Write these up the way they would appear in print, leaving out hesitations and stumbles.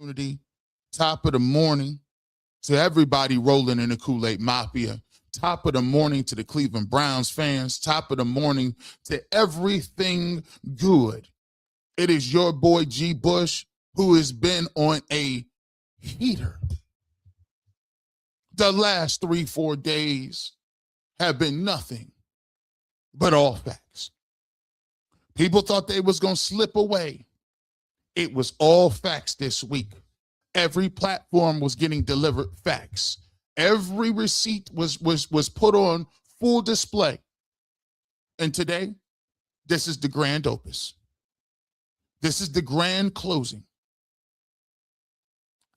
Unity, top of the morning to everybody rolling in the Kool-Aid Mafia. Top of the morning to the Cleveland Browns fans. Top of the morning to everything good. It is your boy G. Bush who has been on a heater. The last 3-4 days have been nothing but all facts. People thought they was going to slip away. It was all facts this week. Every platform was getting delivered facts. Every receipt was put on full display. And today, this is the grand opus. This is the grand closing.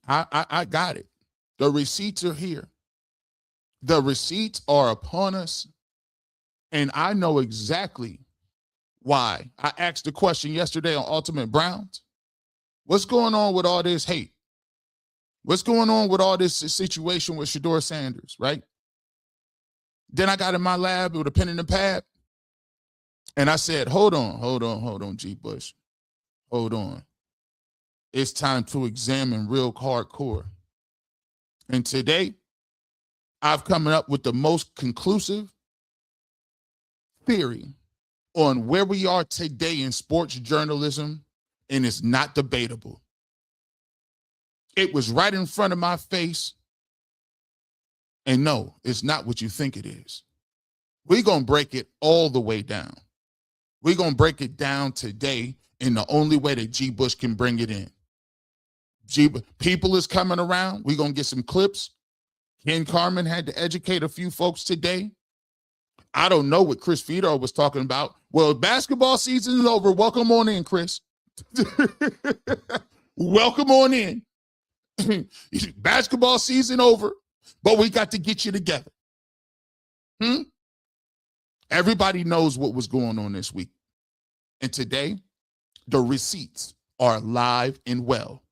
I got it. The receipts are here. The receipts are upon us. And I know exactly why. I asked the question yesterday on Ultimate Browns. What's going on with all this hate? What's going on with all this situation with Shedeur Sanders, right? Then I got in my lab with a pen and a pad, and I said, hold on, G. Bush. Hold on. It's time to examine real hardcore. And today, I've come up with the most conclusive theory on where we are today in sports journalism, and it's not debatable. It was right in front of my face, and no, it's not what you think it is. We're going to break it all the way down. We're going to break it down today in the only way that G. Bush can bring it in. People is coming around. We're going to get some clips. Ken Carman had to educate a few folks today. I don't know what Chris Fedor was talking about. Well, basketball season is over. Welcome on in, Chris. Welcome on in. Basketball season over, but we got to get you together. Everybody knows what was going on this week. And today, the receipts are alive and well.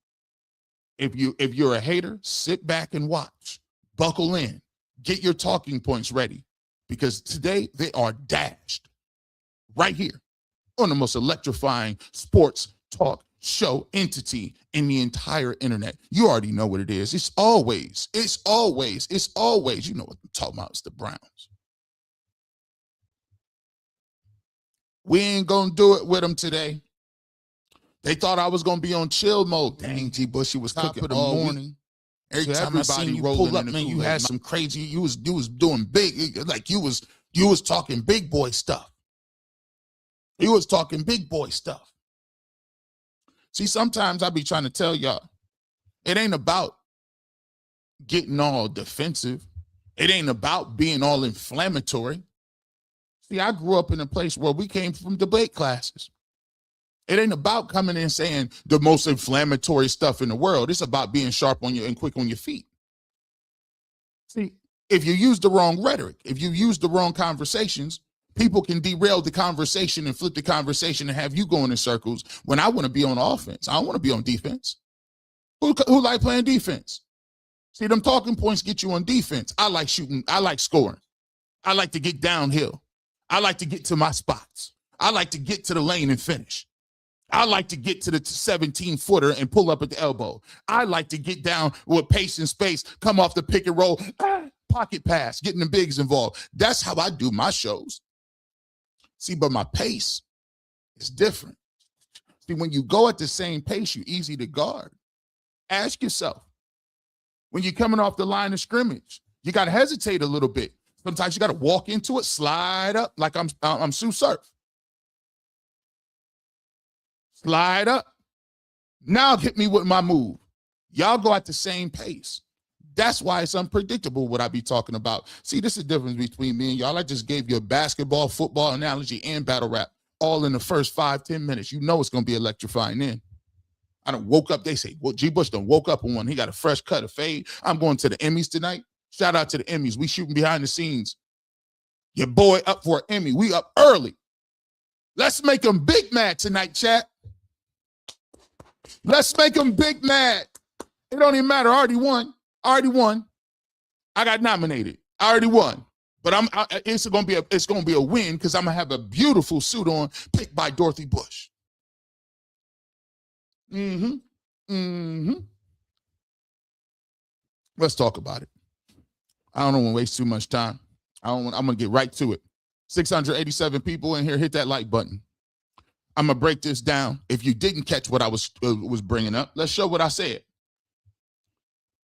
If you're a hater, sit back and watch. Buckle in. Get your talking points ready. Because today they are dashed right here on the most electrifying sports talk show entity in the entire internet. You already know what it is. It's always, you know what I'm talking about. It's the Browns. We ain't going to do it with them today. They thought I was going to be on chill mode. Dang, G. Bush, you was cooking all morning. Every time I seen you pull up, man, you had some crazy, you was doing big, like you was talking big boy stuff. You was talking big boy stuff. See, sometimes I be trying to tell y'all, it ain't about getting all defensive. It ain't about being all inflammatory. See, I grew up in a place where we came from debate classes. It ain't about coming in saying the most inflammatory stuff in the world. It's about being sharp on and quick on your feet. See, if you use the wrong rhetoric, if you use the wrong conversations, people can derail the conversation and flip the conversation and have you going in circles when I want to be on offense. I don't want to be on defense. Who like playing defense? See, them talking points get you on defense. I like shooting. I like scoring. I like to get downhill. I like to get to my spots. I like to get to the lane and finish. I like to get to the 17-footer and pull up at the elbow. I like to get down with pace and space, come off the pick and roll, pocket pass, getting the bigs involved. That's how I do my shows. See, but my pace is different. See, when you go at the same pace, you're easy to guard. Ask yourself, when you're coming off the line of scrimmage, you got to hesitate a little bit. Sometimes you got to walk into it, slide up like I'm Sue Surf. Slide up. Now hit me with my move. Y'all go at the same pace. That's why it's unpredictable what I be talking about. See, this is the difference between me and y'all. I just gave you a basketball, football analogy and battle rap all in the first 5-10 minutes. You know it's going to be electrifying then. I done woke up. They say, well, G. Bush done woke up on one. He got a fresh cut, a fade. I'm going to the Emmys tonight. Shout out to the Emmys. We shooting behind the scenes. Your boy up for an Emmy. We up early. Let's make them big mad tonight, chat. Let's make them big mad. It don't even matter. I already won. I got nominated. I already won. But it's gonna be a win because I'm gonna have a beautiful suit on picked by Dorothy Bush. Let's talk about it. I don't want to waste too much time. I'm going to get right to it. 687 people in here. Hit that like button. I'm going to break this down. If you didn't catch what I was bringing up, let's show what I said.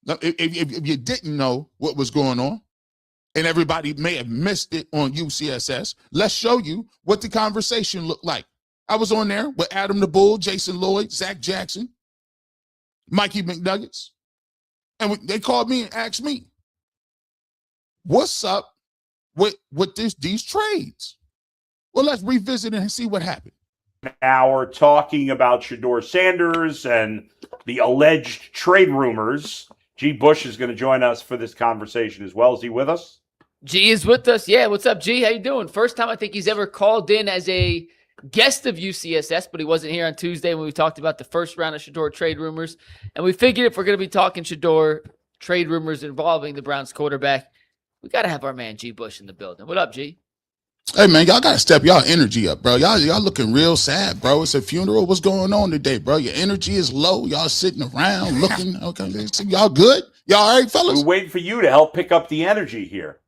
If you didn't know what was going on, and everybody may have missed it on UCSS, let's show you what the conversation looked like. I was on there with Adam the Bull, Jason Lloyd, Zach Jackson, Mikey McNuggets, and they called me and asked me, what's up with these trades? Well, let's revisit it and see what happened. Now we're talking about Shedeur Sanders and the alleged trade rumors. G. Bush is going to join us for this conversation as well. Is he with us? G is with us. Yeah, what's up, G? How you doing? First time I think he's ever called in as a guest of UCSS, but he wasn't here on Tuesday when we talked about the first round of Shedeur trade rumors. And we figured if we're going to be talking Shedeur trade rumors involving the Browns quarterback, we got to have our man G. Bush in the building. What up, G? Hey, man, y'all got to step y'all energy up, bro. Y'all looking real sad, bro. It's a funeral. What's going on today, bro? Your energy is low. Y'all sitting around looking. Okay, y'all good? Y'all all right, fellas? We're waiting for you to help pick up the energy here.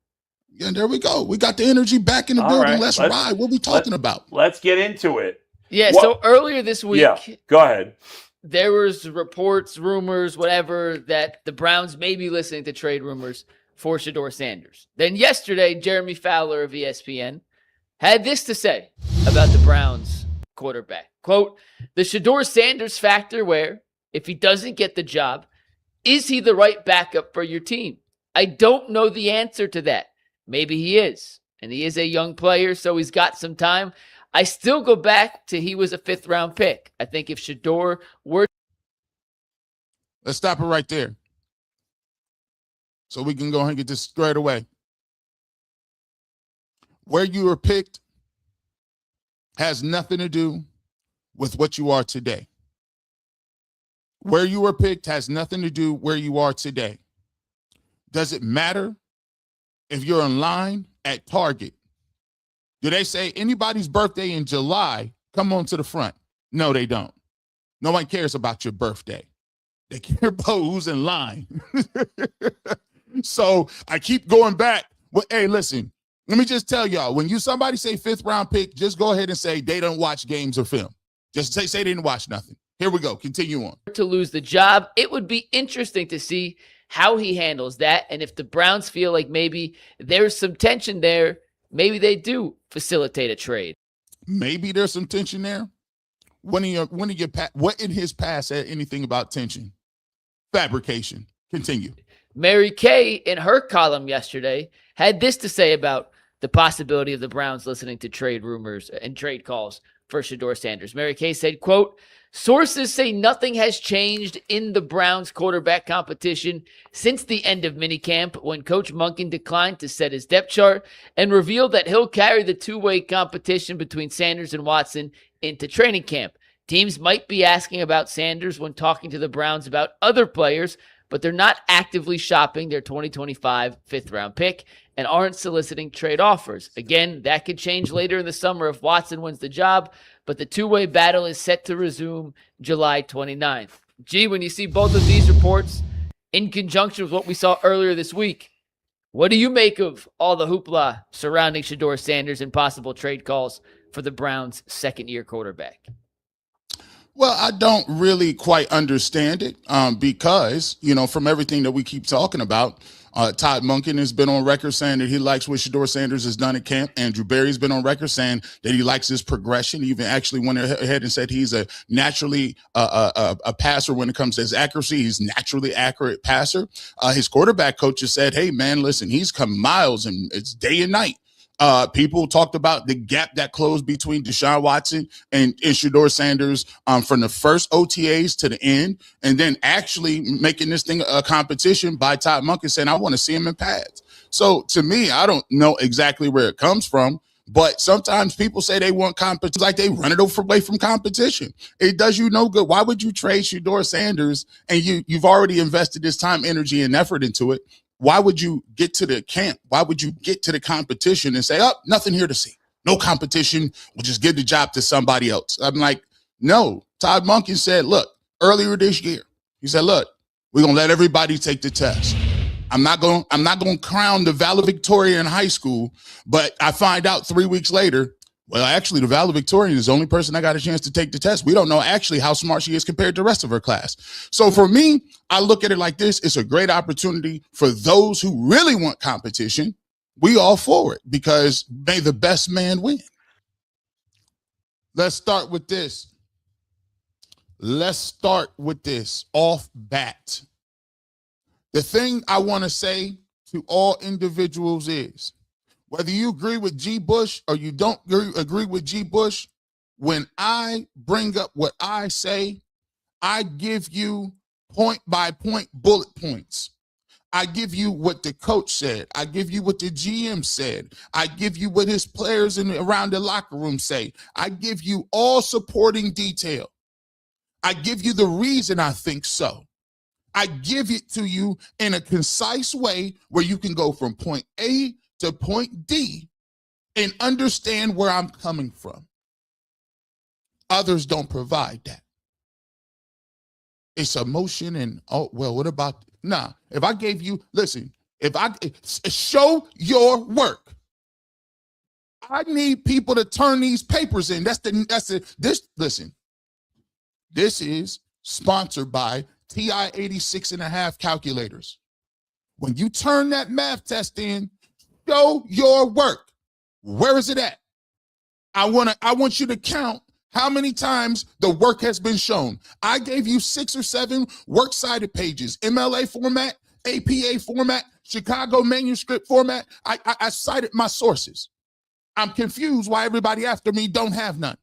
Yeah, there we go. We got the energy back in the building. Right. Let's ride. What we talking about? Let's get into it. Yeah, so earlier this week. Yeah, go ahead. There was reports, rumors, whatever, that the Browns may be listening to trade rumors for Shedeur Sanders. Then yesterday, Jeremy Fowler of ESPN had this to say about the Browns quarterback. Quote, the Shedeur Sanders factor where, if he doesn't get the job, is he the right backup for your team? I don't know the answer to that. Maybe he is, and he is a young player, so he's got some time. I still go back to he was a 5th-round pick. I think if Shedeur were... Let's stop it right there so we can go ahead and get this squared away. Where you were picked has nothing to do with what you are today. Where you were picked has nothing to do where you are today. Does it matter if you're in line at Target? Do they say anybody's birthday in July, come on to the front? No, they don't. No one cares about your birthday. They care about who's in line. So I keep going back. Well, hey, listen. Let me just tell y'all, when somebody say 5th-round pick, just go ahead and say they don't watch games or film. Just say they didn't watch nothing. Here we go. Continue on. To lose the job, it would be interesting to see how he handles that. And if the Browns feel like maybe there's some tension there, maybe they do facilitate a trade. Maybe there's some tension there. What in his past said anything about tension? Fabrication. Continue. Mary Kay, in her column yesterday, had this to say about the possibility of the Browns listening to trade rumors and trade calls for Shedeur Sanders. Mary Kay said, quote, sources say nothing has changed in the Browns quarterback competition since the end of minicamp when Coach Monken declined to set his depth chart and revealed that he'll carry the two-way competition between Sanders and Watson into training camp. Teams might be asking about Sanders when talking to the Browns about other players, but they're not actively shopping their 2025 5th-round pick and aren't soliciting trade offers. Again, that could change later in the summer if Watson wins the job, but the two-way battle is set to resume July 29th. Gee, when you see both of these reports in conjunction with what we saw earlier this week, what do you make of all the hoopla surrounding Shedeur Sanders and possible trade calls for the Browns' second-year quarterback? Well, I don't really quite understand it because, from everything that we keep talking about, Todd Monken has been on record saying that he likes what Shedeur Sanders has done at camp. Andrew Berry's been on record saying that he likes his progression. He even actually went ahead and said he's a naturally a passer when it comes to his accuracy. He's naturally accurate passer. His quarterback coach has said, hey, man, listen, he's come miles and it's day and night. People talked about the gap that closed between Deshaun Watson and Shedeur Sanders from the first OTAs to the end, and then actually making this thing a competition by Todd Monken saying, I want to see him in pads. So to me, I don't know exactly where it comes from, but sometimes people say they want competition, like they run it away from competition. It does you no good. Why would you trade Shedeur Sanders and you've already invested this time, energy, and effort into it? Why would you get to the camp? Why would you get to the competition and say, oh, nothing here to see? No competition. We'll just give the job to somebody else. I'm like, no. Todd Monken said, look, earlier this year, he said, look, we're going to let everybody take the test. I'm not going to crown the valedictorian in high school, but I find out 3 weeks later, well, actually, the valedictorian is the only person I got a chance to take the test. We don't know actually how smart she is compared to the rest of her class. So for me, I look at it like this. It's a great opportunity for those who really want competition. We all for it, because may the best man win. Let's start with this. Let's start with this off bat. The thing I want to say to all individuals is, whether you agree with G. Bush or you don't agree with G. Bush, when I bring up what I say, I give you point by point bullet points. I give you what the coach said. I give you what the GM said. I give you what his players around the locker room say. I give you all supporting detail. I give you the reason I think so. I give it to you in a concise way where you can go from point A to point D and understand where I'm coming from. Others don't provide that. It's emotion and, oh, well, what about, nah, if I gave you, listen, if I show your work, I need people to turn these papers in. Listen, this is sponsored by TI 86.5 calculators. When you turn that math test in, show your work. Where is it at? I want you to count how many times the work has been shown. I gave you 6 or 7 works cited pages, MLA format, APA format, Chicago manuscript format. I cited my sources. I'm confused why everybody after me don't have none.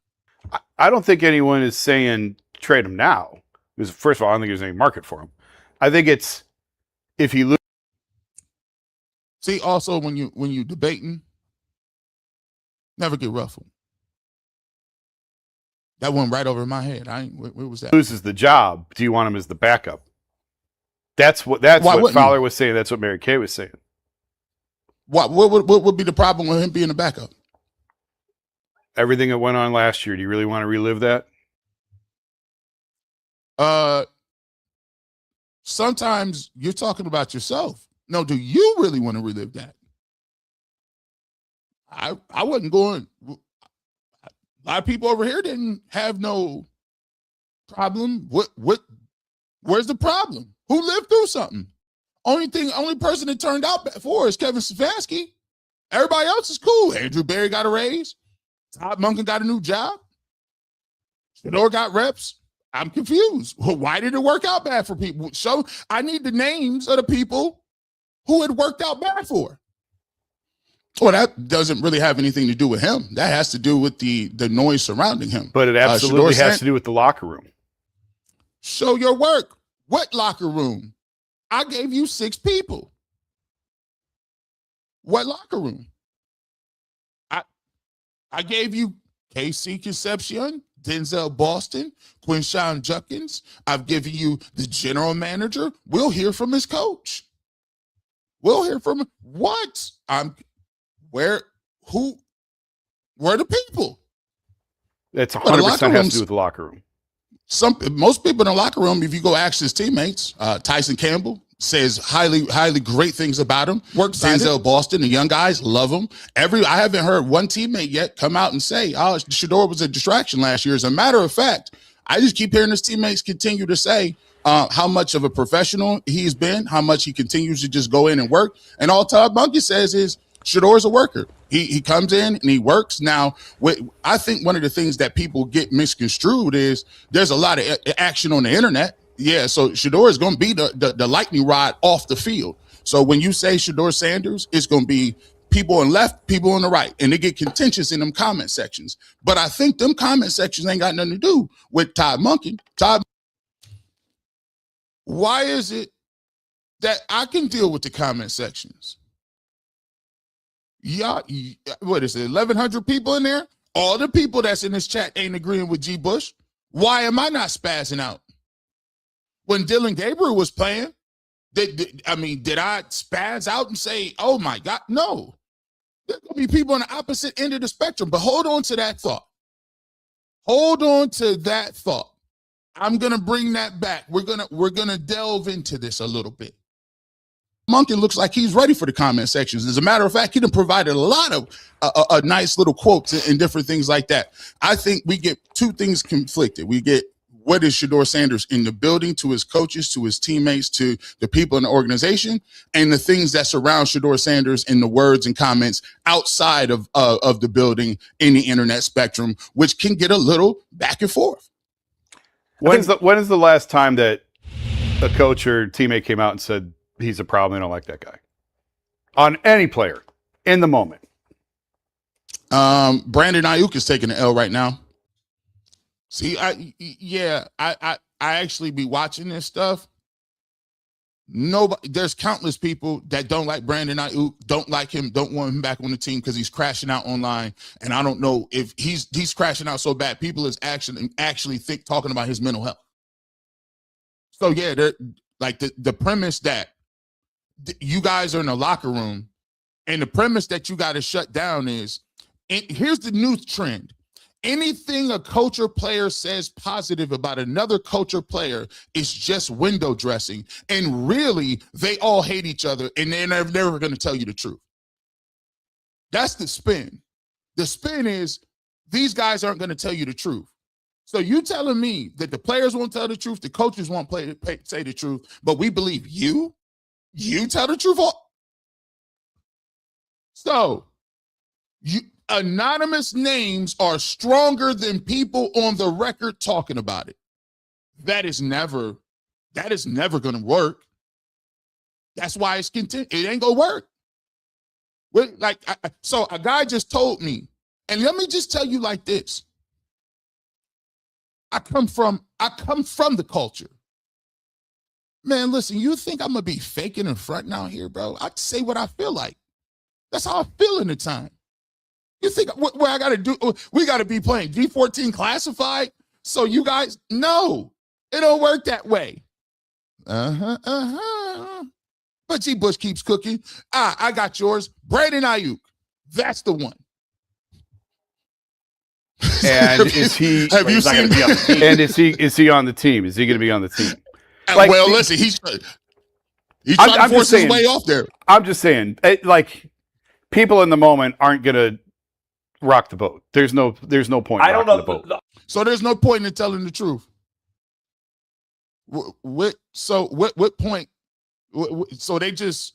I don't think anyone is saying trade him now. Because first of all, I don't think there's any market for him. I think it's if he loses. See, also when you debating, never get ruffled. That went right over my head. Where was that? Loses the job. Do you want him as the backup? That's what Fowler was saying. That's what Mary Kay was saying. What would be the problem with him being a backup? Everything that went on last year. Do you really want to relive that? Sometimes you're talking about yourself. No, do you really want to relive that? I wasn't going. A lot of people over here didn't have no problem. Where's the problem? Who lived through something? Only person that turned out for is Kevin Stefanski. Everybody else is cool. Andrew Berry got a raise. Todd Monken got a new job. Shedeur got reps. I'm confused. Well, why did it work out bad for people? So I need the names of the people who it worked out bad for. Well, that doesn't really have anything to do with him. That has to do with the noise surrounding him. But it absolutely has to do with the locker room. Show your work. What locker room? I gave you 6 people. What locker room? I gave you KC Concepcion, Denzel Boston, Quinshon Judkins. I've given you the general manager. We'll hear from his coach. We'll hear from him. What? Where are the people? That's 100% has to do with the locker room. Most people in the locker room, if you go ask his teammates, Tyson Campbell says highly great things about him. Denzel Boston, the young guys love him. I haven't heard one teammate yet come out and say, "Oh, Shedeur was a distraction last year." As a matter of fact, I just keep hearing his teammates continue to say how much of a professional he's been, how much he continues to just go in and work. And all Todd Monken says is Shedeur's a worker. He comes in and he works. Now, I think one of the things that people get misconstrued is there's a lot of action on the internet. Yeah, so Shedeur is going to be the lightning rod off the field. So when you say Shedeur Sanders, it's going to be people on the left, people on the right, and they get contentious in them comment sections. But I think them comment sections ain't got nothing to do with Todd Monken. Why is it that I can deal with the comment sections? Yeah, what is it, 1,100 people in there? All the people that's in this chat ain't agreeing with G. Bush. Why am I not spazzing out? When Dylan Gabriel was playing, did I spaz out and say, oh my God? No. There's going to be people on the opposite end of the spectrum, but hold on to that thought. Hold on to that thought. I'm going to bring that back. We're going to delve into this a little bit. Monken looks like he's ready for the comment sections. As a matter of fact, he done provided a lot of a nice little quotes and different things like that. I think we get two things conflicted. We get what is Shedeur Sanders in the building to his coaches, to his teammates, to the people in the organization, and the things that surround Shedeur Sanders in the words and comments outside of the building in the internet spectrum, which can get a little back and forth. When is the last time that a coach or teammate came out and said he's a problem, I don't like that guy? On any player in the moment. Brandon Ayuk is taking the L right now. See, I actually be watching this stuff. There's countless people that don't like Brandon Ayuk, don't like him, don't want him back on the team because he's crashing out online. And I don't know if he's crashing out so bad, people is actually talking about his mental health. So yeah, they're like the premise that you guys are in the locker room, and the premise that you got to shut down is, here's the new trend. Anything a coach or player says positive about another coach or player is just window dressing. And really, they all hate each other, and they're never going to tell you the truth. That's the spin. The spin is these guys aren't going to tell you the truth. So you telling me that the players won't tell the truth, the coaches won't say the truth, but we believe you? You tell the truth? So anonymous names are stronger than people on the record talking about it. That is never going to work. That's why it ain't going to work. So a guy just told me, and let me just tell you like this. I come from the culture. Man, listen, you think I'm going to be faking and fronting out here, bro? I say what I feel like. That's how I feel in the time. You think what I got to do? We got to be playing G14 classified? So you guys, no, it don't work that way. But G. Bush keeps cooking. I got yours. Brandon Ayuk. That's the one. And is he? Have you seen? And is he on the team? Is he going to be on the team? Like, well, listen, he's trying to force his way off there. I'm just saying, like, people in the moment aren't going to rock the boat. There's no point. I don't know. The boat. So there's no point in telling the truth. What point? So they just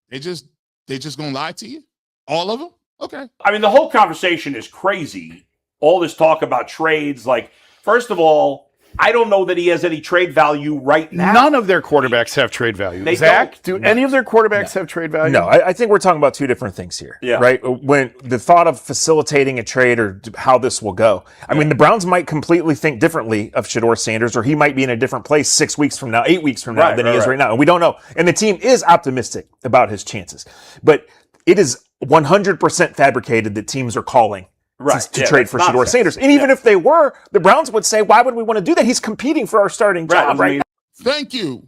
gonna lie to you? All of them? Okay. I mean, the whole conversation is crazy. All this talk about trades, like, first of all, I don't know that he has any trade value right now. None of their quarterbacks have trade value. Zach, do any of their quarterbacks have trade value? No, I think we're talking about two different things here. Yeah. Right? When the thought of facilitating a trade or how this will go. I mean, the Browns might completely think differently of Shedeur Sanders, or he might be in a different place 6 weeks from now, 8 weeks from now than he is right now. And we don't know. And the team is optimistic about his chances. But it is 100% fabricated that teams are calling to trade for Shedeur Sanders. And even if they were, the Browns would say, why would we want to do that? He's competing for our starting job right now. Thank you.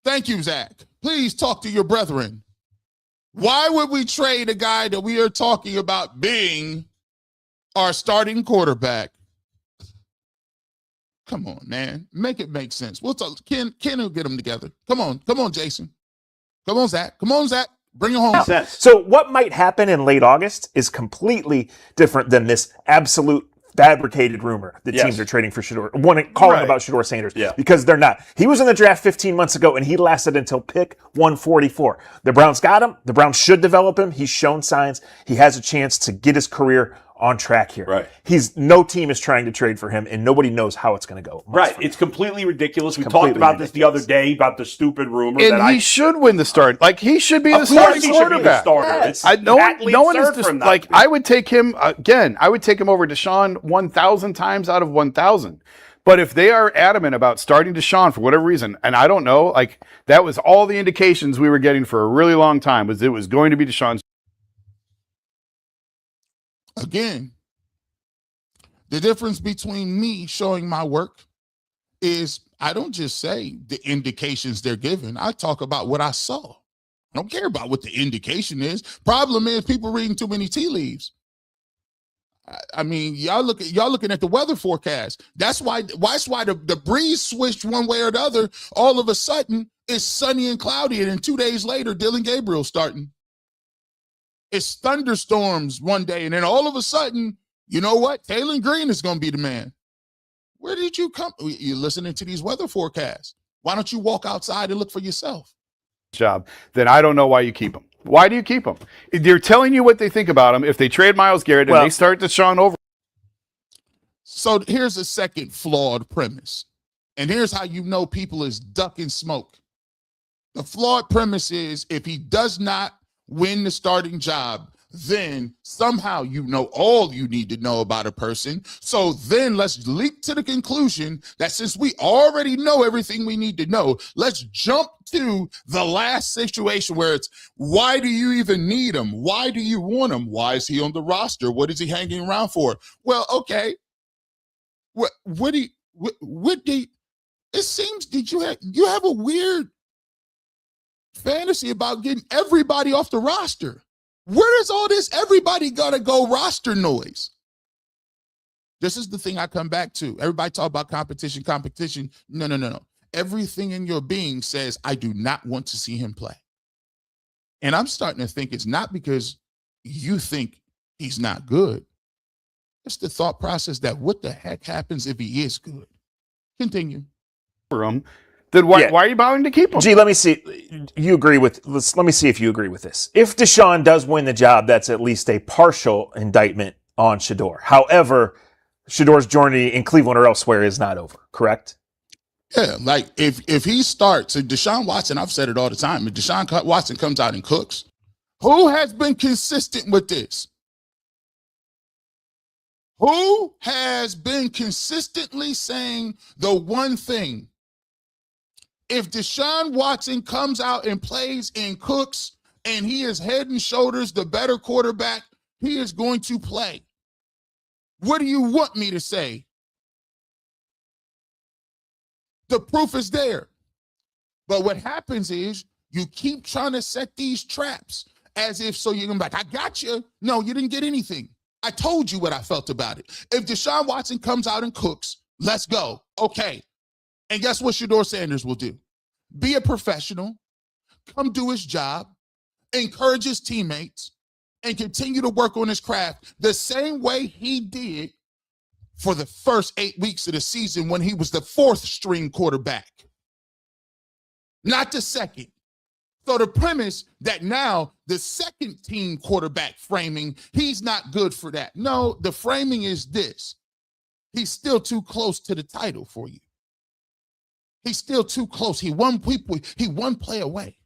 Thank you, Zach. Please talk to your brethren. Why would we trade a guy that we are talking about being our starting quarterback? Come on, man. Make it make sense. We'll talk. Ken will get them together. Come on, Jason. Come on, Zach. Bring it home. So what might happen in late August is completely different than this absolute fabricated rumor that teams are trading for Shedeur, calling about Shedeur Sanders, because they're not. He was in the draft 15 months ago, and he lasted until pick 144. The Browns got him. The Browns should develop him. He's shown signs. He has a chance to get his career on track here. Right. No team is trying to trade for him, and nobody knows how it's going to go. Right. It's completely ridiculous. We talked about this the other day, about the stupid rumor. And he should win the start. Like, he should be the starting quarterback. Yes. No one is just like, I would take him again. I would take him over Deshaun 1,000 times out of 1,000. But if they are adamant about starting Deshaun for whatever reason, and I don't know, like, that was all the indications we were getting for a really long time, was it was going to be Deshaun. Again, the difference between me showing my work is I don't just say the indications they're giving. I talk about what I saw. I don't care about what the indication is. Problem is people reading too many tea leaves. I mean, y'all looking at the weather forecast. That's why the breeze switched one way or the other. All of a sudden, It's sunny and cloudy, and then 2 days later, Dylan Gabriel's starting. It's thunderstorms one day, and then all of a sudden, you know what? Taylor Green is going to be the man. Where did you come? You're listening to these weather forecasts. Why don't you walk outside and look for yourself? Job. Then I don't know why you keep him. Why do you keep him? They're telling you what they think about him. If they trade Myles Garrett and they start Deshaun over. So here's a second flawed premise. And here's how you know people is ducking smoke. The flawed premise is if he does not win the starting job, then somehow you know all you need to know about a person. So then let's leap to the conclusion that since we already know everything we need to know, let's jump to the last situation where it's, why do you even need him? Why do you want him? Why is he on the roster? What is he hanging around for? Well, okay. It seems that you have a weird fantasy about getting everybody off the roster. Where is all this everybody gotta go roster noise? This is the thing I come back to. Everybody talk about competition. No. Everything in your being says, I do not want to see him play. And I'm starting to think it's not because you think he's not good. It's the thought process that what the heck happens if he is good? Continue. Then why are you bothering to keep him? Gee, let me see. Let me see if you agree with this. If Deshaun does win the job, that's at least a partial indictment on Shedeur. However, Shedeur's journey in Cleveland or elsewhere is not over, correct? Yeah, like if he starts, and Deshaun Watson, I've said it all the time, if Deshaun Watson comes out and cooks, who has been consistent with this? Who has been consistently saying the one thing? If Deshaun Watson comes out and plays and cooks and he is head and shoulders the better quarterback, he is going to play. What do you want me to say? The proof is there. But what happens is you keep trying to set these traps as if so you're going to be like, I got you. No, you didn't get anything. I told you what I felt about it. If Deshaun Watson comes out and cooks, let's go. Okay. And guess what Shedeur Sanders will do? Be a professional, come do his job, encourage his teammates, and continue to work on his craft the same way he did for the first 8 weeks of the season when he was the fourth string quarterback, not the second. So the premise that now the second team quarterback framing, he's not good for that. No, the framing is this. He's still too close to the title for you. He's still too close. He one play away.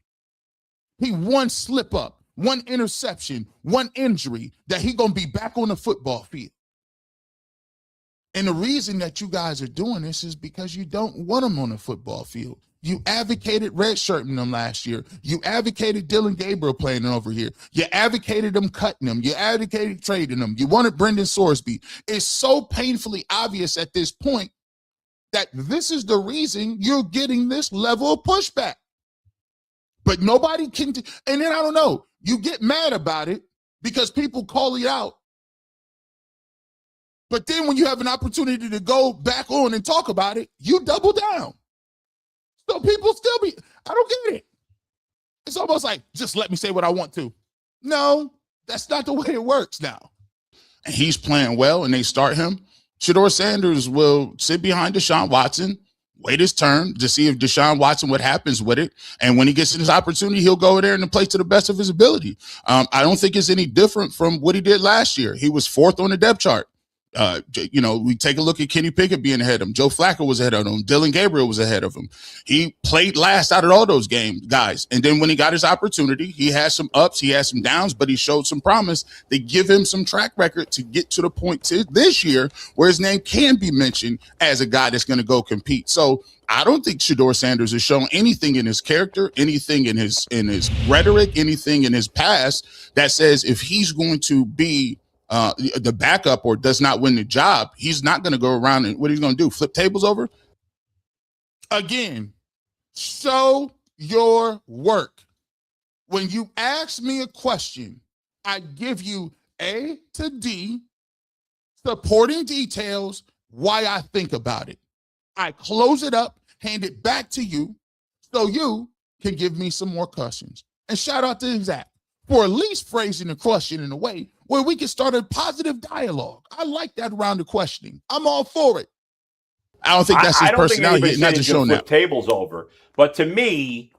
He one slip up, one interception, one injury that he gonna be back on the football field. And the reason that you guys are doing this is because you don't want him on the football field. You advocated redshirting them last year. You advocated Dylan Gabriel playing over here. You advocated them cutting them. You advocated trading them. You wanted Brendan Sorsby. It's so painfully obvious at this point that this is the reason you're getting this level of pushback. But nobody can, and then I don't know, you get mad about it because people call you out. But then when you have an opportunity to go back on and talk about it, you double down. So people still I don't get it. It's almost like, just let me say what I want to. No, that's not the way it works now. And he's playing well and they start him. Shedeur Sanders will sit behind Deshaun Watson, wait his turn to see if Deshaun Watson, what happens with it. And when he gets his opportunity, he'll go there and play to the best of his ability. I don't think it's any different from what he did last year. He was fourth on the depth chart. We take a look at Kenny Pickett being ahead of him. Joe Flacco was ahead of him. Dylan Gabriel was ahead of him. He played last out of all those guys. And then when he got his opportunity, he had some ups, he had some downs, but he showed some promise. They give him some track record to get to the point this year where his name can be mentioned as a guy that's going to go compete. So I don't think Shedeur Sanders has shown anything in his character, anything in his rhetoric, anything in his past that says if he's going to be the backup or does not win the job, he's not going to go around and what he's going to do, flip tables over? Again, show your work. When you ask me a question, I give you A to D, supporting details, why I think about it. I close it up, hand it back to you So you can give me some more questions. And shout out to Zach for at least phrasing the question in a way where we can start a positive dialogue. I like that round of questioning. I'm all for it. I don't think that's his personality. Not just showing that tables over. But to me,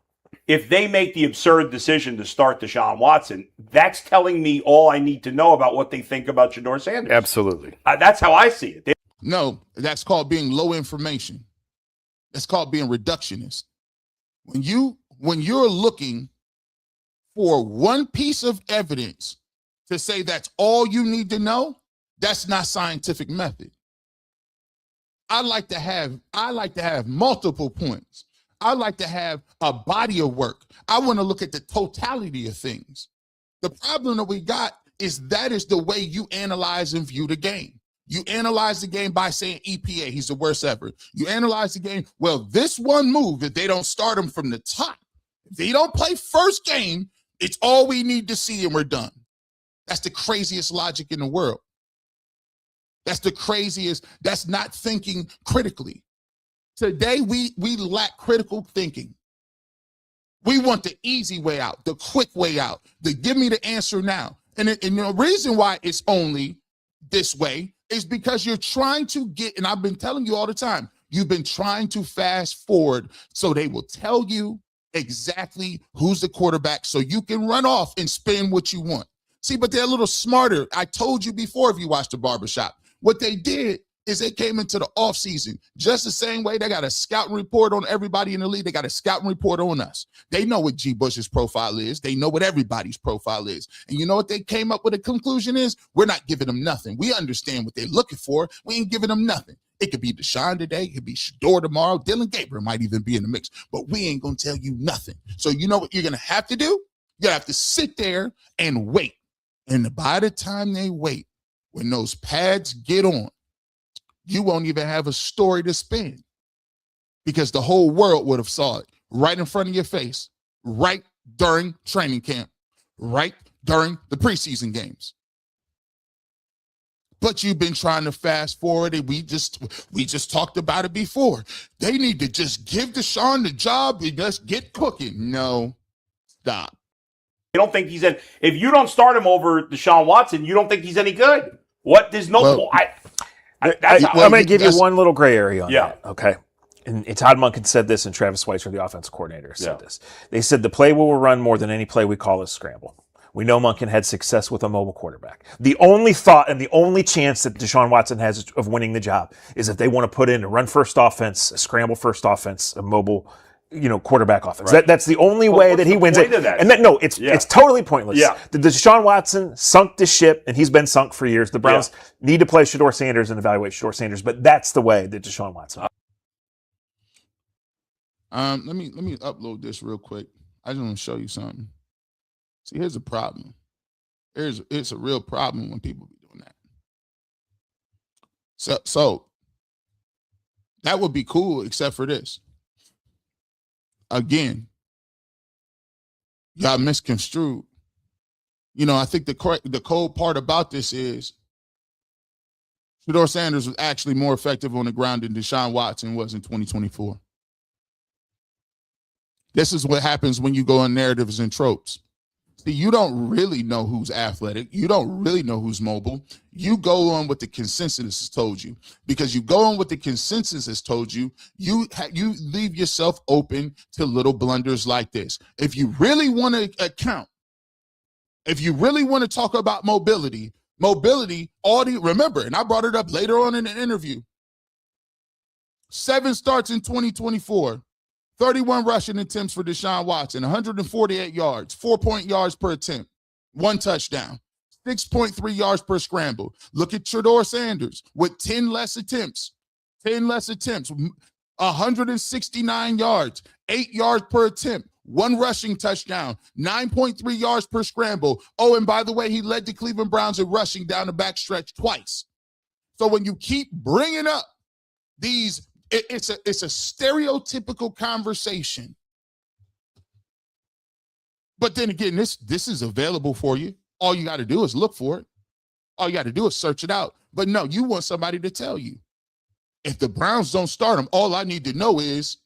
if they make the absurd decision to start Deshaun Watson, that's telling me all I need to know about what they think about Shedeur Sanders. Absolutely. That's how I see it. No, that's called being low information. That's called being reductionist. When you're looking for one piece of evidence to say that's all you need to know, that's not scientific method. I like to have multiple points. I like to have a body of work. I want to look at the totality of things. The problem that we got is that is the way you analyze and view the game. You analyze the game by saying EPA, he's the worst ever. You analyze the game, well, this one move, if they don't start him from the top, if they don't play first game, it's all we need to see and we're done. That's the craziest logic in the world. That's the craziest. That's not thinking critically. Today, we lack critical thinking. We want the easy way out, the quick way out, the give me the answer now. And the reason why it's only this way is because you're trying to get, and I've been telling you all the time, you've been trying to fast forward so they will tell you exactly who's the quarterback so you can run off and spin what you want. See, but they're a little smarter. I told you before if you watched the barbershop. What they did is they came into the offseason just the same way they got a scouting report on everybody in the league. They got a scouting report on us. They know what G. Bush's profile is. They know what everybody's profile is. And you know what they came up with a conclusion is? We're not giving them nothing. We understand what they're looking for. We ain't giving them nothing. It could be Deshaun today. It could be Shedeur tomorrow. Dylan Gabriel might even be in the mix. But we ain't going to tell you nothing. So you know what you're going to have to do? You're going to have to sit there and wait. And by the time they wait, when those pads get on, you won't even have a story to spin because the whole world would have saw it right in front of your face, right during training camp, right during the preseason games. But you've been trying to fast forward, and we just talked about it before. They need to just give Deshaun the job and just get cooking. No, stop. You don't think he's if you don't start him over Deshaun Watson, you don't think he's any good. What? There's no. I'm going to give you one little gray area on that. Okay. And Todd Monken said this, and Travis Schweitzer, the offensive coordinator, said this. They said the play we will run more than any play we call is scramble. We know Monken had success with a mobile quarterback. The only thought and the only chance that Deshaun Watson has of winning the job is if they want to put in a run first offense, a scramble first offense, a mobile quarterback offense. Right. That's the only way that he wins it. And it's totally pointless. Yeah. The Deshaun Watson sunk the ship, and he's been sunk for years. The Browns need to play Shedeur Sanders and evaluate Shedeur Sanders, but that's the way that Deshaun Watson. Let me upload this real quick. I just want to show you something. See, here's a problem. It's a real problem when people be doing that. So that would be cool, except for this. Again, y'all misconstrued. I think the cold part about this is Shedeur Sanders was actually more effective on the ground than Deshaun Watson was in 2024. This is what happens when you go on narratives and tropes. See, you don't really know who's athletic. You don't really know who's mobile. You go on what the consensus has told you. Because you go on what the consensus has told you, you leave yourself open to little blunders like this. If you really want to if you really want to talk about mobility, remember, and I brought it up later on in the interview, 7 starts in 2024. 31 rushing attempts for Deshaun Watson, 148 yards, 4 yards per attempt, 1 touchdown, 6.3 yards per scramble. Look at Shedeur Sanders with 10 less attempts, 169 yards, 8 yards per attempt, 1 rushing touchdown, 9.3 yards per scramble. Oh, and by the way, he led the Cleveland Browns in rushing down the backstretch twice. So when you keep bringing up these, it's a stereotypical conversation. But then again, this is available for you. All you got to do is look for it. All you got to do is search it out. But no, you want somebody to tell you. If the Browns don't start him, all I need to know is,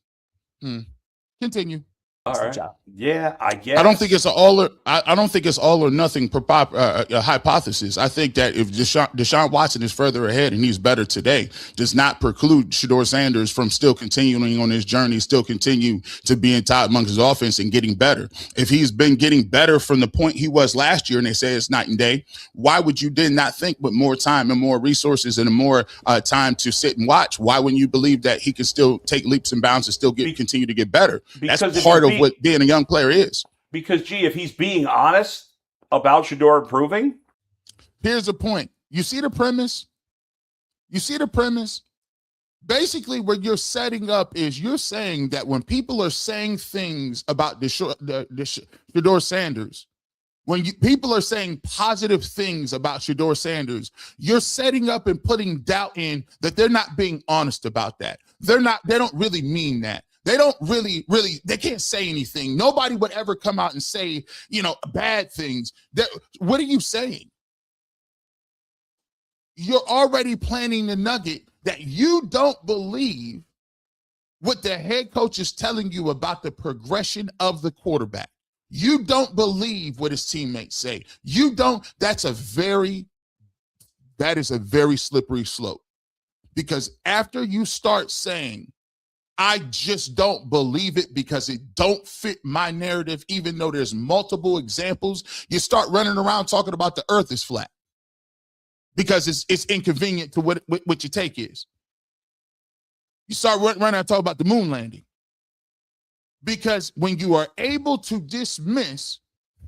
Continue. All right. Yeah, I guess. I don't think it's I don't think it's all or nothing hypothesis. I think that if Deshaun Watson is further ahead and he's better today, does not preclude Shedeur Sanders from still continuing on his journey, still continue to be in Todd Monken's offense and getting better. If he's been getting better from the point he was last year, and they say it's night and day, why would you then not think with more time and more resources and more time to sit and watch? Why wouldn't you believe that he can still take leaps and bounds and still continue to get better? That's part of what being a young player is. Because, if he's being honest about Shedeur improving. Here's the point. You see the premise? Basically, what you're setting up is you're saying that when people are saying things about Shedeur Sanders, when people are saying positive things about Shedeur Sanders, you're setting up and putting doubt in that they're not being honest about that. They don't really mean that. They don't really, they can't say anything. Nobody would ever come out and say, bad things. What are you saying? You're already planting the nugget that you don't believe what the head coach is telling you about the progression of the quarterback. You don't believe what his teammates say. That is a very slippery slope. Because after you start saying, I just don't believe it because it don't fit my narrative, even though there's multiple examples, you start running around talking about the earth is flat because it's inconvenient to what your take is. You start running around talking about the moon landing because when you are able to dismiss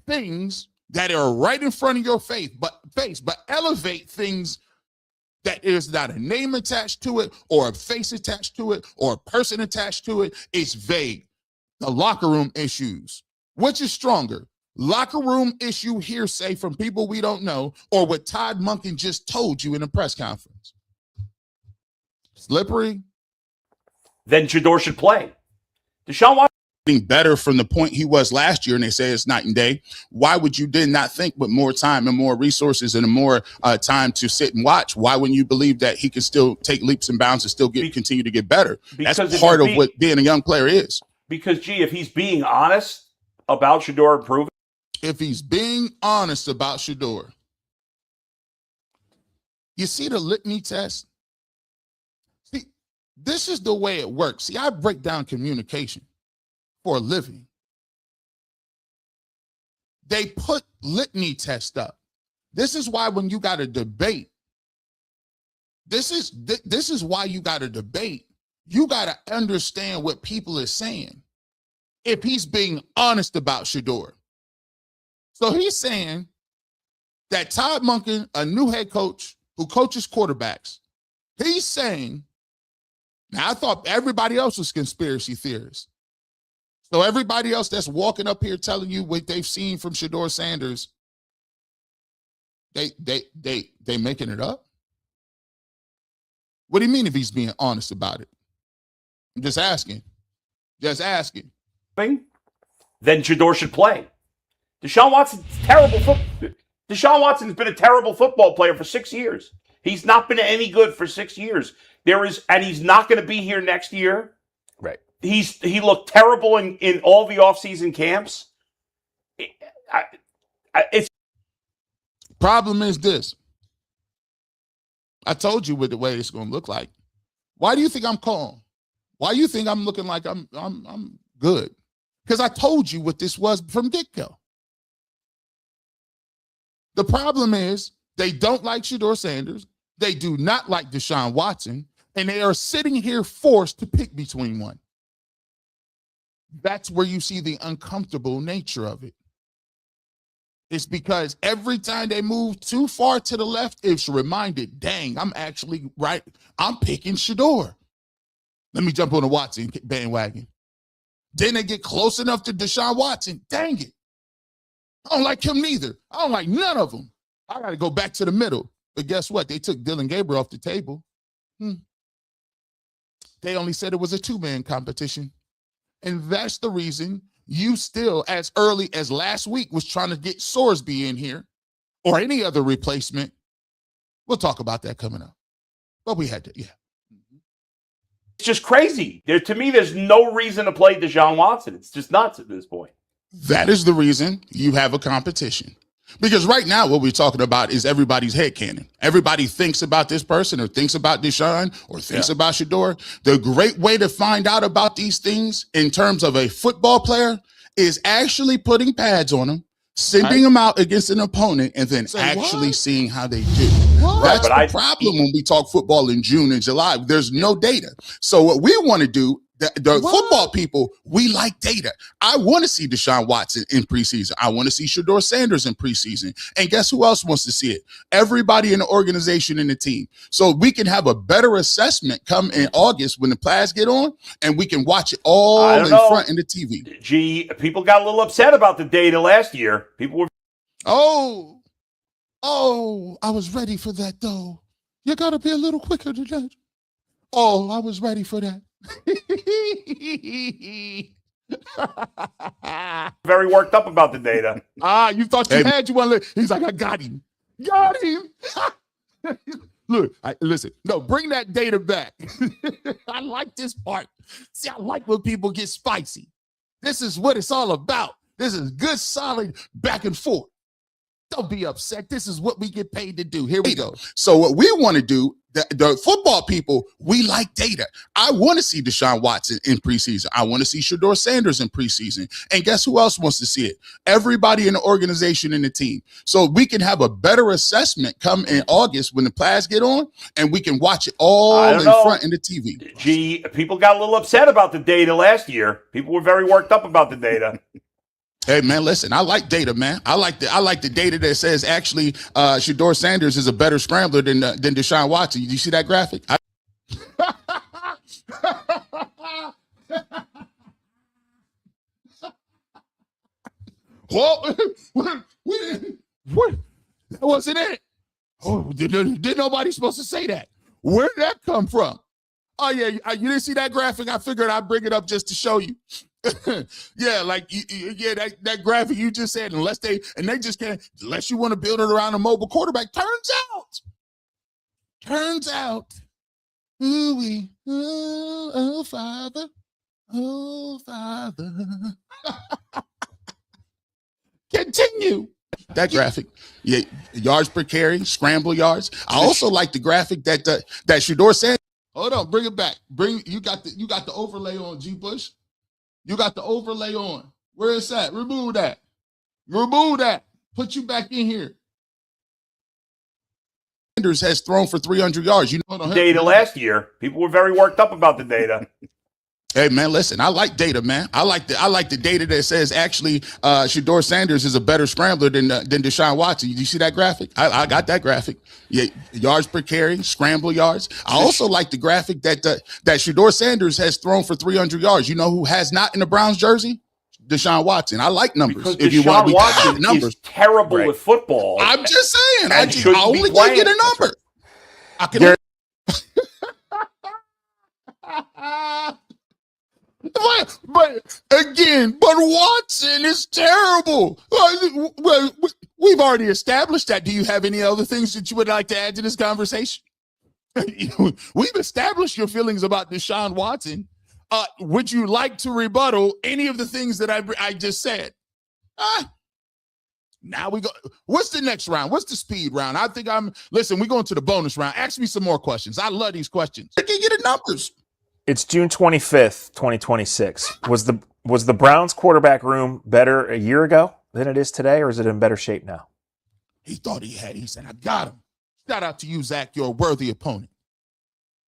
things that are right in front of your face, but elevate things that there's not a name attached to it or a face attached to it or a person attached to it, it's vague. The locker room issues. Which is stronger? Locker room issue hearsay from people we don't know or what Todd Monken just told you in a press conference? Slippery. Then Shedeur should play. Deshaun Watson better from the point he was last year, and they say it's night and day. Why would you then not think with more time and more resources and more time to sit and watch? Why wouldn't you believe that he can still take leaps and bounds and still continue to get better? That's part of what being a young player is. Because, if he's being honest about Shedeur improving. If he's being honest about Shedeur, you see the litany test? See, this is the way it works. See, I break down communication for a living. They put litany test up. This is why when you got a debate, this is why you got a debate. You got to understand what people are saying. If he's being honest about Shedeur. So he's saying that Todd Monken, a new head coach who coaches quarterbacks, he's saying, now I thought everybody else was conspiracy theorists. So everybody else that's walking up here telling you what they've seen from Shedeur Sanders, they making it up? What do you mean if he's being honest about it? I'm just asking. Just asking. Then Shedeur should play. Deshaun Watson's Deshaun Watson's been a terrible football player for 6 years. He's not been any good for 6 years. And he's not going to be here next year. Right. He looked terrible in all the offseason camps. It's problem is this. I told you what the way it's going to look like. Why do you think I'm calm? Why do you think I'm looking like I'm good? Because I told you what this was from get-go. The problem is they don't like Shedeur Sanders. They do not like Deshaun Watson. And they are sitting here forced to pick between one. That's where you see the uncomfortable nature of it. It's because every time they move too far to the left, it's reminded, dang, I'm actually right. I'm picking Shedeur. Let me jump on the Watson bandwagon. Then they get close enough to Deshaun Watson. Dang it. I don't like him neither. I don't like none of them. I got to go back to the middle. But guess what? They took Dylan Gabriel off the table. They only said it was a two-man competition. And that's the reason you still, as early as last week, was trying to get Sorsby in here or any other replacement. We'll talk about that coming up. But we had to, yeah. just crazy. To me, there's no reason to play Deshaun Watson. It's just nuts at this point. That is the reason you have a competition. Because right now, what we're talking about is everybody's headcanon. Everybody thinks about this person or thinks about Deshaun or thinks about Shedeur. The great way to find out about these things in terms of a football player is actually putting pads on them, sending them out against an opponent, and then actually seeing how they do. That's the problem when we talk football in June and July. There's no data. So what we want to do, the football people, we like data. I want to see Deshaun Watson in preseason. I want to see Shedeur Sanders in preseason. And guess who else wants to see it? Everybody in the organization and the team. So we can have a better assessment come in August when the players get on, and we can watch it all in front of the TV. Gee, people got a little upset about the data last year. People were... Oh, I was ready for that, though. You got to be a little quicker than that. Oh, I was ready for that. Very worked up about the data. You thought you had you one. He's like, I got him. Got him. Look, listen. No, bring that data back. I like this part. See, I like when people get spicy. This is what it's all about. This is good, solid back and forth. Don't be upset. This is what we get paid to do. Here we go. So what we want to do, the football people, we like data. I want to see Deshaun Watson in preseason. I want to see Shedeur Sanders in preseason. And guess who else wants to see it? Everybody in the organization and the team. So we can have a better assessment come in August when the players get on, and we can watch it all in front of the TV. Gee, people got a little upset about the data last year. People were very worked up about the data. Hey man, listen, I like data, man. I like the data that says actually Shedeur Sanders is a better scrambler than Deshaun Watson. You see that graphic? What? That wasn't it. Oh, did nobody supposed to say that? Where did that come from? Oh yeah, you didn't see that graphic? I figured I'd bring it up just to show you. Yeah, like that graphic you just said, unless they just can't, unless you want to build it around a mobile quarterback. Turns out, oh Father, continue. That graphic, yeah, yards per carry, scramble yards. I also like the graphic that Shedeur said. Hold on, bring it back. You got the overlay on, G Bush. You got the overlay on. Where is that? Remove that. Remove that. Put you back in here. Sanders has thrown for 300 yards. You know data last year. People were very worked up about the data. Hey man, listen, I like data, man. I like the data that says actually Shedeur Sanders is a better scrambler than Deshaun Watson. You see that graphic? I got that graphic. Yeah, yards per carry, scramble yards. I also like the graphic that Shedeur Sanders has thrown for 300 yards. You know who has not in the Browns jersey? Deshaun Watson. I like numbers. Because if Deshaun Watson is terrible with football. I'm just saying. I only can get a number. I can. But Watson is terrible. Well, we've already established that. Do you have any other things that you would like to add to this conversation? We've established your feelings about Deshaun Watson. Would you like to rebuttal any of the things that I just said? Now we go. What's the next round? What's the speed round? Listen, we're going to the bonus round. Ask me some more questions. I love these questions. I can get the numbers. It's June 25th, 2026. Was the Browns quarterback room better a year ago than it is today, or is it in better shape now? He thought he had. He said, I got him. Shout out to you, Zach. You're a worthy opponent.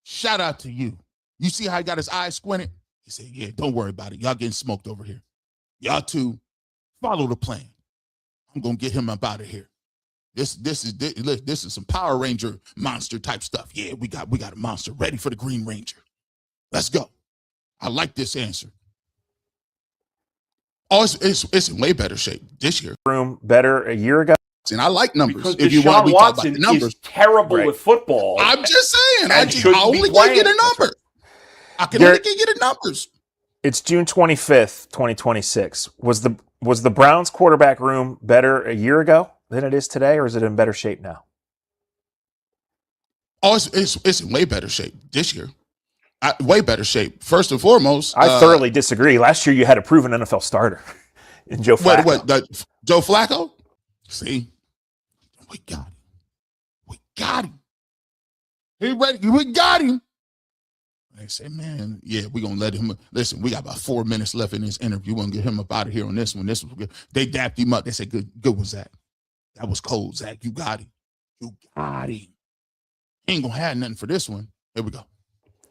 Shout out to you. You see how he got his eyes squinted? He said, yeah, don't worry about it. Y'all getting smoked over here. Y'all two, follow the plan. I'm going to get him up out of here. This is some Power Ranger monster type stuff. Yeah, we got a monster ready for the Green Ranger. Let's go. I like this answer. Oh, it's in way better shape this year. Room better a year ago. And I like numbers. Because if you want to talk about the numbers, is terrible with football. I'm just saying. I only can get a number. I can only get a numbers. It's June 25th, 2026. Was the Browns quarterback room better a year ago than it is today, or is it in better shape now? Oh, it's in way better shape this year. Way better shape. First and foremost, I thoroughly disagree. Last year, you had a proven NFL starter in Joe Flacco. Joe Flacco? See, we got him. We got him. He ready. We got him. They say, man, yeah, we're going to let him. Listen, we got about 4 minutes left in this interview. We're going to get him up out of here on this one. This was good. They dapped him up. They said, good was Zach. That was cold, Zach. You got him. You got him. He ain't going to have nothing for this one. Here we go.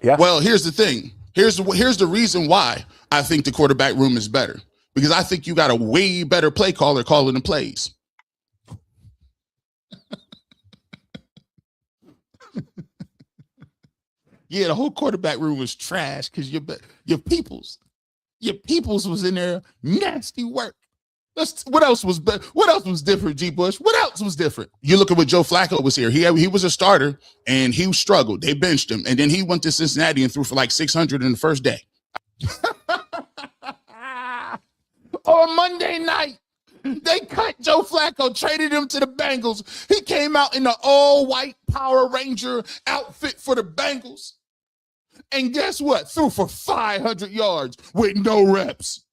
Yeah. Well, here's the thing. Here's the reason why I think the quarterback room is better. Because I think you got a way better play caller calling the plays. Yeah, the whole quarterback room was trash because your peoples was in there, nasty work. What else was different, G. Bush? What else was different? You look at what Joe Flacco was here. He was a starter and he struggled. They benched him, and then he went to Cincinnati and threw for like 600 in the first day. On Monday night, they cut Joe Flacco, traded him to the Bengals. He came out in the all-white Power Ranger outfit for the Bengals. And guess what? Threw for 500 yards with no reps.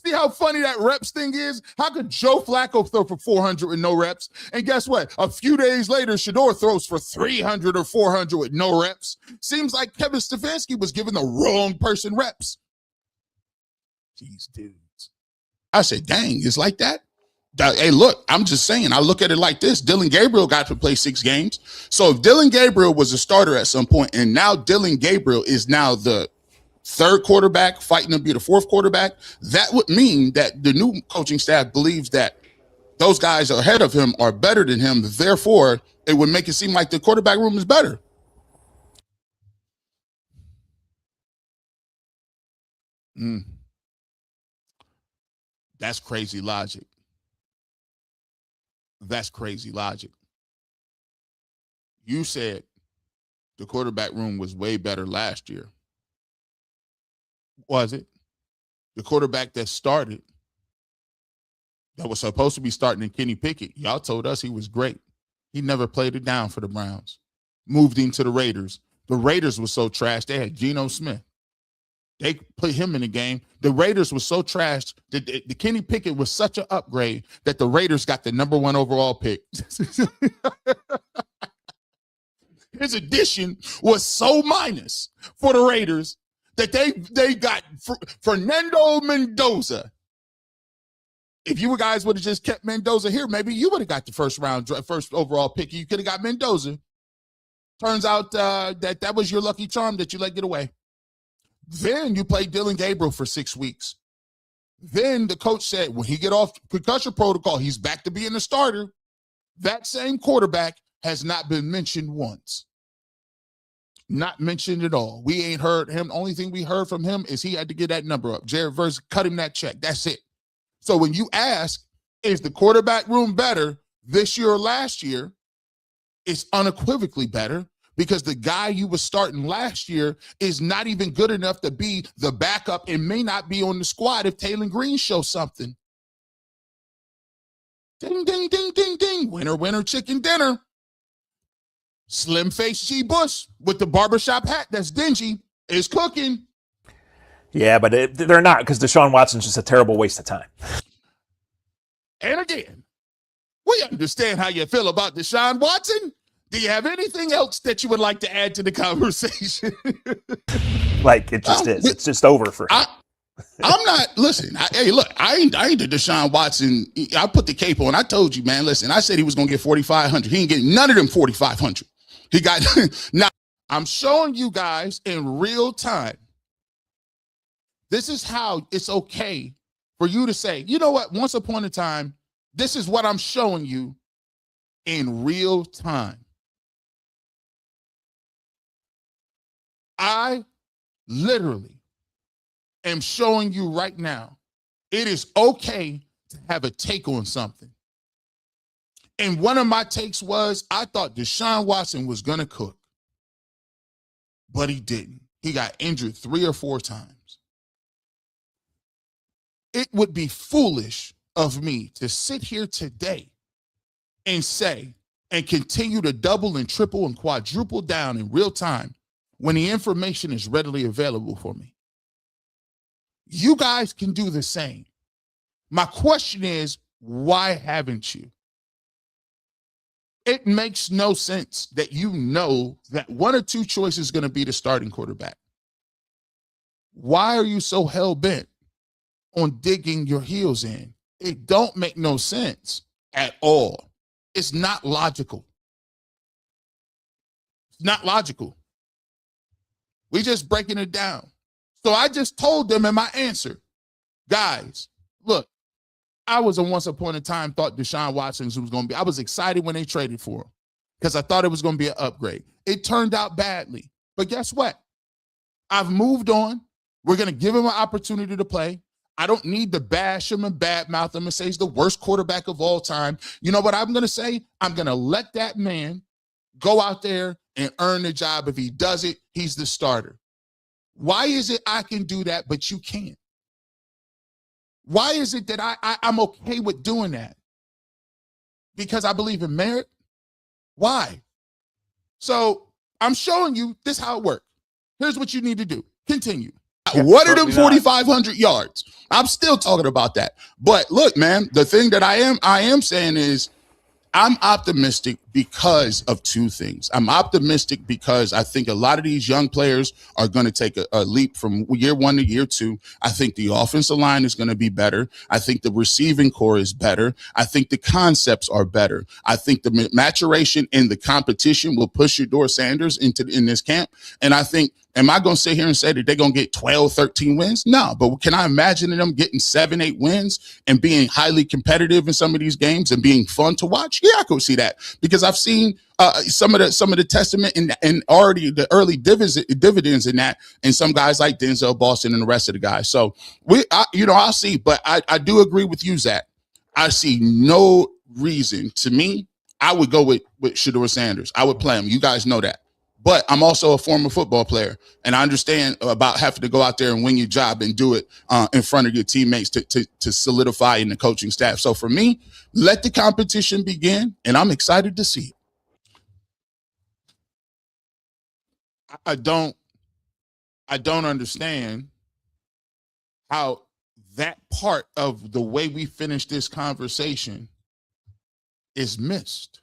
See how funny that reps thing is? How could Joe Flacco throw for 400 with no reps? And guess what? A few days later, Shedeur throws for 300 or 400 with no reps. Seems like Kevin Stefanski was giving the wrong person reps. These dudes. I said, dang, it's like that? Hey, look, I'm just saying, I look at it like this. Dillon Gabriel got to play 6 games. So if Dillon Gabriel was a starter at some point, and now Dillon Gabriel is now the 3rd quarterback fighting to be the 4th quarterback, that would mean that the new coaching staff believes that those guys ahead of him are better than him. Therefore, it would make it seem like the quarterback room is better. That's crazy logic. That's crazy logic. You said the quarterback room was way better last year. Was it? The quarterback that started, that was supposed to be starting in Kenny Pickett, y'all told us he was great. He never played it down for the Browns. Moved into the Raiders. The Raiders were so trash, they had Geno Smith. They put him in the game. The Raiders were so trashed that the Kenny Pickett was such an upgrade that the Raiders got the number 1 overall pick. His addition was so minus for the Raiders that they got Fernando Mendoza. If you guys would have just kept Mendoza here, maybe you would have got the first overall pick. You could have got Mendoza. Turns out that was your lucky charm that you let get away. Then you play Dillon Gabriel for 6 weeks. Then the coach said, when he get off concussion protocol, he's back to being a starter. That same quarterback has not been mentioned once. Not mentioned at all. We ain't heard him. Only thing we heard from him is he had to get that number up. Jared Verse cut him that check. That's it. So when you ask, is the quarterback room better this year or last year? It's unequivocally better. Because the guy you was starting last year is not even good enough to be the backup and may not be on the squad if Taylor Green shows something. Ding, ding, ding, ding, ding. Winner, winner, chicken dinner. Slim face G. Bush with the barbershop hat that's dingy is cooking. Yeah, but they're not, because Deshaun Watson's just a terrible waste of time. And again, we understand how you feel about Deshaun Watson. Do you have anything else that you would like to add to the conversation? Like, it just is. It's just over for him. I'm not, listen, hey, look, I ain't the Deshaun Watson. I put the cape on. I told you, man, listen, I said he was going to get 4,500. He ain't getting none of them 4,500. He got, now, I'm showing you guys in real time. This is how it's okay for you to say, you know what, once upon a time, this is what I'm showing you in real time. I literally am showing you right now, it is okay to have a take on something. And one of my takes was, I thought Deshaun Watson was going to cook, but he didn't. He got injured 3 or 4 times. It would be foolish of me to sit here today and say, and continue to double and triple and quadruple down in real time when the information is readily available for me. You guys can do the same. My question is, why haven't you? It makes no sense that you know that one or two choices is going to be the starting quarterback. Why are you so hell-bent on digging your heels in? It don't make no sense at all. It's not logical. It's not logical. We just breaking it down. So I just told them in my answer, guys, look, I was a once upon a time thought Deshaun Watson was going to be. I was excited when they traded for him because I thought it was going to be an upgrade. It turned out badly. But guess what? I've moved on. We're going to give him an opportunity to play. I don't need to bash him and badmouth him and say he's the worst quarterback of all time. You know what I'm going to say? I'm going to let that man go out there and earn the job. If he does it, he's the starter. Why is it I can do that, but you can't? Why is it that I'm okay with doing that? Because I believe in merit? Why? So I'm showing you this how it works. Here's what you need to do. Continue. What are them 4,500 yards? I'm still talking about that. But look, man, the thing that I am saying is I'm optimistic because of two things. I'm optimistic because I think a lot of these young players are going to take a leap from year one to year two. I think the offensive line is going to be better. I think the receiving core is better. I think the concepts are better. I think the maturation in the competition will push Shedeur Sanders in this camp. And I think, am I going to sit here and say that they're going to get 12, 13 wins? No, but can I imagine them getting 7, 8 wins and being highly competitive in some of these games and being fun to watch? Yeah, I could see that because I've seen some of the testament and already the early dividends in that, and some guys like Denzel Boston and the rest of the guys. So I'll see, but I do agree with you, Zach. I see no reason. To me, I would go with Shedeur Sanders. I would play him. You guys know that. But I'm also a former football player, and I understand about having to go out there and win your job and do it in front of your teammates to solidify in the coaching staff. So for me, let the competition begin, and I'm excited to see it. I don't understand how that part of the way we finish this conversation is missed.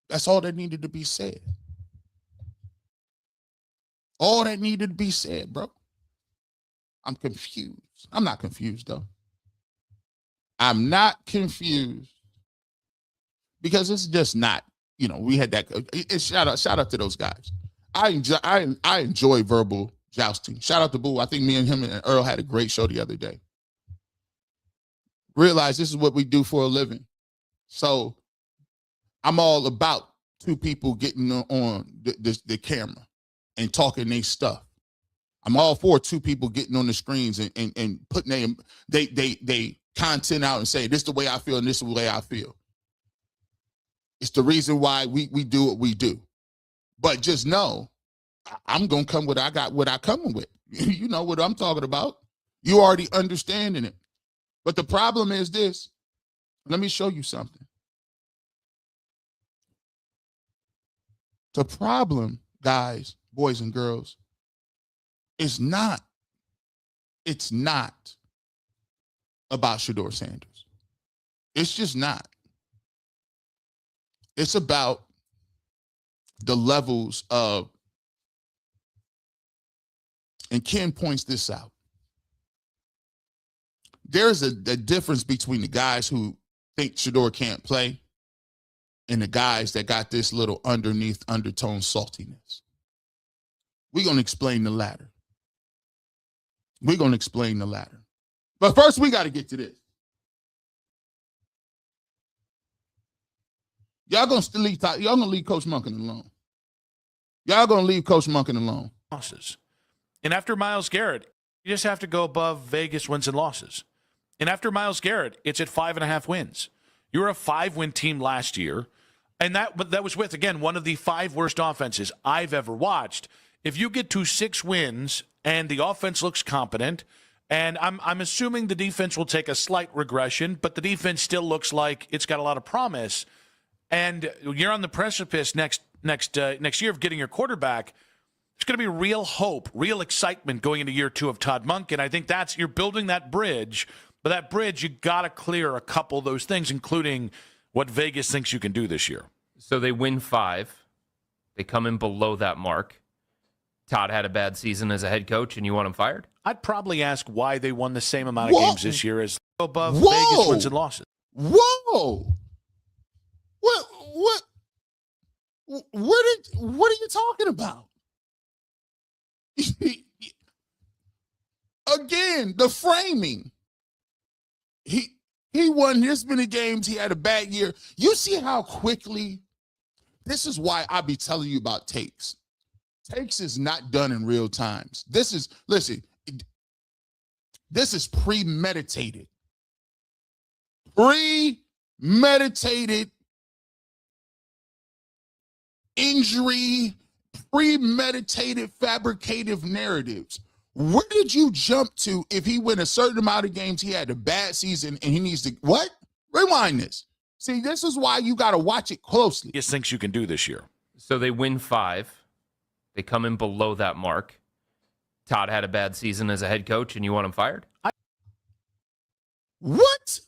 That's all that needed to be said. All that needed to be said, bro. I'm confused. I'm not confused, though. I'm not confused because it's just not, we had that. Shout out to those guys. I enjoy verbal jousting. Shout out to Boo. I think me and him and Earl had a great show the other day. Realize this is what we do for a living. So I'm all about two people getting on the camera and talking their stuff. I'm all for two people getting on the screens and putting they content out and say, this is the way I feel and this is the way I feel. It's the reason why we do what we do. But just know, I'm going to come with what I come with. You know what I'm talking about. You already understanding it. But the problem is this. Let me show you something. The problem, guys, boys and girls, it's not about Shedeur Sanders. It's just not. It's about the levels of, and Ken points this out. There's a difference between the guys who think Shedeur can't play and the guys that got this little undertone saltiness. We're going to explain the latter. But first, we got to get to this. Y'all going to leave Coach Monken alone. Losses. And after Myles Garrett, you just have to go above Vegas wins and losses. And after Myles Garrett, it's at 5.5 wins. You were a 5-win team last year. And that was with, again, one of the 5 worst offenses I've ever watched. If you get to 6 wins and the offense looks competent, and I'm assuming the defense will take a slight regression, but the defense still looks like it's got a lot of promise, and you're on the precipice next next year of getting your quarterback, there's going to be real hope, real excitement going into year 2 of Todd Monken. I think you're building that bridge, but that bridge, you got to clear a couple of those things, including what Vegas thinks you can do this year. So they win 5. They come in below that mark. Todd had a bad season as a head coach, and you want him fired? I'd probably ask why they won the same amount of games this year as above Whoa. Vegas wins and losses. Whoa! What? What are you talking about? Again, the framing. He won this many games. He had a bad year. You see how quickly. This is why I be telling you about takes. Takes is not done in real times. This is premeditated. Premeditated injury, premeditated fabricative narratives. Where did you jump to if he win a certain amount of games, he had a bad season and he needs to, what? Rewind this. See, this is why you got to watch it closely. He thinks you can do this year. So they win 5. They come in below that mark. Todd had a bad season as a head coach, and you want him fired? What?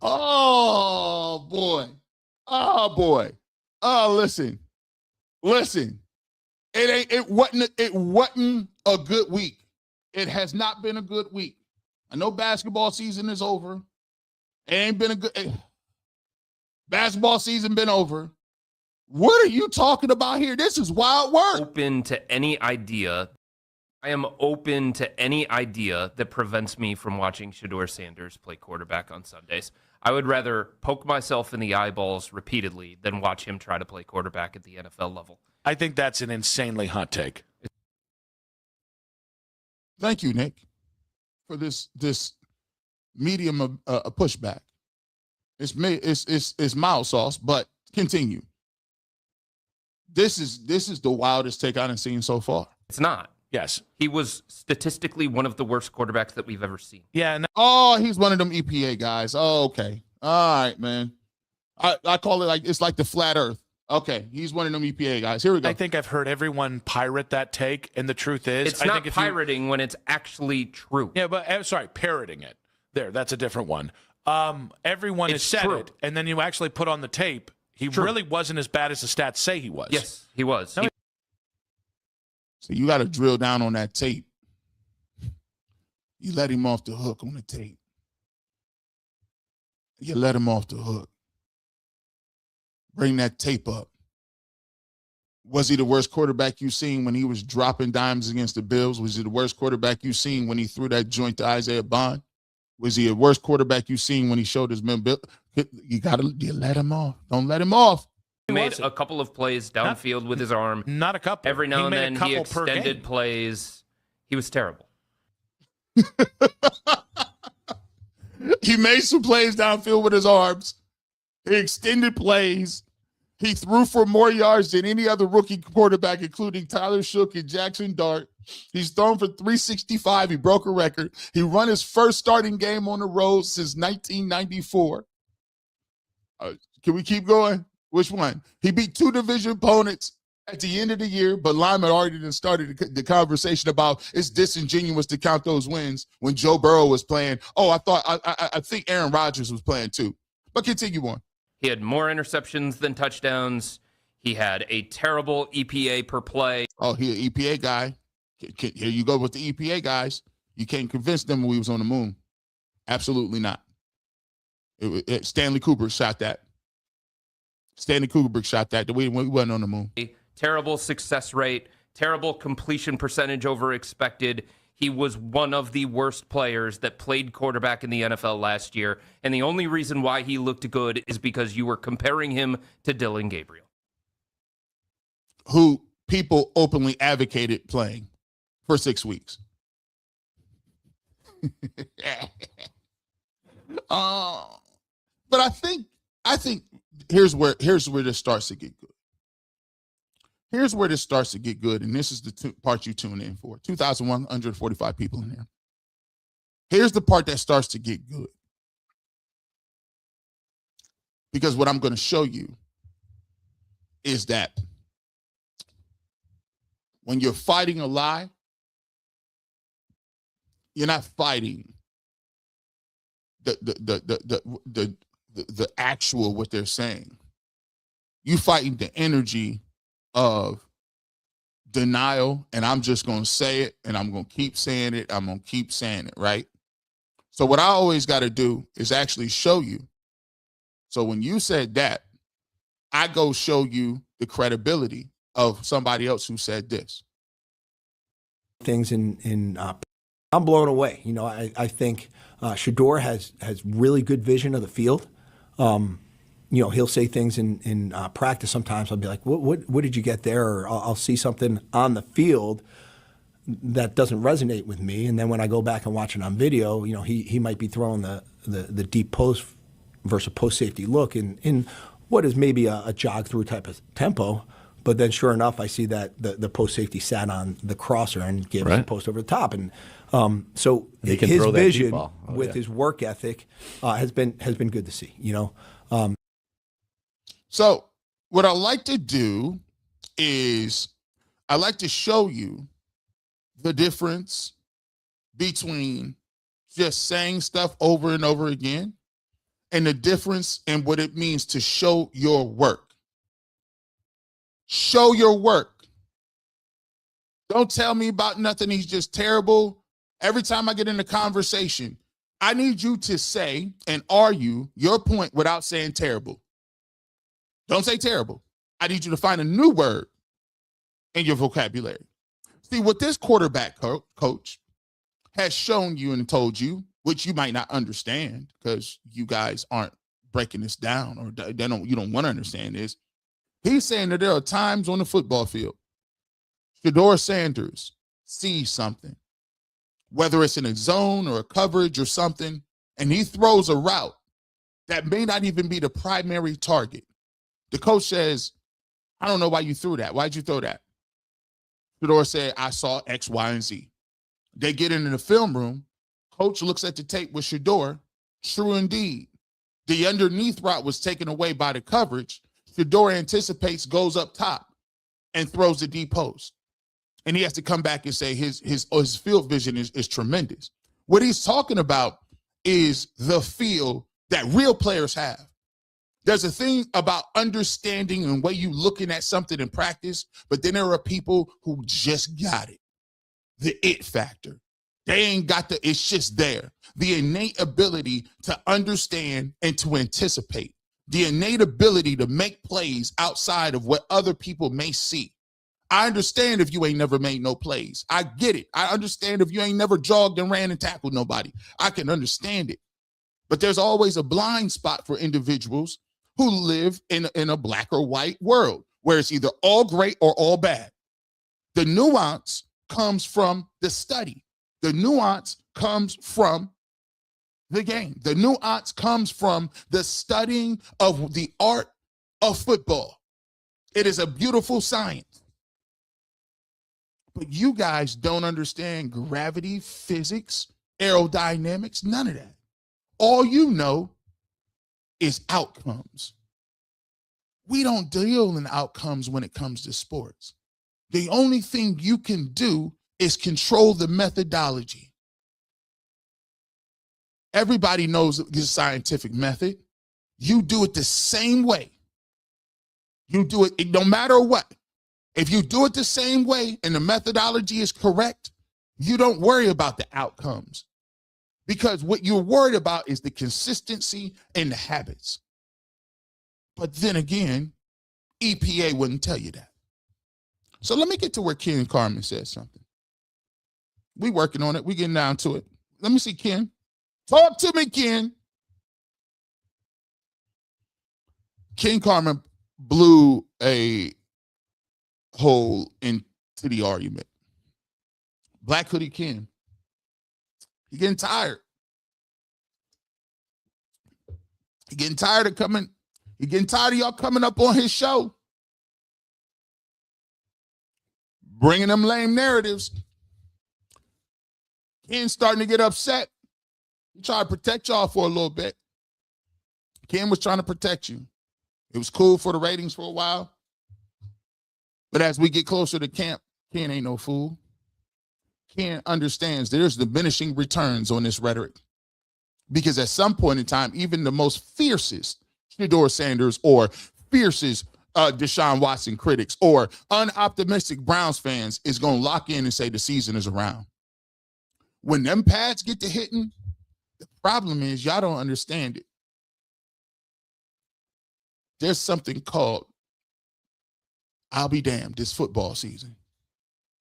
Oh, boy. Oh, boy. Oh, listen. It wasn't a good week. It has not been a good week. I know basketball season is over. It ain't been a good basketball season been over. What are you talking about here? This is wild work. Open to any idea. I am open to any idea that prevents me from watching Shedeur Sanders play quarterback on Sundays. I would rather poke myself in the eyeballs repeatedly than watch him try to play quarterback at the NFL level. I think that's an insanely hot take. Thank you, Nick, for this medium of a pushback. It's mild sauce, but continue. This is the wildest take I've seen so far. It's not. Yes. He was statistically one of the worst quarterbacks that we've ever seen. Yeah. No. Oh, he's one of them EPA guys. Oh, okay. All right, man. I call it it's like the flat earth. Okay, he's one of them EPA guys. Here we go. I think I've heard everyone pirate that take, and the truth is, it's not pirating when it's actually true. Yeah, but sorry, parroting it. That's a different one. Everyone has said it, and then you actually put on the tape. He really wasn't as bad as the stats say he was. Yes, he was. So you got to drill down on that tape. You let him off the hook on the tape. You let him off the hook. Bring that tape up. Was he the worst quarterback you seen when he was dropping dimes against the Bills? Was he the worst quarterback you seen when he threw that joint to Isaiah Bond? Was he the worst quarterback you seen when he showed his men? You let him off. Don't let him off. He made a couple of plays downfield with his arm. Not a couple. Every now and then he extended plays. He was terrible. He made some plays downfield with his arms. He extended plays. He threw for more yards than any other rookie quarterback, including Tyler Shook and Jackson Dart. He's thrown for 365. He broke a record. He run his first starting game on the road since 1994. Can we keep going? Which one? He beat 2 division opponents at the end of the year, but Lyman already started the conversation about it's disingenuous to count those wins when Joe Burrow was playing. Oh, I think Aaron Rodgers was playing too. But continue on. He had more interceptions than touchdowns. He had a terrible EPA per play. Oh, he an EPA guy. Here you go with the EPA guys. You can't convince them when we was on the moon. Absolutely not. Stanley Kubrick shot that. We wasn't on the moon. A terrible success rate, terrible completion percentage over expected. He was one of the worst players that played quarterback in the NFL last year. And the only reason why he looked good is because you were comparing him to Dylan Gabriel, who people openly advocated playing for 6 weeks. But I think here's where this starts to get good. Here's where this starts to get good, and this is the part you tune in for. 2,145 people in there. Here's the part that starts to get good. Because what I'm going to show you is that when you're fighting a lie, you're not fighting the actual what they're saying. You fighting the energy of denial, and I'm just going to say it, and I'm going to keep saying it. I'm going to keep saying it, right? So what I always got to do is actually show you. So when you said that, I go show you the credibility of somebody else who said this. Things I'm blown away. You know, I think Shedeur has really good vision of the field. You know, he'll say things in practice. Sometimes I'll be like, what did you get there? Or I'll see something on the field that doesn't resonate with me. And then when I go back and watch it on video, you know, he might be throwing the deep post versus post safety look in what is maybe a jog through type of tempo. But then sure enough, I see that the post safety sat on the crosser and gave us a post over the top. And so his vision with his work ethic has been good to see, you know. So what I like to do is I like to show you the difference between just saying stuff over and over again and the difference in what it means to show your work. Show your work. Don't tell me about nothing. He's just terrible. Every time I get in a conversation, I need you to say and argue your point without saying terrible. Don't say terrible. I need you to find a new word in your vocabulary. See, what this quarterback coach has shown you and told you, which you might not understand because you guys aren't breaking this down or you don't want to understand this. He's saying that there are times on the football field, Shedeur Sanders sees something, whether it's in a zone or a coverage or something, and he throws a route that may not even be the primary target. The coach says, I don't know why you threw that. Why'd you throw that? Shedeur said, I saw X, Y, and Z. They get into the film room. Coach looks at the tape with Shedeur. True indeed. The underneath route was taken away by the coverage. Shedeur anticipates, goes up top, and throws the deep post. And he has to come back and say his field vision is tremendous. What he's talking about is the feel that real players have. There's a thing about understanding and way you looking at something in practice, but then there are people who just got it. The it factor. They ain't got it's just there. The innate ability to understand and to anticipate. The innate ability to make plays outside of what other people may see. I understand if you ain't never made no plays. I get it. I understand if you ain't never jogged and ran and tackled nobody. I can understand it. But there's always a blind spot for individuals who live in a black or white world where it's either all great or all bad. The nuance comes from the study. The nuance comes from the game. The nuance comes from the studying of the art of football. It is a beautiful science. But you guys don't understand gravity, physics, aerodynamics, none of that. All you know is outcomes. We don't deal in outcomes when it comes to sports. The only thing you can do is control the methodology. Everybody knows this scientific method. You do it the same way. You do it no matter what. If you do it the same way and the methodology is correct, you don't worry about the outcomes. Because what you're worried about is the consistency and the habits. But then again, EPA wouldn't tell you that. So let me get to where Ken Carmen says something. We working on it. We getting down to it. Let me see, Ken. Talk to me, Ken. Ken Carmen blew a hole into the argument. Black Hoodie Ken. He getting tired. He getting tired of coming. He getting tired of y'all coming up on his show, bringing them lame narratives. Ken's starting to get upset. He try to protect y'all for a little bit. Ken was trying to protect you. It was cool for the ratings for a while. But as we get closer to camp, Ken ain't no fool. Ken understands there's diminishing returns on this rhetoric. Because at some point in time, even the most fiercest Shedeur Sanders or fiercest Deshaun Watson critics or unoptimistic Browns fans is going to lock in and say the season is around. When them pads get to hitting, the problem is y'all don't understand it. There's something called, I'll be damned, this football season.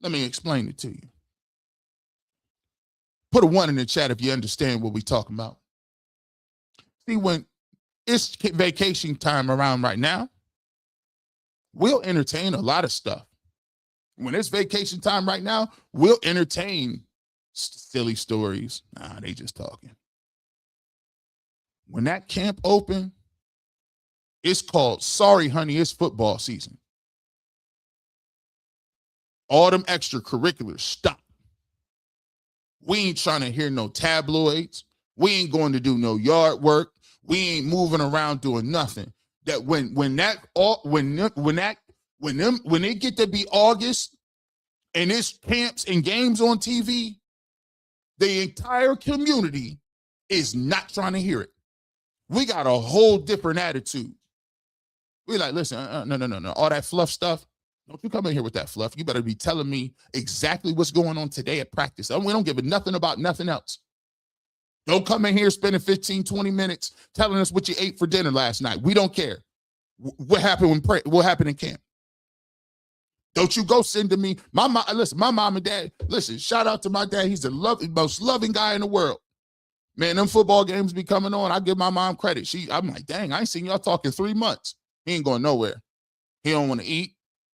Let me explain it to you. Put a 1 in the chat if you understand what we're talking about. See, when it's vacation time around right now, we'll entertain a lot of stuff. When it's vacation time right now, we'll entertain silly stories. Nah, they just talking. When that camp open, it's called, sorry, honey, it's football season. All them extracurriculars, stop. We ain't trying to hear no tabloids. We ain't going to do no yard work. We ain't moving around doing nothing. That when they get to be August and it's camps and games on TV, the entire community is not trying to hear it. We got a whole different attitude. We're like, listen, no. All that fluff stuff, don't you come in here with that fluff. You better be telling me exactly what's going on today at practice. We don't give a nothing about nothing else. Don't come in here spending 15, 20 minutes telling us what you ate for dinner last night. We don't care. What happened what happened in camp? Don't you go send to me. My mom and dad, listen, shout out to my dad. He's the most loving guy in the world. Man, them football games be coming on. I give my mom credit. I'm like, dang, I ain't seen y'all talk in 3 months. He ain't going nowhere. He don't want to eat.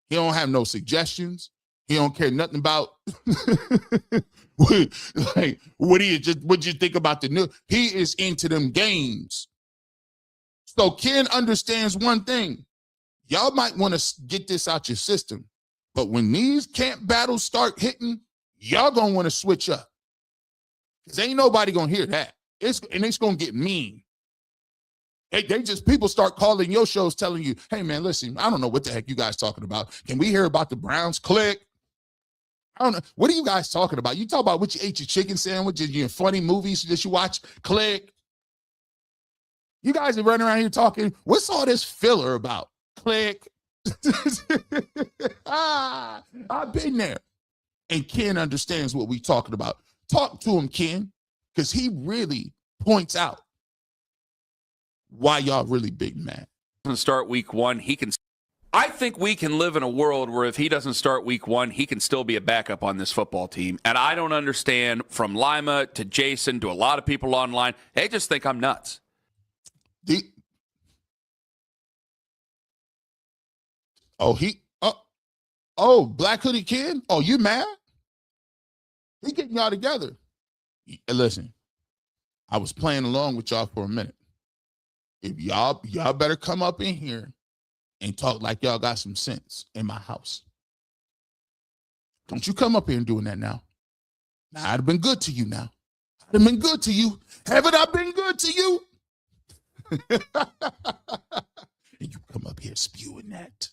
He don't have no suggestions. He don't care nothing about like what you think about the new. He is into them games. So Ken understands one thing. Y'all might want to get this out your system, but when these camp battles start hitting, y'all gonna want to switch up. Because ain't nobody gonna hear that. It's gonna get mean. People start calling your shows telling you, hey man, listen, I don't know what the heck you guys talking about. Can we hear about the Browns? Click. I don't know. What are you guys talking about? You talk about what you ate your chicken sandwiches, your funny movies that you watch. Click. You guys are running around here talking, what's all this filler about? Click. I've been there. And Ken understands what we're talking about. Talk to him, Ken, because he really points out why y'all really big mad. Start week 1, I think we can live in a world where if he doesn't start week 1, he can still be a backup on this football team. And I don't understand, from Lima to Jason to a lot of people online, they just think I'm nuts. Black Hoodie Ken? Oh, you mad? He getting y'all together. Listen, I was playing along with y'all for a minute. If y'all better come up in here and talk like y'all got some sense in my house. Don't you come up here and doing that now. Now, I'd have been good to you now. I'd have been good to you. Haven't I been good to you? And you come up here spewing that.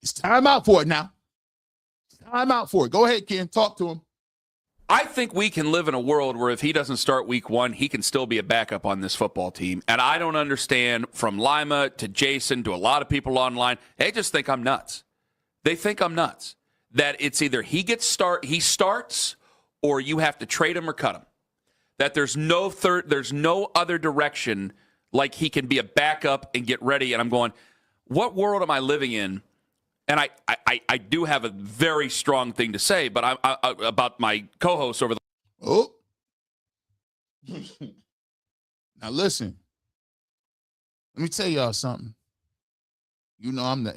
It's time out for it now. It's time out for it. Go ahead, Ken. Talk to him. I think we can live in a world where if he doesn't start week 1, he can still be a backup on this football team. And I don't understand, from Lima to Jason to a lot of people online, they just think I'm nuts. They think I'm nuts. That it's either he starts, or you have to trade him or cut him. That there's no other direction, like he can be a backup and get ready. And I'm going, what world am I living in? And I do have a very strong thing to say, but I about my co-host over the. Oh, now listen. Let me tell y'all something. I'm the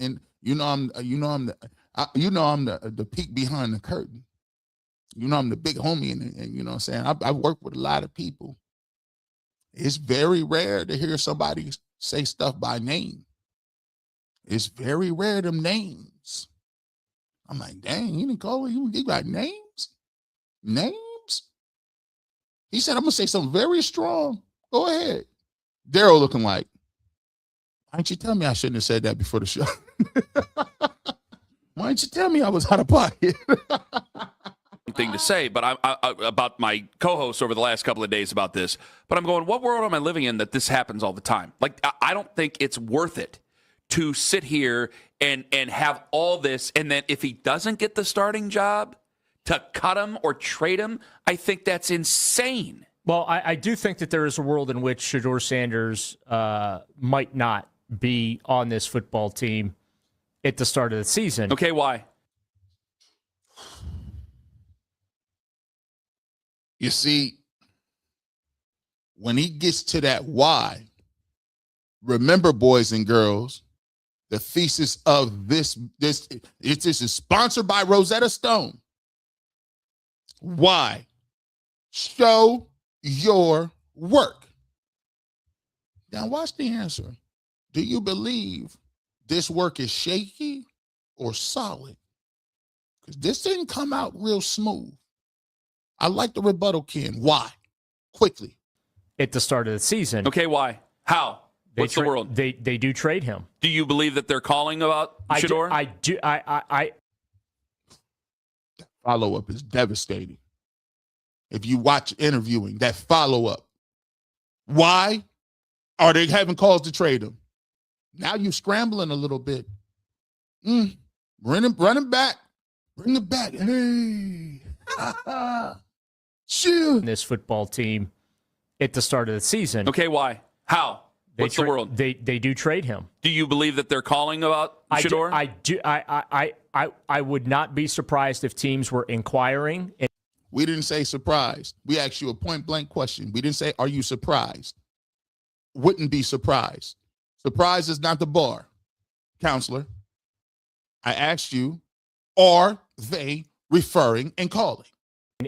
peek behind the curtain. I'm the big homie, and you know what I'm saying. I work with a lot of people. It's very rare to hear somebody say stuff by name. It's very rare, them names. I'm like, dang, you didn't call it. You got names? Names? He said, I'm going to say something very strong. Go ahead. Daryl looking like, why didn't you tell me I shouldn't have said that before the show? Why didn't you tell me I was out of pocket? Thing to say, but I about my co-hosts over the last couple of days about this. But I'm going, what world am I living in that this happens all the time? Like, I don't think it's worth it to sit here and have all this, and then if he doesn't get the starting job, to cut him or trade him. I think that's insane. Well, I do think that there is a world in which Shedeur Sanders might not be on this football team at the start of the season. Okay, why? You see, when he gets to that why, remember, boys and girls, the thesis of this is sponsored by Rosetta Stone. Why? Show your work. Now watch the answer. Do you believe this work is shaky or solid? Because this didn't come out real smooth. I like the rebuttal, Ken. Why? Quickly. At the start of the season. Okay, why? How? What's the world? They do trade him. Do you believe that they're calling about Shedeur? I do. Follow-up is devastating. If you watch interviewing, that follow-up. Why are they having calls to trade him? Now you're scrambling a little bit. Run him back. Bring it back. Hey. Shoot. This football team at the start of the season. Okay, why? How? What's the world? They do trade him. Do you believe that they're calling about Shedeur? I would not be surprised if teams were inquiring. We didn't say surprised. We asked you a point-blank question. We didn't say, are you surprised? Wouldn't be surprised. Surprise is not the bar, counselor. I asked you, are they referring and calling?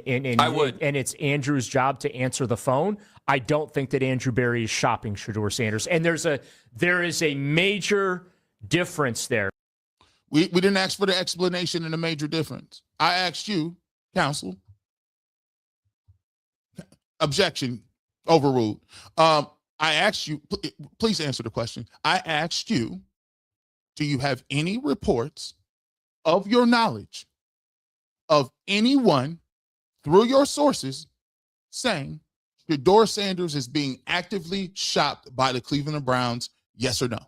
And I would. And it's Andrew's job to answer the phone. I don't think that Andrew Berry is shopping Shedeur Sanders. And there is a major difference there. We didn't ask for the explanation and the major difference. I asked you, counsel. Objection overruled. I asked you, please answer the question. I asked you, do you have any reports of your knowledge of anyone through your sources saying Shedeur Sanders is being actively shopped by the Cleveland Browns? Yes or no?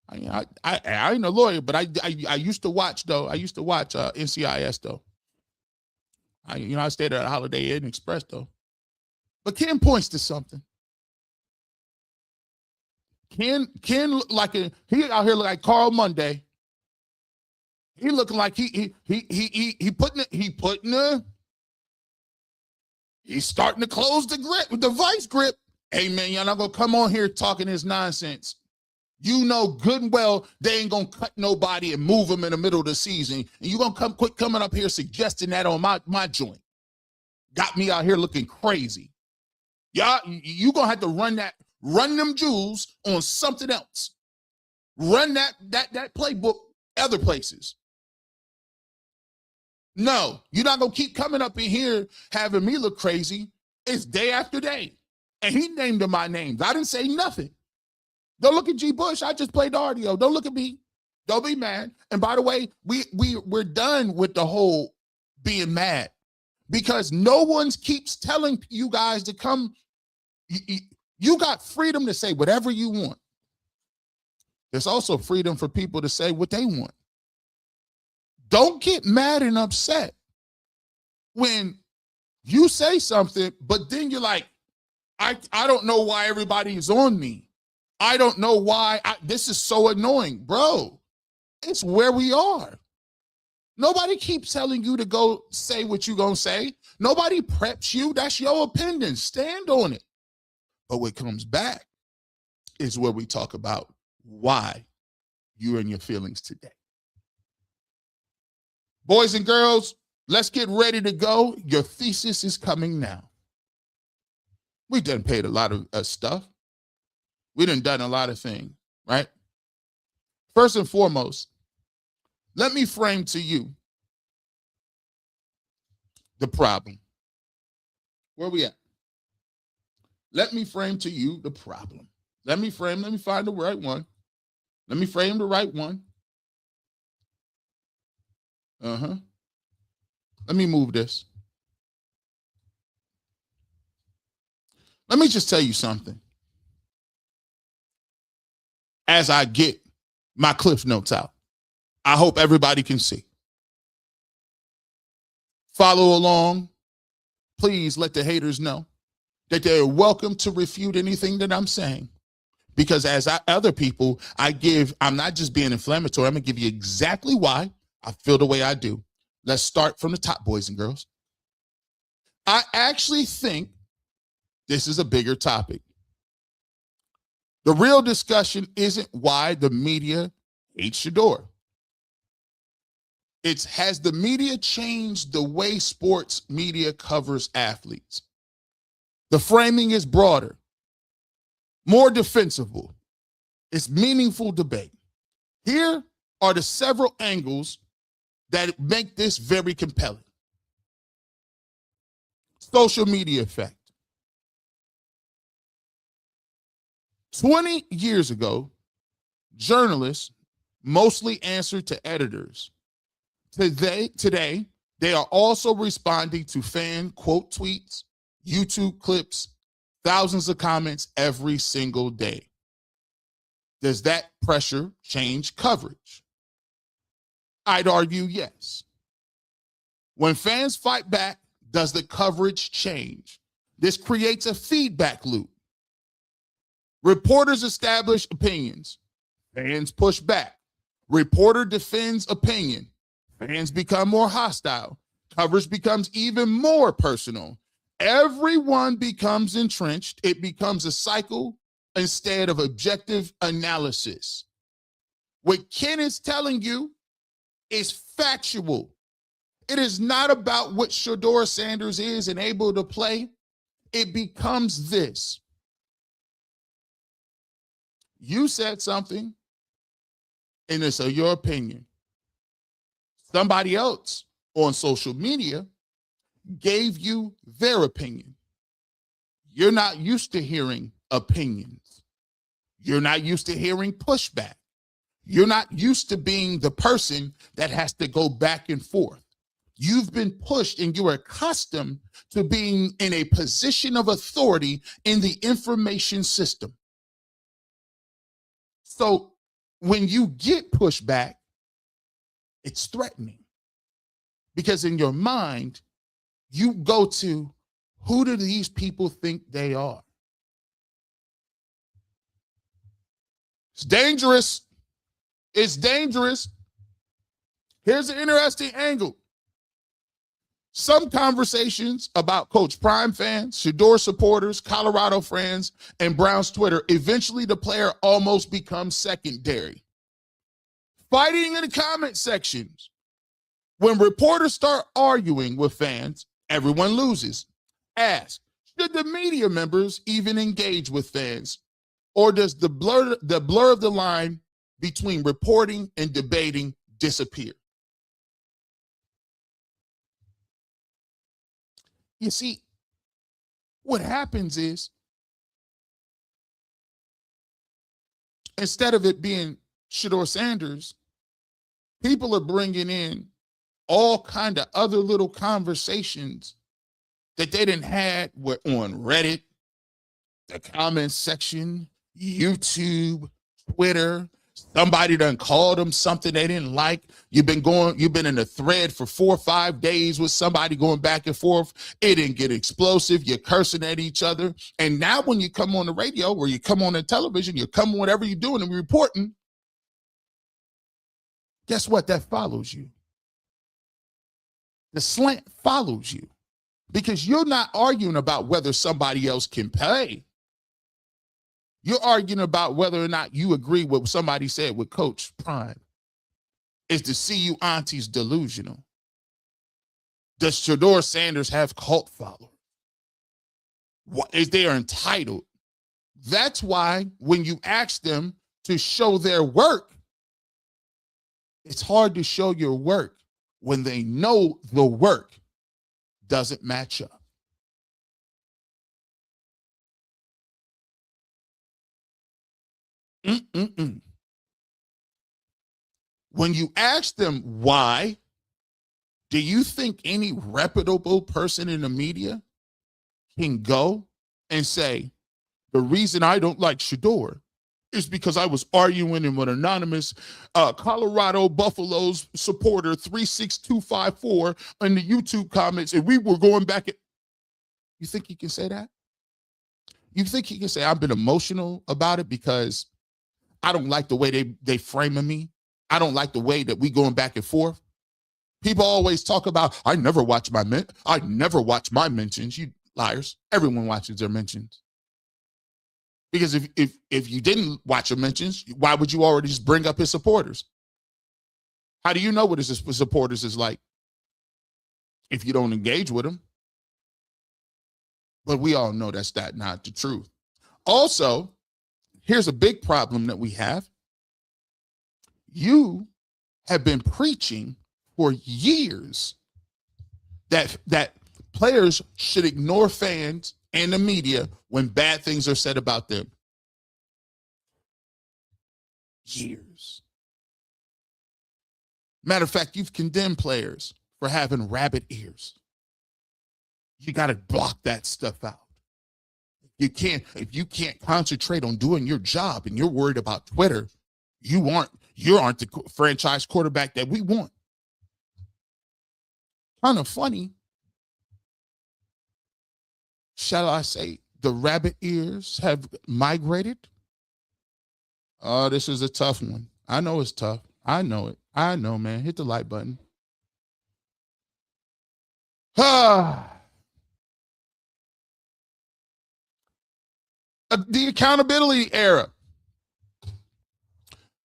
I ain't a lawyer, but I used to watch though. I used to watch NCIS though. I stayed at a Holiday Inn Express though. But Ken points to something. Ken look like he out here look like Carl Monday. He looking like he's starting to close the grip with the vice grip. Hey man, y'all not gonna come on here talking this nonsense. You know good and well they ain't gonna cut nobody and move them in the middle of the season. And you gonna quit coming up here suggesting that on my joint. Got me out here looking crazy. Y'all, you gonna have to run them jewels on something else. Run that playbook other places. No, you're not gonna keep coming up in here having me look crazy. It's day after day. And he named them my names. I didn't say nothing. Don't look at G. Bush. I just played the audio. Don't look at me. Don't be mad. And by the way, we're done with the whole being mad because no one keeps telling you guys to come. You got freedom to say whatever you want. There's also freedom for people to say what they want. Don't get mad and upset when you say something, but then you're like, I don't know why everybody is on me. I don't know why. This is so annoying. Bro, it's where we are. Nobody keeps telling you to go say what you're going to say. Nobody preps you. That's your opinion. Stand on it. But what comes back is where we talk about why you're in your feelings today. Boys and girls, let's get ready to go. Your thesis is coming now. We done paid a lot of stuff. We done a lot of things, right? First and foremost, let me frame to you the problem. Where we at? let me frame to you the problem. Let me find the right one. Let me frame the right one. Let me move this. Let me just tell you something. As I get my Cliff Notes out, I hope everybody can see. Follow along. Please let the haters know that they're welcome to refute anything that I'm saying. Because other people, I'm not just being inflammatory. I'm going to give you exactly why I feel the way I do. Let's start from the top, boys and girls. I actually think this is a bigger topic. The real discussion isn't why the media hates Shedeur. It's, has the media changed the way sports media covers athletes? The framing is broader, more defensible. It's meaningful debate. Here are the several angles that make this very compelling. Social media effect. 20 years ago, journalists mostly answered to editors. Today, they are also responding to fan quote tweets, YouTube clips, thousands of comments every single day. Does that pressure change coverage? I'd argue yes. When fans fight back, does the coverage change? This creates a feedback loop. Reporters establish opinions. Fans push back. Reporter defends opinion. Fans become more hostile. Coverage becomes even more personal. Everyone becomes entrenched. It becomes a cycle instead of objective analysis. What Ken is telling you is factual. It is not about what Shedeur Sanders is and able to play. It becomes this. You said something, and it's your opinion. Somebody else on social media gave you their opinion. You're not used to hearing opinions. You're not used to hearing pushback. You're not used to being the person that has to go back and forth. You've been pushed and you're accustomed to being in a position of authority in the information system. So when you get pushback, it's threatening. Because in your mind, you go to, who do these people think they are? It's dangerous. It's dangerous. Here's an interesting angle. Some conversations about Coach Prime fans, Shedeur supporters, Colorado fans, and Browns Twitter, eventually the player almost becomes secondary. Fighting in the comment sections. When reporters start arguing with fans, everyone loses. Ask, should the media members even engage with fans? Or does the blur of the line between reporting and debating disappear? You see, what happens is, instead of it being Shedeur Sanders, people are bringing in all kind of other little conversations that they didn't had on Reddit, the comments section, YouTube, Twitter. Somebody done called them something they didn't like. You've been in a thread for 4 or 5 days with somebody going back and forth. It didn't get explosive. You're cursing at each other. And now when you come on the radio or you come on the television, you come on whatever you're doing and reporting, guess what? That follows you. The slant follows you because you're not arguing about whether somebody else can play. You're arguing about whether or not you agree with what somebody said with Coach Prime. Is the CU aunties delusional? Does Shedeur Sanders have cult followers? Is they entitled? That's why when you ask them to show their work, it's hard to show your work when they know the work doesn't match up. Mm-mm-mm. When you ask them why, do you think any reputable person in the media can go and say, the reason I don't like Shedeur is because I was arguing with anonymous Colorado Buffaloes supporter 36254 in the YouTube comments, and we were going back at. You think he can say that? You think he can say, I've been emotional about it because I don't like the way they framing me. I don't like the way that we going back and forth. People always talk about, I never watch my mentions. You liars. Everyone watches their mentions. Because if you didn't watch your mentions, why would you already just bring up his supporters? How do you know what his supporters is like if you don't engage with them? But we all know that's not the truth. Also, here's a big problem that we have. You have been preaching for years that players should ignore fans and the media when bad things are said about them. Years. Matter of fact, you've condemned players for having rabbit ears. You got to block that stuff out. If you can't concentrate on doing your job and you're worried about Twitter, you aren't the franchise quarterback that we want. Kind of funny. Shall I say the rabbit ears have migrated? Oh, this is a tough one. I know it's tough. I know it. I know, man. Hit the like button. The accountability era.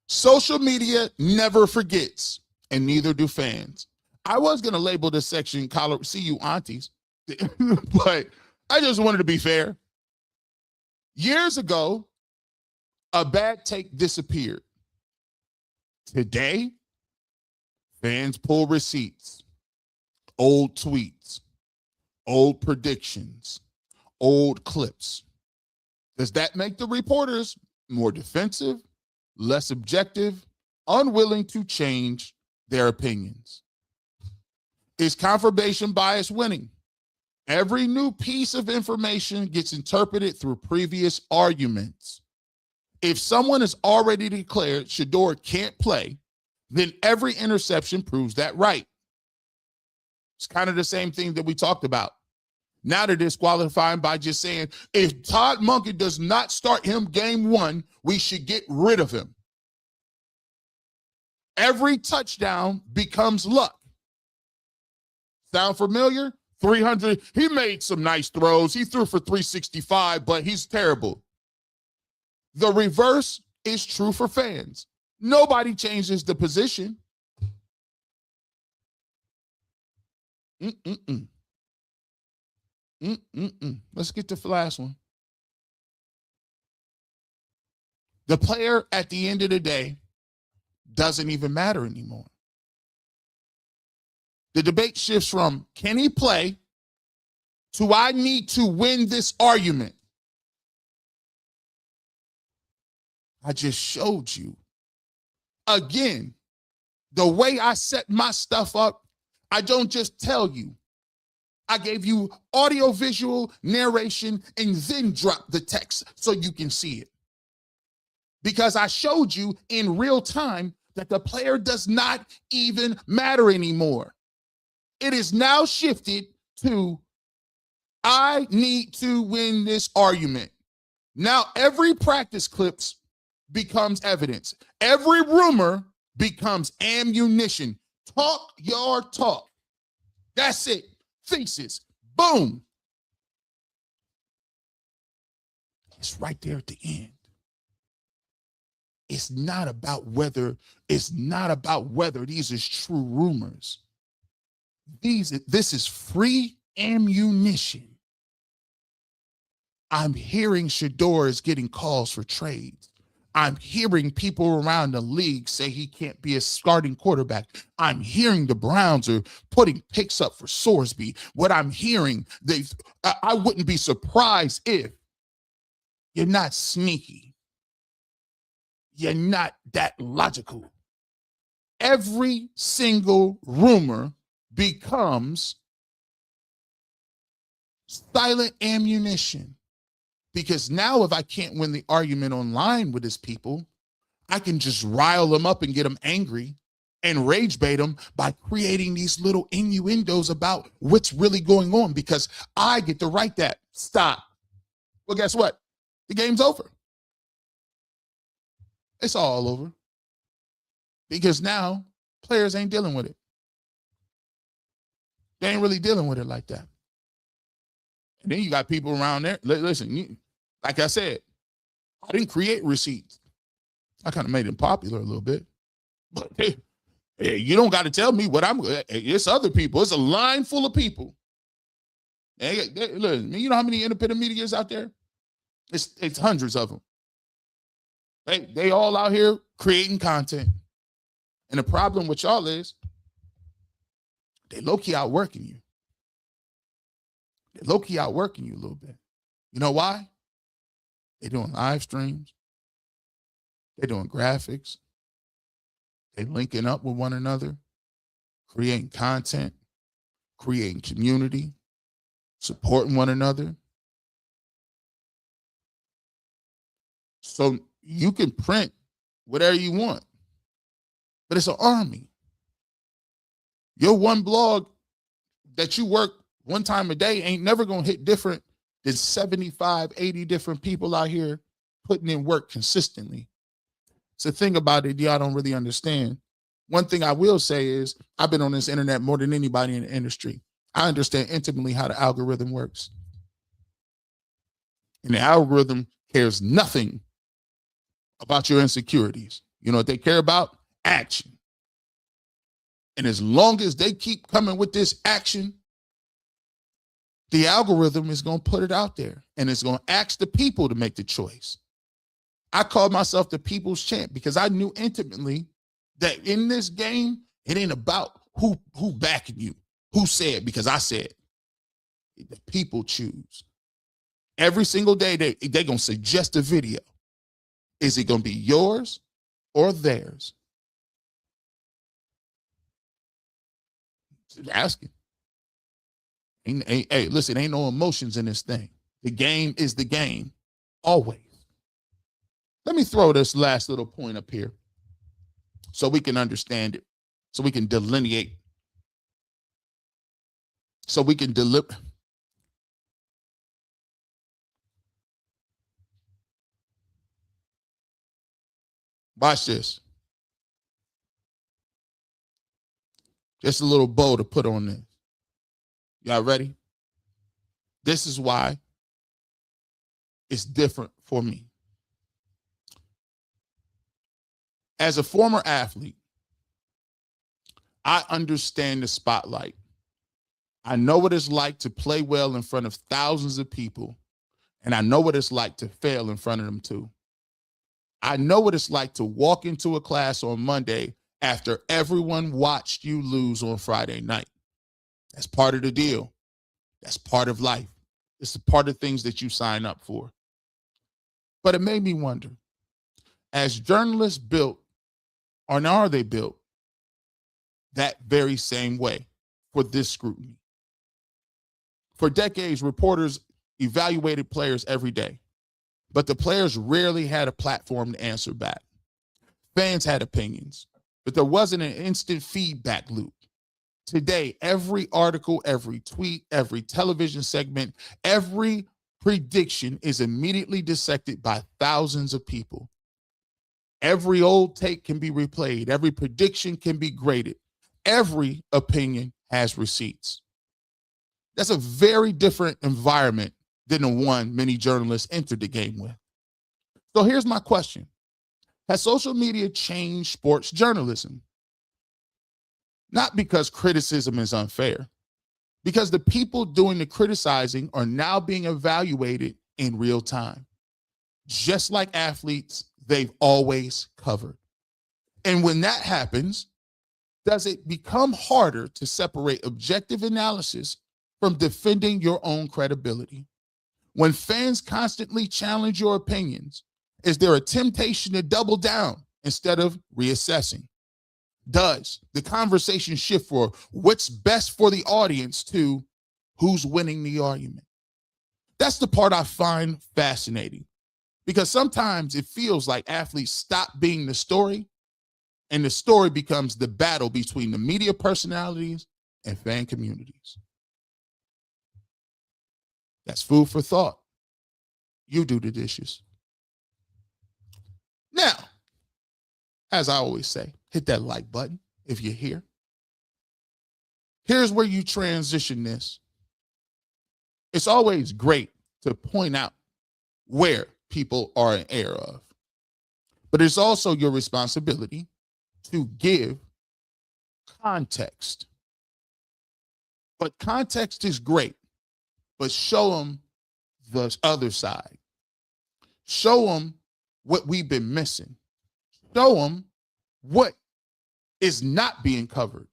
Social media never forgets, and neither do fans. I was going to label this section, see you aunties, but I just wanted to be fair. Years ago, a bad take disappeared. Today, fans pull receipts, old tweets, old predictions, old clips. Does that make the reporters more defensive, less objective, unwilling to change their opinions? Is confirmation bias winning? Every new piece of information gets interpreted through previous arguments. If someone has already declared Shedeur can't play, then every interception proves that right. It's kind of the same thing that we talked about. Now they're disqualifying by just saying, if Todd Monken does not start him game one, we should get rid of him. Every touchdown becomes luck. Sound familiar? 300. He made some nice throws. He threw for 365, but he's terrible. The reverse is true for fans. Nobody changes the position. Let's get to the last one. The player at the end of the day doesn't even matter anymore. The debate shifts from can he play to I need to win this argument. I just showed you. Again, the way I set my stuff up, I don't just tell you. I gave you audio, visual, narration, and then drop the text so you can see it. Because I showed you in real time that the player does not even matter anymore. It is now shifted to I need to win this argument. Now every practice clips becomes evidence. Every rumor becomes ammunition. Talk your talk. That's it. Thesis. Boom. It's right there at the end. It's not about whether these are true rumors. This is free ammunition. I'm hearing Shedeur is getting calls for trades. I'm hearing people around the league say he can't be a starting quarterback. I'm hearing the Browns are putting picks up for Sorsby. What I'm hearing, I wouldn't be surprised if you're not sneaky. you're not that logical. Every single rumor becomes silent ammunition. Because now if I can't win the argument online with his people, I can just rile them up and get them angry and rage bait them by creating these little innuendos about what's really going on, because I get to write that. Stop. Well, guess what? The game's over. It's all over. Because now players ain't dealing with it. They ain't really dealing with it like that. And then you got people around there. Listen, like I said, I didn't create receipts. I kind of made them popular a little bit. But hey, you don't got to tell me what I'm. It's other people. It's a line full of people. Listen, you know how many independent media is out there? It's hundreds of them. They all out here creating content. And the problem with y'all is they low-key outworking you. They low-key outworking you a little bit. You know why? They're doing live streams. They're doing graphics. They're linking up with one another, creating content, creating community, supporting one another. So you can print whatever you want, but it's an army. Your one blog that you work one time a day ain't never going to hit different than 75, 80 different people out here putting in work consistently. It's the thing about it y'all don't really understand. One thing I will say is I've been on this internet more than anybody in the industry. I understand intimately how the algorithm works. And the algorithm cares nothing about your insecurities. You know what they care about? Action. And as long as they keep coming with this action, the algorithm is going to put it out there and it's going to ask the people to make the choice. I called myself the people's champ because I knew intimately that in this game, it ain't about who backing you, who said, because I said. The people choose. Every single day, they're going to suggest a video. Is it going to be yours or theirs? Just asking. Hey, listen, ain't no emotions in this thing. The game is the game, always. Let me throw this last little point up here so we can understand it, so we can delineate, so we can deliver. Watch this. Just a little bow to put on this. Y'all ready? This is why it's different for me. As a former athlete, I understand the spotlight. I know what it's like to play well in front of thousands of people, and I know what it's like to fail in front of them too. I know what it's like to walk into a class on Monday after everyone watched you lose on Friday night. That's part of the deal. That's part of life. It's a part of things that you sign up for. But it made me wonder, as journalists built, or are they built that very same way for this scrutiny? For decades, reporters evaluated players every day, but the players rarely had a platform to answer back. Fans had opinions, but there wasn't an instant feedback loop. Today, every article, every tweet, every television segment, every prediction is immediately dissected by thousands of people. Every old take can be replayed. Every prediction can be graded. Every opinion has receipts. That's a very different environment than the one many journalists entered the game with. So here's my question. Has social media changed sports journalism? Not because criticism is unfair, because the people doing the criticizing are now being evaluated in real time. Just like athletes, they've always covered. And when that happens, does it become harder to separate objective analysis from defending your own credibility? When fans constantly challenge your opinions, Is there a temptation to double down instead of reassessing? Does the conversation shift for what's best for the audience to who's winning the argument? That's the part I find fascinating, because sometimes it feels like athletes stop being the story and the story becomes the battle between the media personalities and fan communities. That's food for thought. You do the dishes. Now, as I always say, hit that like button if you're here. Here's where you transition this. It's always great to point out where people are in error of, but it's also your responsibility to give context. But context is great, but show them the other side. Show them what we've been missing. Show them what is not being covered.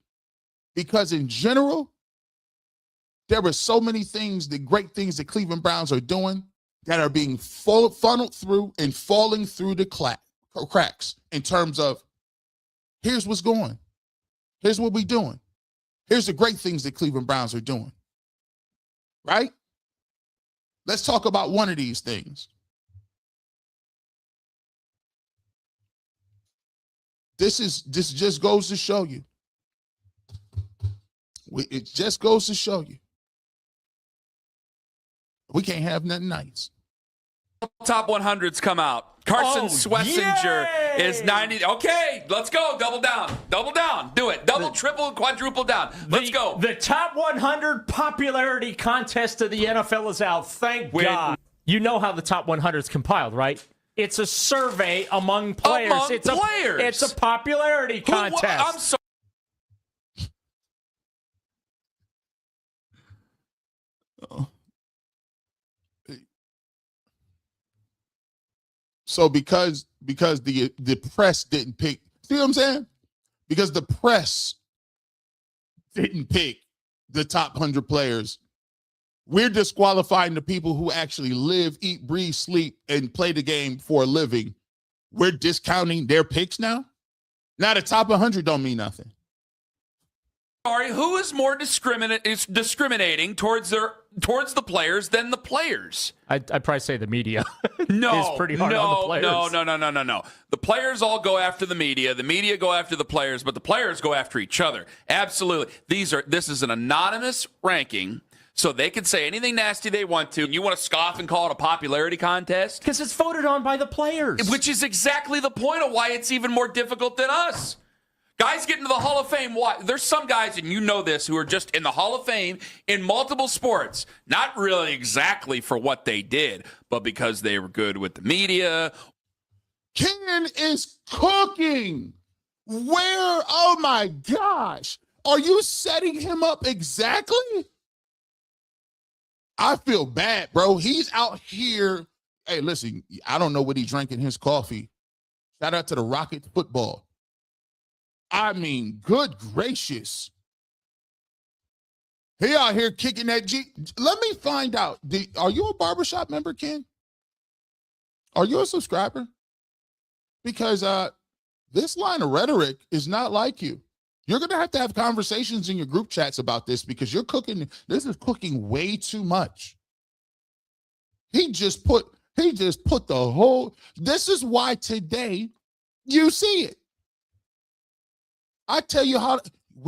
Because in general, there are so many things, the great things that Cleveland Browns are doing that are being funneled through and falling through the cracks in terms of, here's what's going. Here's what we're doing. Here's the great things that Cleveland Browns are doing. Right? Let's talk about one of these things. This just goes to show you. It just goes to show you. We can't have nothing nice. Top 100s come out. Carson Schlesinger is 90. Okay, let's go. Double down. Double down. Do it. Double, triple, quadruple down. Let's go. The top 100 popularity contest of the NFL is out. Thank God. You know how the top 100 is compiled, right? It's a survey among players. It's a popularity contest. I'm sorry. So because the press didn't pick, see what I'm saying? Because the press didn't pick the top 100 players, we're disqualifying the people who actually live, eat, breathe, sleep, and play the game for a living. We're discounting their picks now? Now the top 100 don't mean nothing. Sorry, who is more discriminating towards the players than the players? I'd probably say the media no, is pretty hard on the players. No. The players all go after the media go after the players, but the players go after each other. Absolutely. This is an anonymous ranking, so they can say anything nasty they want to. You want to scoff and call it a popularity contest? Because it's voted on by the players. Which is exactly the point of why it's even more difficult than us. Guys get into the Hall of Fame. Why? There's some guys, and you know this, who are just in the Hall of Fame in multiple sports. Not really exactly for what they did, but because they were good with the media. Ken is cooking. Where? Oh, my gosh. Are you setting him up exactly? I feel bad, bro. He's out here. Hey, listen, I don't know what he drank in his coffee. Shout out to the Rocket football. I mean, good gracious. He out here kicking that G. Let me find out. Are you a barbershop member, Ken? Are you a subscriber? Because this line of rhetoric is not like you. You're going to have conversations in your group chats about this because you're cooking. This is cooking way too much. He just put the whole. This is why today you see it. I tell you how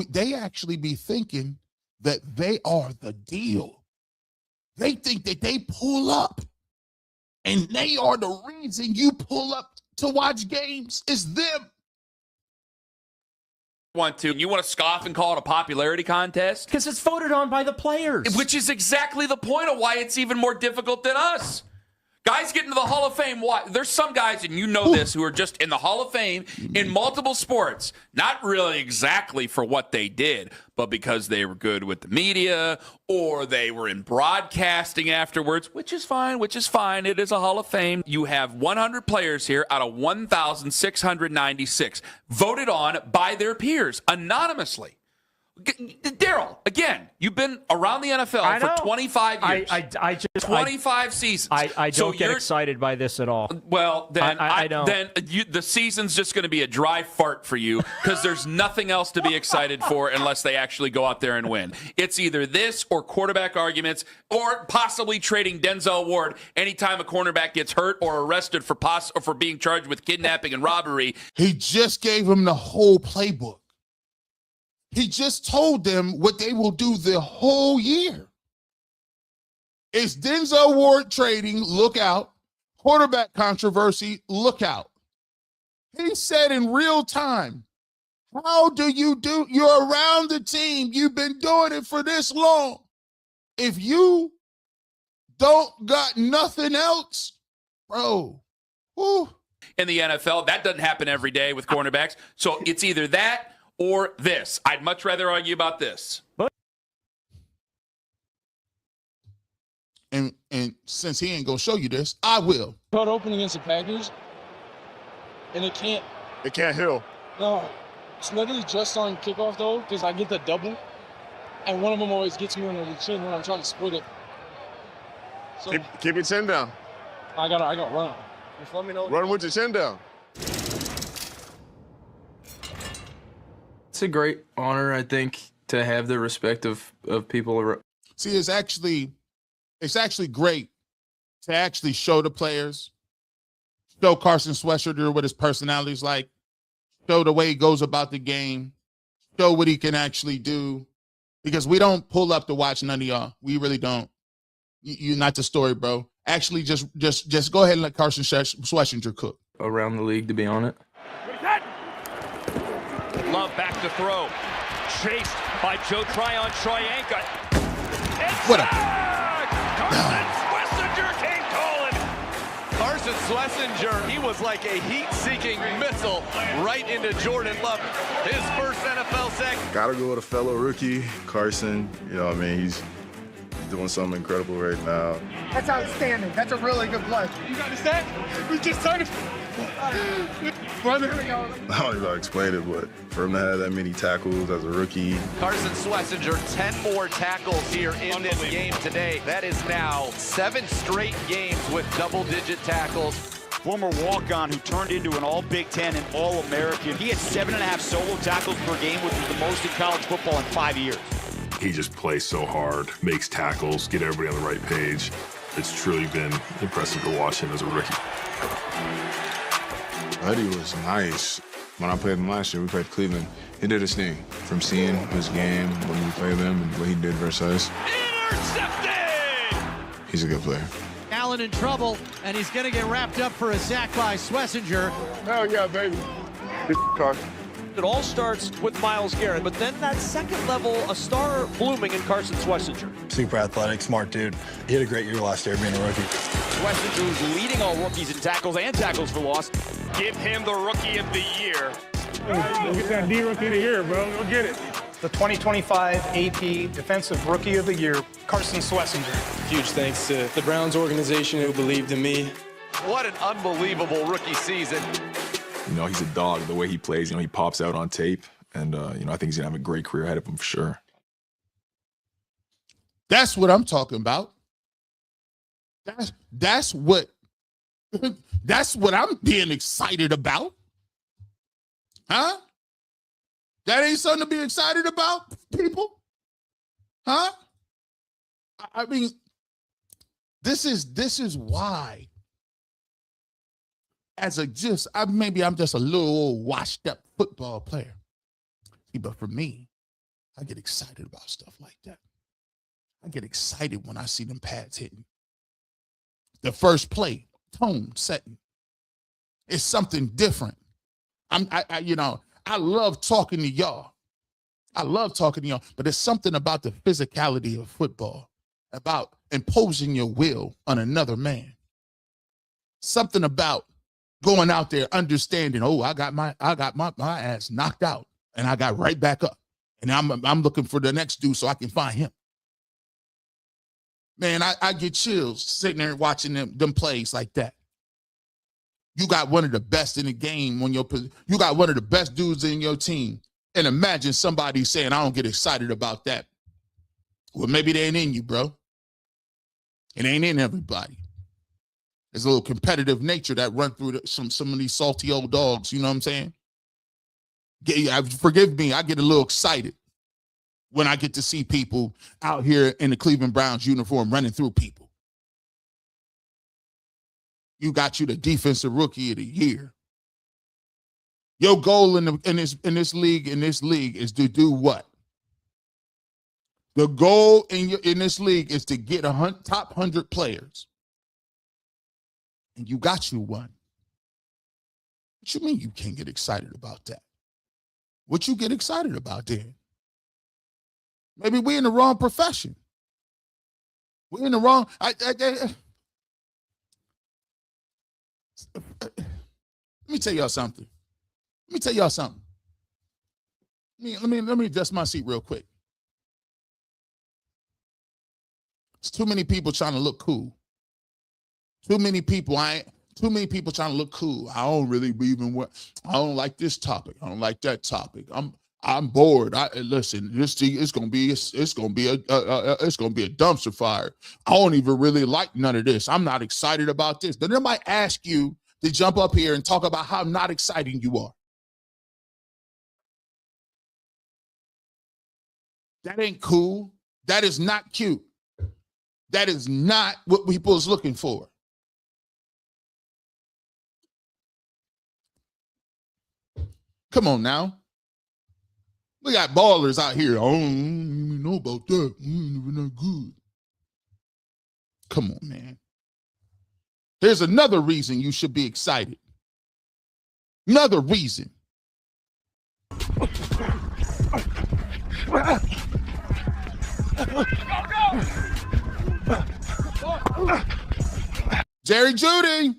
they actually be thinking that they are the deal. They think that they pull up and they are the reason you pull up to watch games. It's them. You want to scoff and call it a popularity contest? Because it's voted on by the players. Which is exactly the point of why it's even more difficult than us. Guys get into the Hall of Fame. Why? There's some guys, and you know this, who are just in the Hall of Fame in multiple sports. Not really exactly for what they did, but because they were good with the media or they were in broadcasting afterwards, which is fine. It is a Hall of Fame. You have 100 players here out of 1,696 voted on by their peers anonymously. Daryl, again, you've been around the NFL for 25 years. I just 25 seasons. I don't get excited by this at all. Well, then I don't. Then the season's just going to be a dry fart for you because there's nothing else to be excited for unless they actually go out there and win. It's either this or quarterback arguments or possibly trading Denzel Ward anytime a cornerback gets hurt or arrested for being charged with kidnapping and robbery. He just gave him the whole playbook. He just told them what they will do the whole year. It's Denzel Ward trading, look out. Quarterback controversy, look out. He said in real time, how do? You're around the team. You've been doing it for this long. If you don't got nothing else, bro, whew. In the NFL, that doesn't happen every day with cornerbacks. So it's either that or this. I'd much rather argue about this. And since he ain't gonna show you this, I will. Cut open against the Packers, and it can't heal. No, it's literally just on kickoff though, because I get the double, and one of them always gets me under the chin when I'm trying to split it. So Keep your chin down. I got run. Just let me know. Run with your chin down. It's a great honor, I think, to have the respect of people around. See, it's actually great to actually show the players, show Carson Schedeur what his personality is like, show the way he goes about the game, show what he can actually do, because we don't pull up to watch none of y'all. We really don't. You're not the story, bro. Actually, just go ahead and let Carson Schedeur cook. Around the league to be on it. Love back to throw. Chased by Joe Tryon-Troyanka. What a... Carson Schlesinger came calling. Carson Schlesinger, he was like a heat-seeking missile right into Jordan Love. His first NFL sack. Gotta go with a fellow rookie, Carson. You know what I mean? He's doing something incredible right now. That's outstanding. That's a really good play. You got the sack? We just started. I don't even know how to explain it, but for him to have that many tackles as a rookie. Carson Schlesinger, 10 more tackles here in this game today. That is now 7 straight games with double-digit tackles. Former walk-on who turned into an All-Big Ten and All-American. He had 7.5 solo tackles per game, which was the most in college football in 5 years. He just plays so hard, makes tackles, get everybody on the right page. It's truly been impressive to watch him as a rookie. Buddy was nice. When I played him last year, we played Cleveland. He did his thing. From seeing his game, when we played them, and what he did versus us. Intercepted! He's a good player. Allen in trouble, and he's going to get wrapped up for a sack by Schlesinger. Hell yeah, baby. Car. It all starts with Myles Garrett, but then that second level, a star blooming in Carson Schlesinger. Super athletic, smart dude. He had a great year last year being a rookie. Schlesinger, who's leading all rookies in tackles and tackles for loss. Give him the Rookie of the Year. Go get that D Rookie of the Year, bro. Go get it. The 2025 AP Defensive Rookie of the Year, Carson Schlesinger. Huge thanks to the Browns organization who believed in me. What an unbelievable rookie season. You know, he's a dog. The way he plays, he pops out on tape. And, I think he's going to have a great career ahead of him for sure. That's what I'm talking about. That's what I'm being excited about. Huh? That ain't something to be excited about, people? Huh? I mean, this is why. Maybe I'm just a little old washed up football player. But for me, I get excited about stuff like that. I get excited when I see them pads hitting. The first play, tone setting. It's something different. I love talking to y'all. But there's something about the physicality of football, about imposing your will on another man. Something about going out there, understanding, I got my ass knocked out, and I got right back up, and I'm looking for the next dude so I can find him. Man, I get chills sitting there watching them plays like that. You got one of the best in the game you got one of the best dudes in your team, And imagine somebody saying, I don't get excited about that. Well, maybe they ain't in you, bro. It ain't in everybody. There's a little competitive nature that run through some of these salty old dogs. You know what I'm saying? Forgive me, I get a little excited when I get to see people out here in the Cleveland Browns uniform running through people. You got you the defensive rookie of the year. Your goal in this league is to do what? The goal in this league is to get top 100 players. And you got you one. What you mean you can't get excited about that? What you get excited about then? Maybe we're in the wrong profession. We're in the wrong. Let me tell y'all something. Let me adjust my seat real quick. It's too many people trying to look cool. Too many people trying to look cool. I don't really I don't like this topic. I don't like that topic. I'm bored. Listen, it's gonna be a dumpster fire. I don't even really like none of this. I'm not excited about this. Then they might ask you to jump up here and talk about how not exciting you are. That ain't cool. That is not cute. That is not what people is looking for. Come on now. We got ballers out here. I don't even know about that. We're not good. Come on, man. There's another reason you should be excited. Another reason. Jerry Jeudy.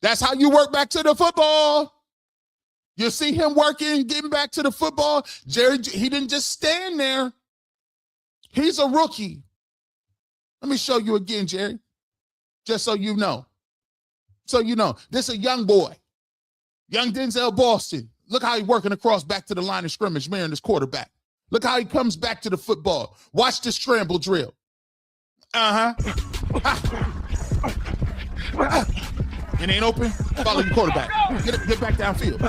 That's how you work back to the football. You see him working, getting back to the football. Jerry, he didn't just stand there. He's a rookie. Let me show you again, Jerry, just so you know. This is a young boy, young Denzel Boston. Look how he's working across back to the line of scrimmage, marrying this quarterback. Look how he comes back to the football. Watch the scramble drill. It ain't open. Follow your quarterback. Get back downfield.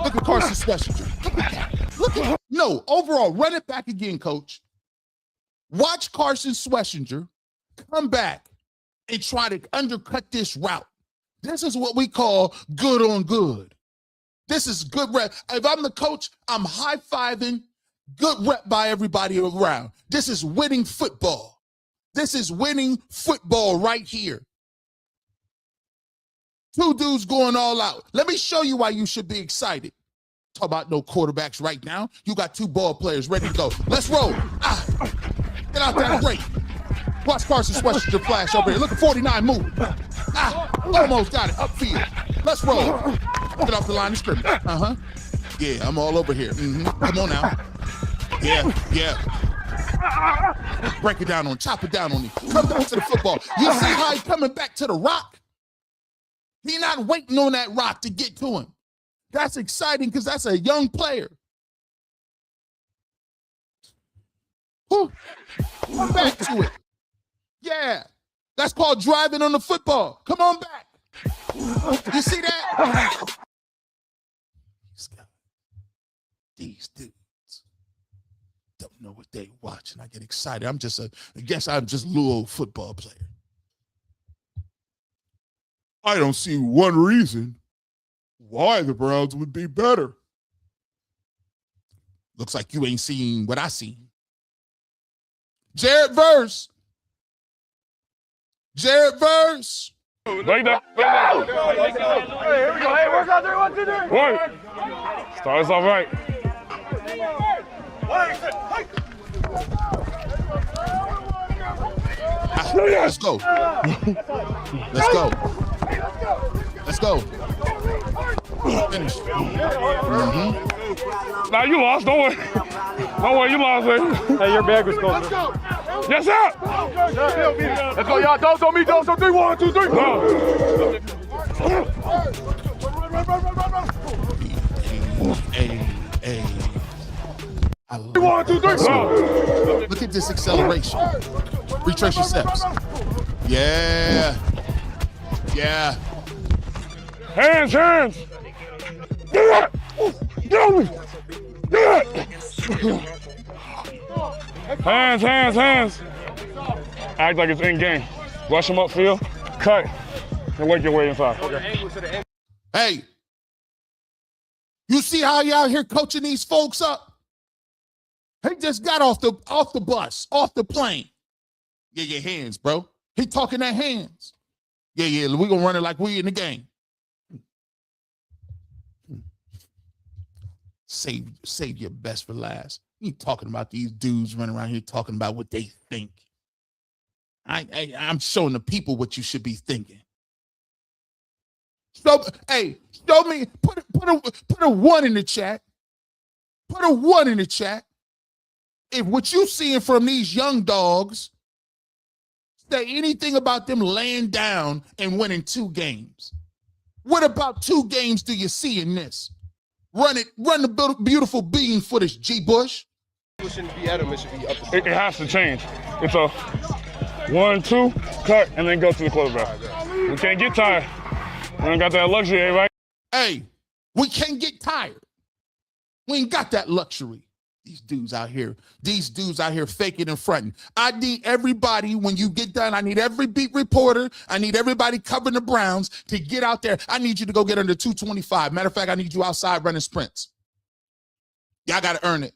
Look at Carson Swessinger. Look at that. No, overall, run it back again, coach. Watch Carson Swessinger come back and try to undercut this route. This is what we call good on good. This is good rep. If I'm the coach, I'm high-fiving, good rep by everybody around. This is winning football. This is winning football right here. Two dudes going all out. Let me show you why you should be excited. Talk about no quarterbacks right now. You got two ball players ready to go. Let's roll. Get out that break. Watch Carson Swessinger flash over here. Look at 49 move. Almost got it. Upfield. Let's roll. Get off the line of scrimmage. Yeah, I'm all over here. Come on now. Yeah. Break it down on him. Chop it down on him. Come back to the football. You see how he's coming back to the rock? He's not waiting on that rock to get to him. That's exciting because that's a young player. Come back to it. Yeah. That's called driving on the football. Come on back. You see that? These dudes don't know what they watching. I get excited. I'm just a little old football player. I don't see one reason why the Browns would be better. Looks like you ain't seen what I seen. Jared Verse. Break down. Hey, here we go. Hey, work out there. 1, 2, 3. One. Start us off right. Let's go. Finish. Nah, you lost. Don't worry. You lost, man. Hey, your bag was close. Yes, sir. Let's go, y'all. Don't me. Don't. 3, 1, 2, 3. Hey. 1, 2, 3. Go. Look at this acceleration. Retrace your steps. Yeah. Yeah. Hands. Get it. Get on me. Get it. Hands. Act like it's in game. Rush them upfield, cut, and work your way inside. Okay. Hey, you see how you out here coaching these folks up? He just got off the bus, off the plane. Yeah, your hands, bro. He talking that hands. Yeah, we gonna run it like we in the game. Save your best for last. You talking about these dudes running around here talking about what they think. I'm showing the people what you should be thinking. So, hey, show me, put a 1 in the chat. Put a 1 in the chat. If what you seeing from these young dogs say anything about them laying down and winning 2 games. What about 2 games do you see in this? Run the beautiful bean footage, G. Bush. It shouldn't be Adam, it should be up. It has to change. It's a 1, 2, cut, and then go to the quarterback. We can't get tired. We ain't got that luxury, right? Hey, we can't get tired. We ain't got that luxury. These dudes out here faking and fronting. I need everybody, when you get done, I need every beat reporter, I need everybody covering the Browns to get out there. I need you to go get under 225. Matter of fact, I need you outside running sprints. Y'all got to earn it.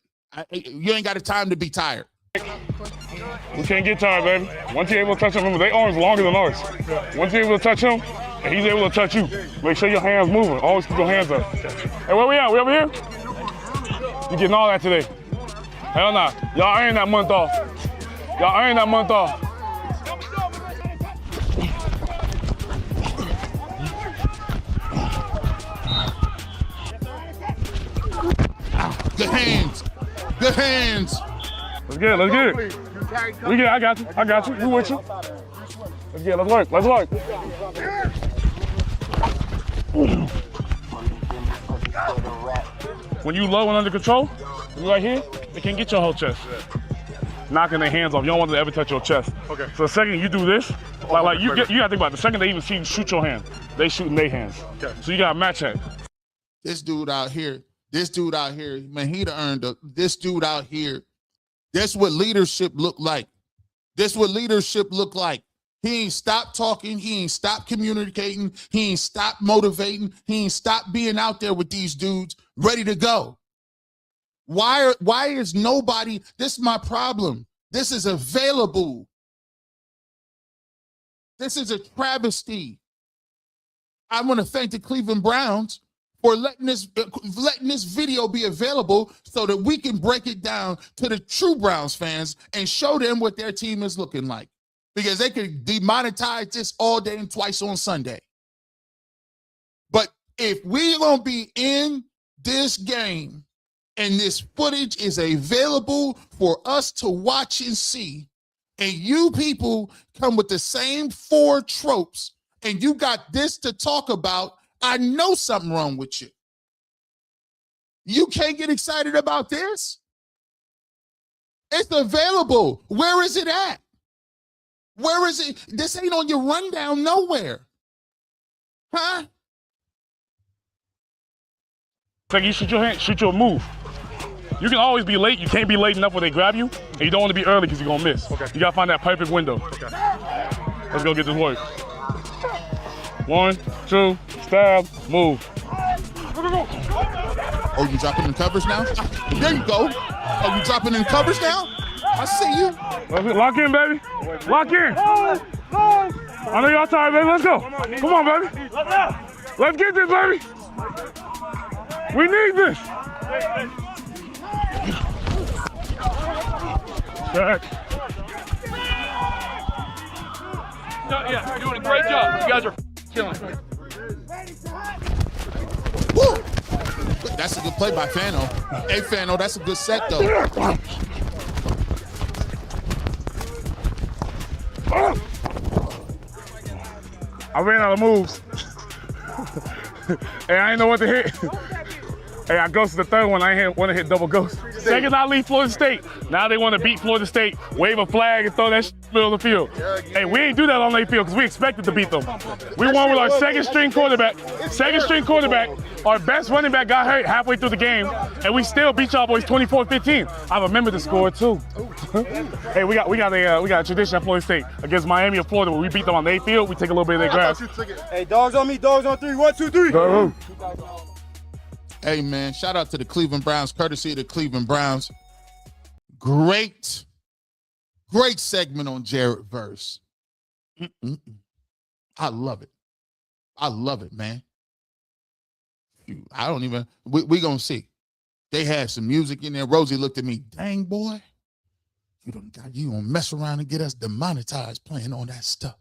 You ain't got the time to be tired. We can't get tired, baby. Once you're able to touch him, remember, their arms longer than ours. Once you're able to touch him, and he's able to touch you, make sure your hands moving. Always keep your hands up. Hey, where we at? We over here? You getting all that today? Hell nah. Y'all earned that month off. Y'all earned that month off. Good hands. Good hands. Let's get it. We get it. I got you. We with you. Let's get it. Let's work. When you low and under control, you right here, they can't get your whole chest. Knocking their hands off. You don't want them to ever touch your chest. Okay. So the second you do this, like you gotta think about it. The second they even see you shoot your hand, they shooting their hands. Okay. So you gotta match that. This dude out here, man, he'd earned this dude out here. That's what leadership look like. He ain't stopped talking. He ain't stopped communicating. He ain't stopped motivating. He ain't stopped being out there with these dudes ready to go. Why is nobody, this is my problem. This is available. This is a travesty. I want to thank the Cleveland Browns for letting this video be available so that we can break it down to the true Browns fans and show them what their team is looking like. Because they could demonetize this all day and twice on Sunday. But if we're going to be in this game and this footage is available for us to watch and see, and you people come with the same 4 tropes and you got this to talk about, I know something wrong with you. You can't get excited about this? It's available. Where is it at? Where is it? This ain't on your rundown nowhere. Huh? Like you shoot your hand, shoot your move. You can always be late. You can't be late enough when they grab you, and you don't want to be early because you're going to miss. Okay. You got to find that perfect window. Okay. Let's go get this work. 1, 2, stab, move. Oh, you dropping in covers now? There you go. Oh, you dropping in covers now? I see you. Lock in, baby. Lock in. I know y'all tired, baby. Let's go. Come on, baby. Let's get this, baby. We need this. Back. Yeah, you're doing a great job. You guys are killing it. Woo! That's a good play by Fano. Hey, Fano, that's a good set, though. I ran out of moves. And I didn't know what to hit. Hey, I goes to the third one. I ain't want to hit double ghost. Second, I leave Florida State. Now they want to beat Florida State, wave a flag, and throw that shit in the middle of the field. Hey, we ain't do that on their field because we expected to beat them. We won with our second string quarterback. Our best running back got hurt halfway through the game, and we still beat y'all boys 24-15. I remember the score too. Hey, we got a tradition at Florida State against Miami of Florida where we beat them on their field. We take a little bit of their grass. Hey, dogs on me, dogs on 3. 1, 2, 3. Hey, man, shout out to the Cleveland Browns, courtesy of the Cleveland Browns. Great segment on Jared Verse. I love it. I love it, man. I don't even, we gonna see. They had some music in there. Rosie looked at me, dang, boy, you gonna mess around and get us demonetized playing on that stuff.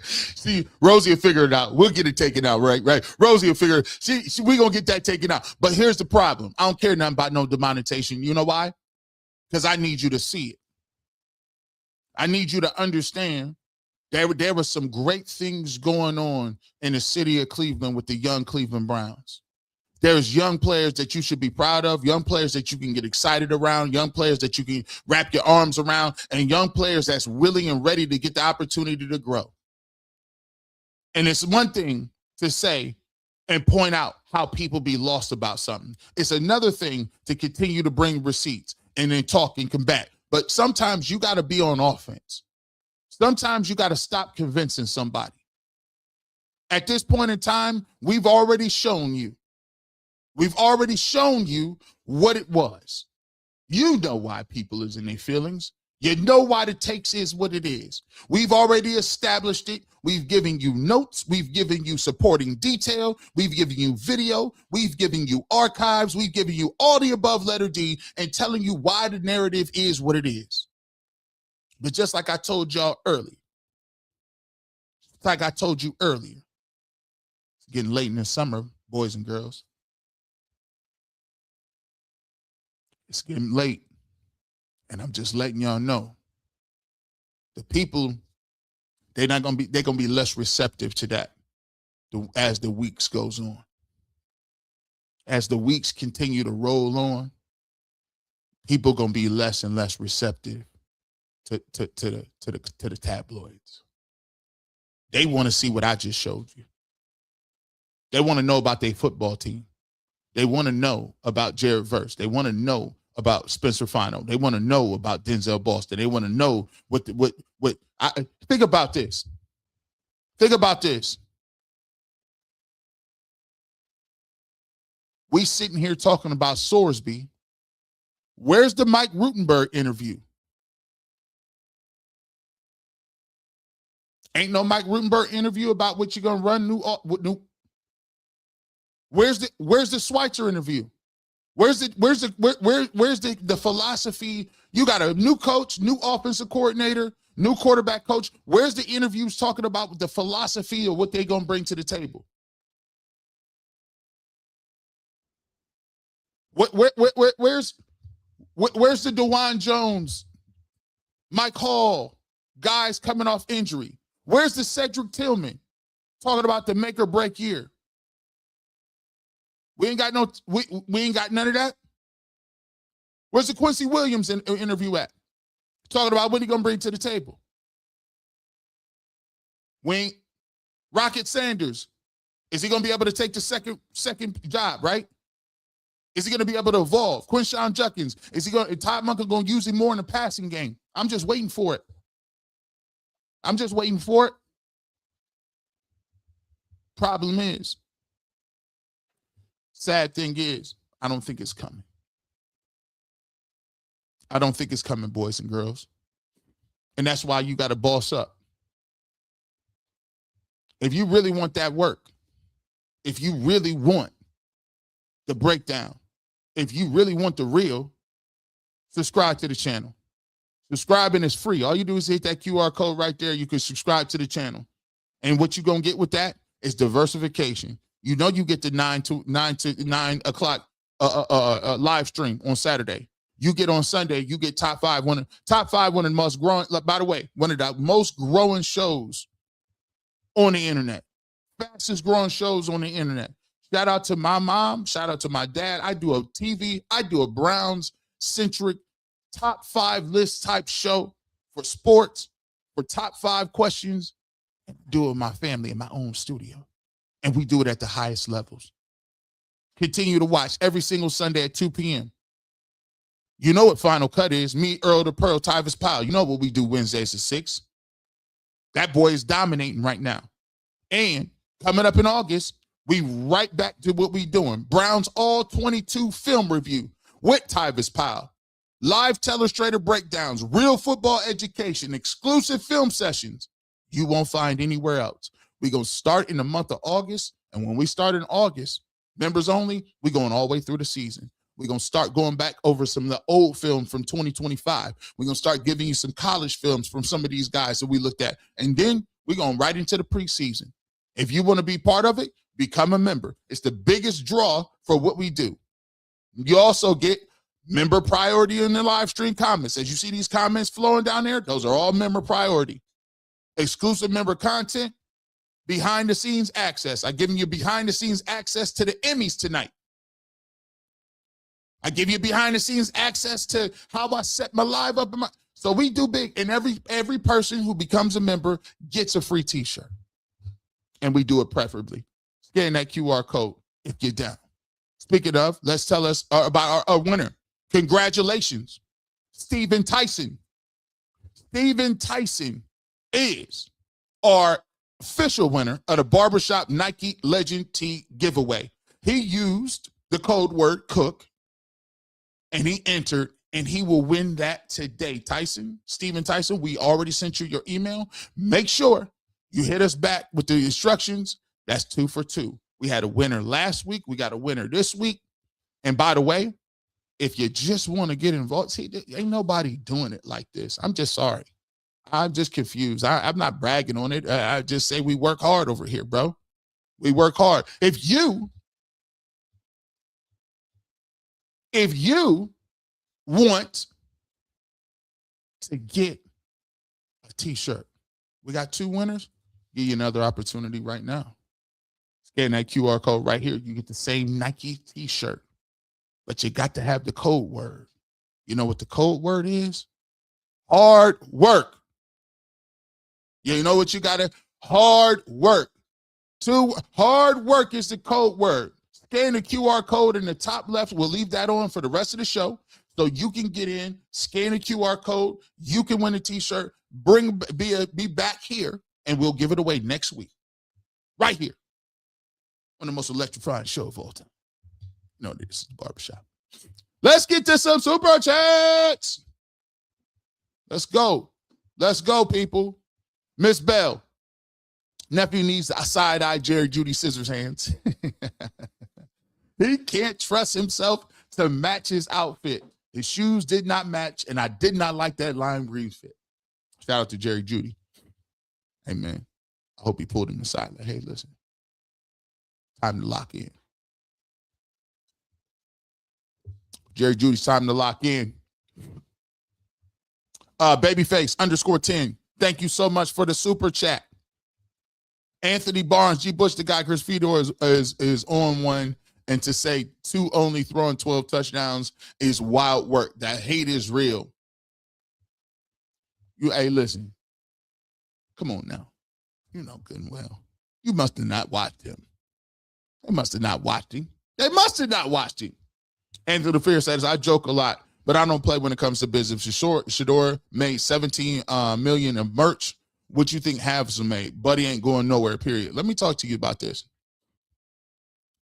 See, Rosie will figure it out. We'll get it taken out, right? Rosie will figure it. We gonna get that taken out. But here's the problem. I don't care nothing about no demonetization. You know why? Because I need you to see it. I need you to understand there were some great things going on in the city of Cleveland with the young Cleveland Browns. There's young players that you should be proud of, young players that you can get excited around, young players that you can wrap your arms around, and young players that's willing and ready to get the opportunity to grow. And it's one thing to say and point out how people be lost about something. It's another thing to continue to bring receipts and then talk and combat. But sometimes you got to be on offense. Sometimes you got to stop convincing somebody. At this point in time, we've already shown you. We've already shown you what it was. You know why people is in their feelings. You know why the takes is what it is. We've already established it. We've given you notes. We've given you supporting detail. We've given you video. We've given you archives. We've given you all the above letter D and telling you why the narrative is what it is. But just like I told y'all earlier, it's getting late in the summer, boys and girls. It's getting late, and I'm just letting y'all know. The people, they're gonna be less receptive to that as the weeks goes on. As the weeks continue to roll on, people gonna be less and less receptive to the tabloids. They want to see what I just showed you. They want to know about their football team. They want to know about Jared Verse. They want to know about Spencer Fino. They want to know about Denzel Boston. They want to know think about this. Think about this. We sitting here talking about Sorsby. Where's the Mike Rutenberg interview? Ain't no Mike Rutenberg interview about what you're gonna run new. Where's the Schweitzer interview? Where's the philosophy? You got a new coach, new offensive coordinator, new quarterback coach. Where's the interviews talking about the philosophy of what they're gonna bring to the table? Where's the DeJuan Jones, Mike Hall, guys coming off injury? Where's the Cedric Tillman talking about the make or break year? We ain't got none of that. Where's the Quincy Williams interview at? Talking about what he gonna bring to the table. Rocket Sanders, is he gonna be able to take the second job, right? Is he gonna be able to evolve? Quinshawn Judkins, Todd Monken gonna use him more in the passing game? I'm just waiting for it. Problem is, sad thing is, I don't think it's coming. I don't think it's coming, boys and girls. And that's why you got to boss up. If you really want that work, if you really want the breakdown, if you really want the real, subscribe to the channel. Subscribing is free. All you do is hit that QR code right there. You can subscribe to the channel. And what you're going to get with that is diversification. You know you get the 9 to 9 o'clock live stream on Saturday. You get on Sunday, you get top five, one of the most growing, by the way, one of the most growing shows on the internet. Fastest growing shows on the internet. Shout out to my mom. Shout out to my dad. I do a TV. I do a Browns-centric top 5 list type show for sports, for top 5 questions, and do it with my family in my own studio. And we do it at the highest levels. Continue to watch every single Sunday at 2 p.m. You know what Final Cut is. Me, Earl the Pearl, Tyvis Powell. You know what we do Wednesdays at 6. That boy is dominating right now. And coming up in August, we right back to what we doing. Browns All 22 film review with Tyvis Powell. Live telestrator breakdowns, real football education, exclusive film sessions you won't find anywhere else. We're going to start in the month of August. And when we start in August, members only, we're going all the way through the season. We're going to start going back over some of the old films from 2025. We're going to start giving you some college films from some of these guys that we looked at. And then we're going right into the preseason. If you want to be part of it, become a member. It's the biggest draw for what we do. You also get member priority in the live stream comments. As you see these comments flowing down there, those are all member priority. Exclusive member content, behind the scenes access. I'm giving you behind the scenes access to the Emmys tonight. I give you behind the scenes access to how I set my live up. So we do big, and every person who becomes a member gets a free t-shirt. And we do it preferably. Scan that QR code if you're down. Speaking of, let's tell us about our winner. Congratulations, Steven Tyson. Steven Tyson is our official winner of the Barbershop Nike Legend Tee giveaway. He used the code word COOK, and he entered, and he will win that today. Steven Tyson, we already sent you your email. Make sure you hit us back with the instructions. That's 2 for 2. We had a winner last week. We got a winner this week. And by the way, if you just want to get involved, see, ain't nobody doing it like this. I'm just sorry. I'm just confused. I'm not bragging on it. I just say we work hard over here, bro. We work hard. If you want to get a t-shirt, we got 2 winners. Give you another opportunity right now. Scan that QR code right here. You get the same Nike t-shirt, but you got to have the code word. You know what the code word is? Hard work. You know what you got to? Hard work. Hard work is the code word. Scan the QR code in the top left. We'll leave that on for the rest of the show. So you can get in, scan the QR code. You can win a t-shirt. Be back here, and we'll give it away next week. Right here. On the most electrifying show of all time. No, this is the Barbershop. Let's get to some super chats. Let's go. Let's go, people. Miss Bell. Nephew needs a side-eye Jerry Judy scissors hands. He can't trust himself to match his outfit. His shoes did not match, and I did not like that lime green fit. Shout out to Jerry Judy. Hey, man, I hope he pulled him aside. Like, hey, listen, time to lock in. Jerry Judy's time to lock in. Babyface _10. Thank you so much for the super chat. Anthony Barnes, G. Bush, the guy, Chris Shedeur is on one. And to say 2 only throwing 12 touchdowns is wild work. That hate is real. Hey, listen. Come on now. You know good and well. You must have not watched him. They must have not watched him. They must have not watched him. Andrew the Fear says, I joke a lot, but I don't play when it comes to business. Shedeur made $17 million in merch. What you think Havs made? Buddy ain't going nowhere, period. Let me talk to you about this.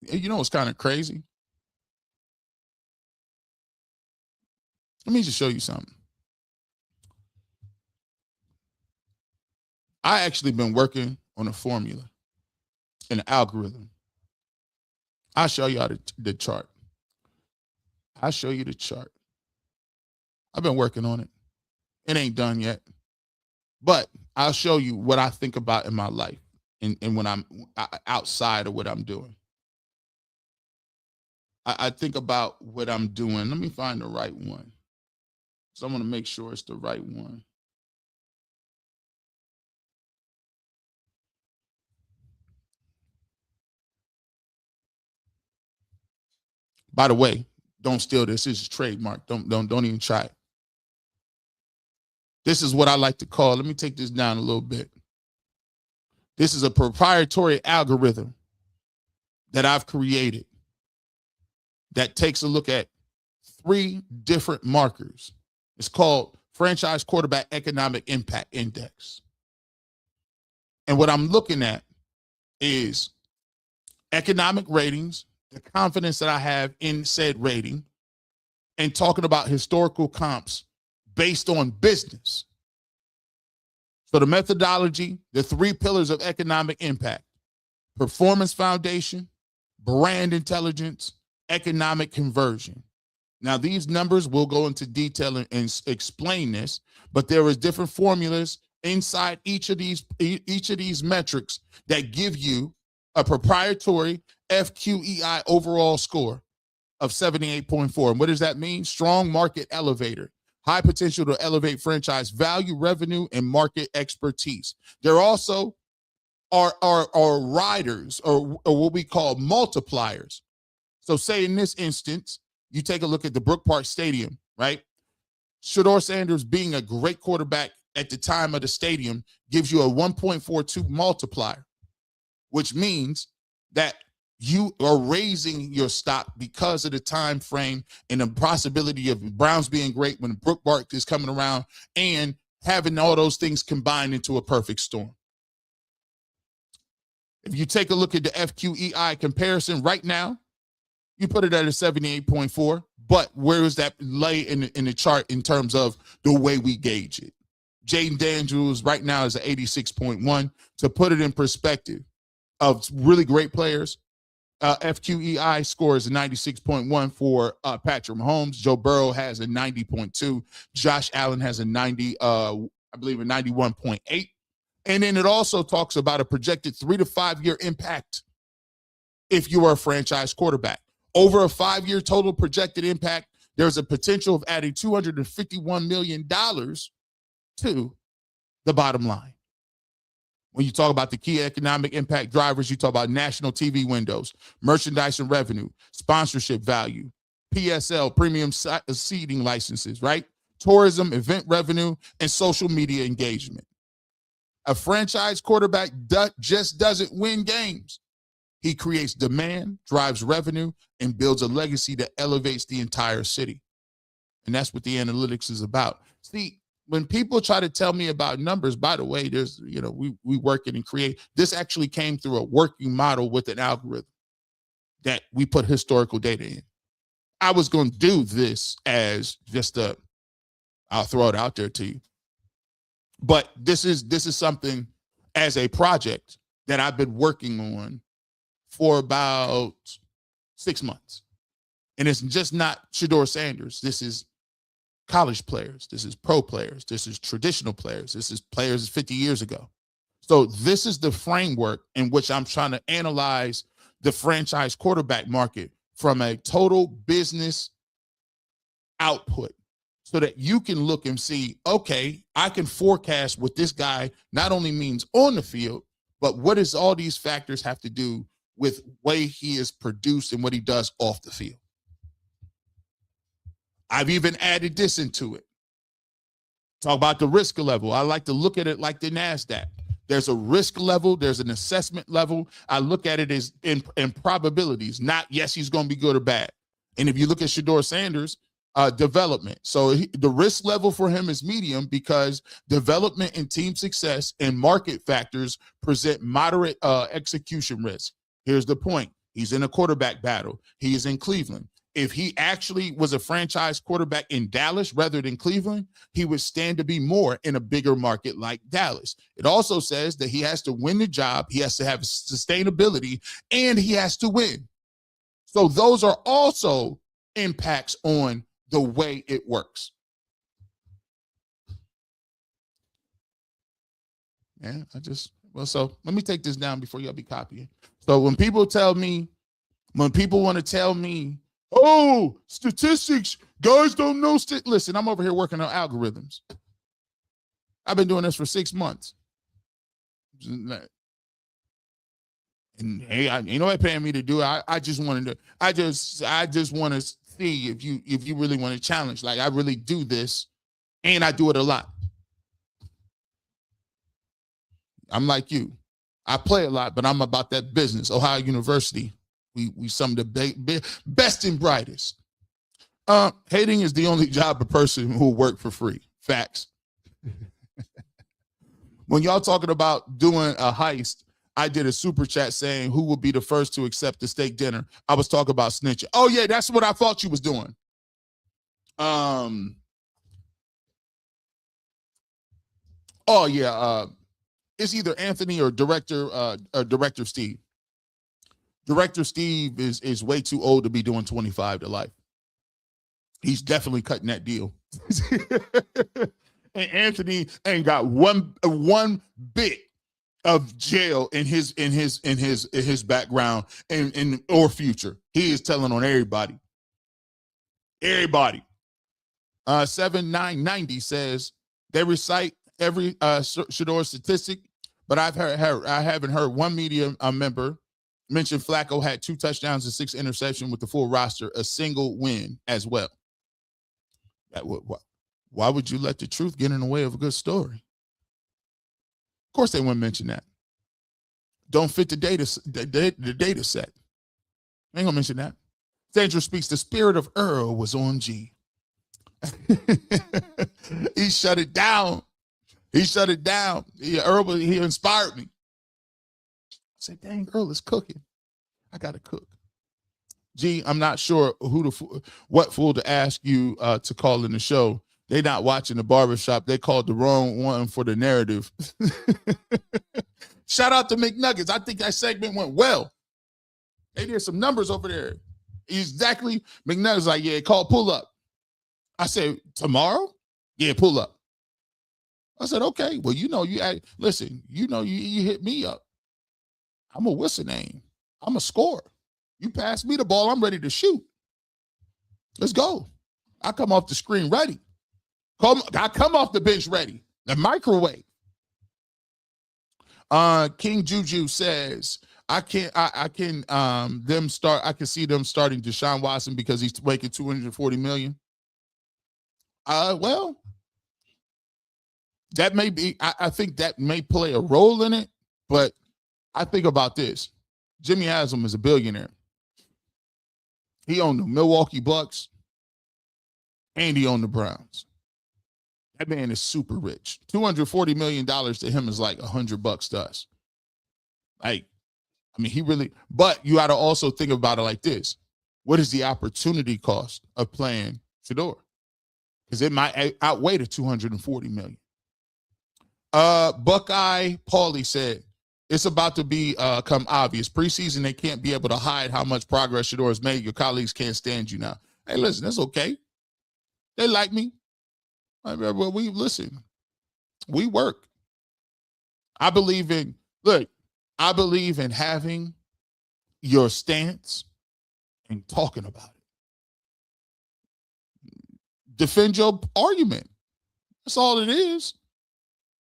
You know what's kind of crazy? Let me just show you something. I actually been working on a formula, an algorithm. I'll show y'all the chart. I'll show you the chart. I've been working on it. It ain't done yet. But I'll show you what I think about in my life and when I'm outside of what I'm doing. I think about what I'm doing. Let me find the right one. So I want to make sure it's the right one. By the way, don't steal this. This is trademark. Don't even try it. This is what I like to call, let me take this down a little bit. This is a proprietary algorithm that I've created that takes a look at 3 different markers. It's called Franchise Quarterback Economic Impact Index. And what I'm looking at is economic ratings, the confidence that I have in said rating, and talking about historical comps based on business. So the methodology, the 3 pillars of economic impact: performance foundation, brand intelligence, economic conversion. Now, these numbers, we'll go into detail and explain this, but there is different formulas inside each of these metrics that give you a proprietary FQEI overall score of 78.4. And what does that mean? Strong market elevator, high potential to elevate franchise value, revenue, and market expertise. There also are riders or what we call multipliers. So say in this instance, you take a look at the Brook Park Stadium, right? Shedeur Sanders being a great quarterback at the time of the stadium gives you a 1.42 multiplier, which means that you are raising your stock because of the time frame and the possibility of Browns being great when Brook Park is coming around and having all those things combined into a perfect storm. If you take a look at the FQEI comparison right now, you put it at a 78.4, but where does that lay in the chart in terms of the way we gauge it? Jaden Daniels right now is at 86.1. To put it in perspective of really great players, FQEI score is a 96.1 for Patrick Mahomes. Joe Burrow has a 90.2. Josh Allen has a 90, I believe a 91.8. And then it also talks about a projected 3 to 5 year impact if you are a franchise quarterback. Over a 5-year total projected impact, there's a potential of adding $251 million to the bottom line. When you talk about the key economic impact drivers, you talk about national TV windows, merchandise and revenue, sponsorship value, PSL, premium seating licenses, right? Tourism, event revenue, and social media engagement. A franchise quarterback just doesn't win games. He creates demand, drives revenue, and builds a legacy that elevates the entire city. And that's what the analytics is about. See, when people try to tell me about numbers, by the way, there's, we work it and create. This actually came through a working model with an algorithm that we put historical data in. I was going to do this as just I'll throw it out there to you. But this is something as a project that I've been working on for about 6 months. And it's just not Shedeur Sanders. This is college players. This is pro players. This is traditional players. This is players 50 years ago. So this is the framework in which I'm trying to analyze the franchise quarterback market from a total business output so that you can look and see, okay, I can forecast what this guy not only means on the field, but what does all these factors have to do with way he is produced and what he does off the field. I've even added this into it. Talk about the risk level. I like to look at it like the NASDAQ. There's a risk level. There's an assessment level. I look at it as in probabilities, not yes, he's going to be good or bad. And if you look at Shedeur Sanders, development. So the risk level for him is medium because development and team success and market factors present moderate execution risk. Here's the point. He's in a quarterback battle. He is in Cleveland. If he actually was a franchise quarterback in Dallas rather than Cleveland, he would stand to be more in a bigger market like Dallas. It also says that he has to win the job, he has to have sustainability, and he has to win. So those are also impacts on the way it works. Yeah, so let me take this down before y'all be copying. So when people want to tell me, oh, statistics, guys don't know. Listen, I'm over here working on algorithms. I've been doing this for 6 months. And hey, you know what paying me to do it? I just wanted to. I just want to see if you really want to challenge. Like I really do this, and I do it a lot. I'm like you. I play a lot, but I'm about that business. Ohio University, we some of the best and brightest. Hating is the only job a person who will work for free. Facts. When y'all talking about doing a heist, I did a super chat saying who will be the first to accept the steak dinner. I was talking about snitching. Oh yeah, that's what I thought you was doing. Oh yeah. It's either Anthony or director Steve. Director Steve is way too old to be doing 25 to life. He's definitely cutting that deal. And Anthony ain't got one bit of jail in his background and or future. He is telling on everybody. Everybody. 7990 says they recite every Shedeur statistic, but I haven't heard one media member mention Flacco had 2 touchdowns and 6 interceptions with the full roster, a single win as well. Why would you let the truth get in the way of a good story? Of course they wouldn't mention that. Don't fit the data set. They ain't gonna mention that. Danger speaks. The spirit of Earl was on G. He shut it down. Earl, he inspired me. I said, dang, Earl is cooking. I gotta cook. G, I'm not sure what fool to ask you to call in the show. They not watching the barbershop. They called the wrong one for the narrative. Shout out to McNuggets. I think that segment went well. They did some numbers over there. Exactly. McNuggets like, yeah, pull up. I said, tomorrow? Yeah, pull up. I said, okay. Well, you hit me up. I'm a whistle name. I'm a scorer. You pass me the ball, I'm ready to shoot. Let's go. I come off the screen ready. I come off the bench ready. The microwave. King Juju says, I can see them starting Deshaun Watson because he's making $240 million. Well, that may be, I think that may play a role in it, but I think about this. Jimmy Haslam is a billionaire. He owned the Milwaukee Bucks and he owned the Browns. That man is super rich. $240 million to him is like $100 to us. Like, I mean, he really, but you got to also think about it like this. What is the opportunity cost of playing Shedeur? Because it might outweigh the $240 million. Buckeye Paulie said, it's about to become obvious. Preseason, they can't be able to hide how much progress Shedeur has made. Your colleagues can't stand you now. Hey, listen, that's okay. They like me. Well, we work. I believe in having your stance and talking about it. Defend your argument. That's all it is.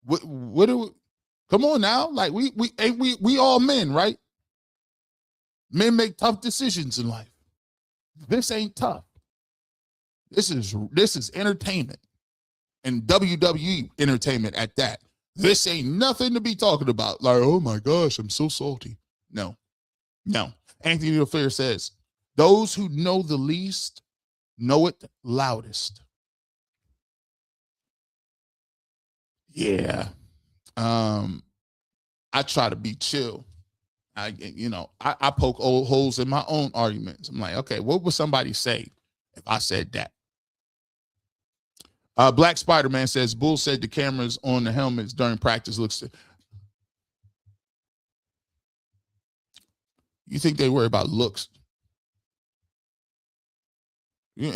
Come on now. Like we all men, right? Men make tough decisions in life. This ain't tough. This is entertainment. And WWE entertainment at that. This ain't nothing to be talking about. Like, oh my gosh, I'm so salty. No. Anthony LaFleur says, those who know the least know it loudest. Yeah. I try to be chill. I poke old holes in my own arguments. I'm like, okay, what would somebody say if I said that? Black Spider-Man says, Bull said the cameras on the helmets during practice looks. You think they worry about looks? Yeah.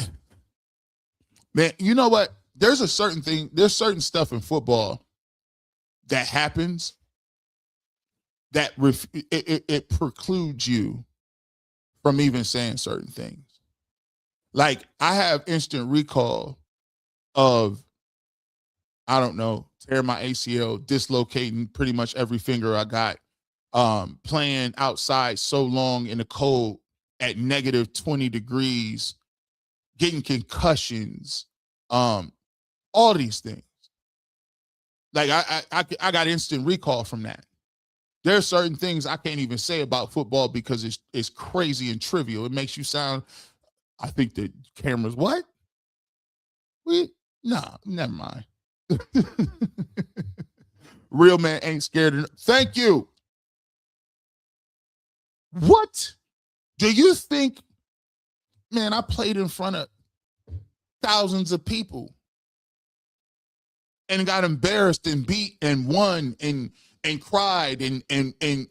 Man, you know what? There's certain stuff in football that happens that it precludes you from even saying certain things. Like, I have instant recall of, I don't know, tear my ACL, dislocating pretty much every finger I got, playing outside so long in the cold at negative 20 degrees, getting concussions, all these things. Like I got instant recall from that. There are certain things I can't even say about football because it's crazy and trivial. It makes you sound, I think the cameras, what? Nah, never mind. Real man ain't scared. Thank you. What do you think? Man, I played in front of thousands of people and got embarrassed and beat and won and cried and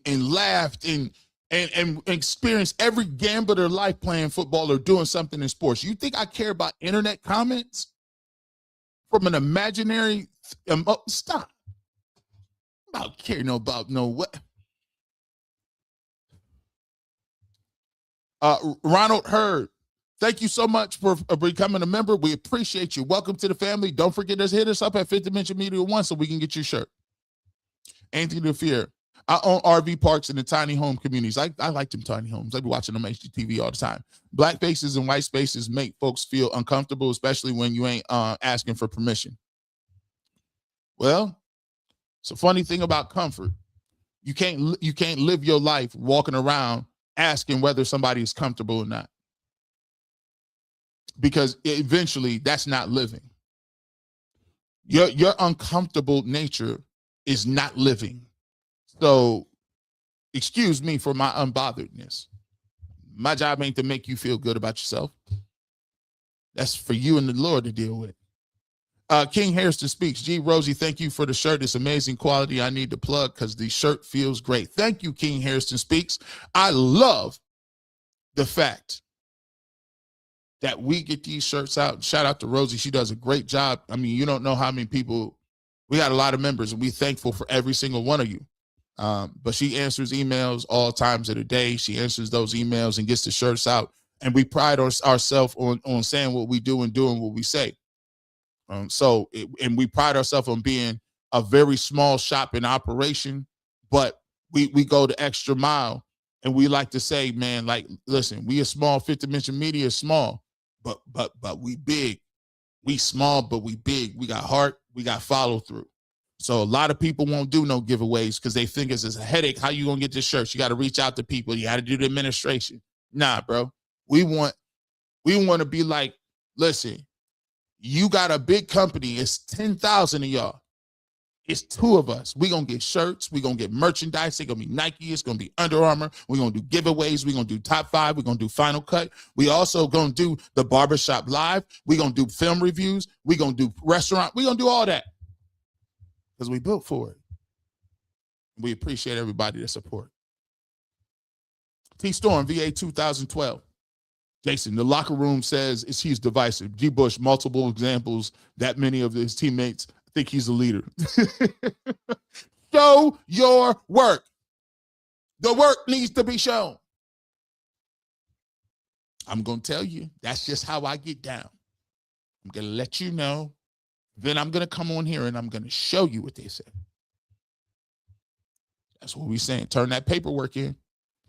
laughed and experienced every gambit of their life playing football or doing something in sports. You think I care about internet comments from an imaginary? Stop. I don't care about no what. Ronald Hurd, thank you so much for becoming a member. We appreciate you. Welcome to the family. Don't forget to hit us up at Fifth Dimension Media 1 so we can get your shirt. Anthony DeFear, I own RV parks in the tiny home communities. I like them tiny homes. I be watching them HGTV all the time. Black faces and white spaces make folks feel uncomfortable, especially when you ain't asking for permission. Well, it's a funny thing about comfort. You can't live your life walking around asking whether somebody is comfortable or not, because eventually that's not living. Your uncomfortable nature is not living. So excuse me for my unbotheredness. My job ain't to make you feel good about yourself. That's for you and the Lord to deal with. King Harrison speaks. G. Rosie, thank you for the shirt. It's amazing quality. I need to plug because the shirt feels great. Thank you, King Harrison speaks. I love the fact that we get these shirts out. Shout out to Rosie. She does a great job. I mean, you don't know how many people. We got a lot of members, and we're thankful for every single one of you. But she answers emails all times of the day. She answers those emails and gets the shirts out. And we pride ourselves on saying what we do and doing what we say. And we pride ourselves on being a very small shop in operation, but we go the extra mile. And we like to say, man, like, listen, we a small. Fifth Dimension Media is small, but we big. We small, but we big. We got heart. We got follow through. So a lot of people won't do no giveaways because they think it's a headache. How you gonna get this shirt? You got to reach out to people. You got to do the administration. Nah, bro. We want to be like, listen, you got a big company. It's 10,000 of y'all. It's 2 of us. We're going to get shirts. We're going to get merchandise. It's going to be Nike. It's going to be Under Armour. We're going to do giveaways. We're going to do top 5. We're going to do Final Cut. We also going to do the Barbershop Live. We're going to do film reviews. We're going to do restaurant. We're going to do all that because we built for it. We appreciate everybody that support. T Storm, VA 2012. Jason, the locker room says he's divisive. G. Bush, multiple examples that many of his teammates think he's a leader. Show your work. The work needs to be shown. I'm going to tell you, that's just how I get down. I'm going to let you know. Then I'm going to come on here and I'm going to show you what they said. That's what we're saying. Turn that paperwork in.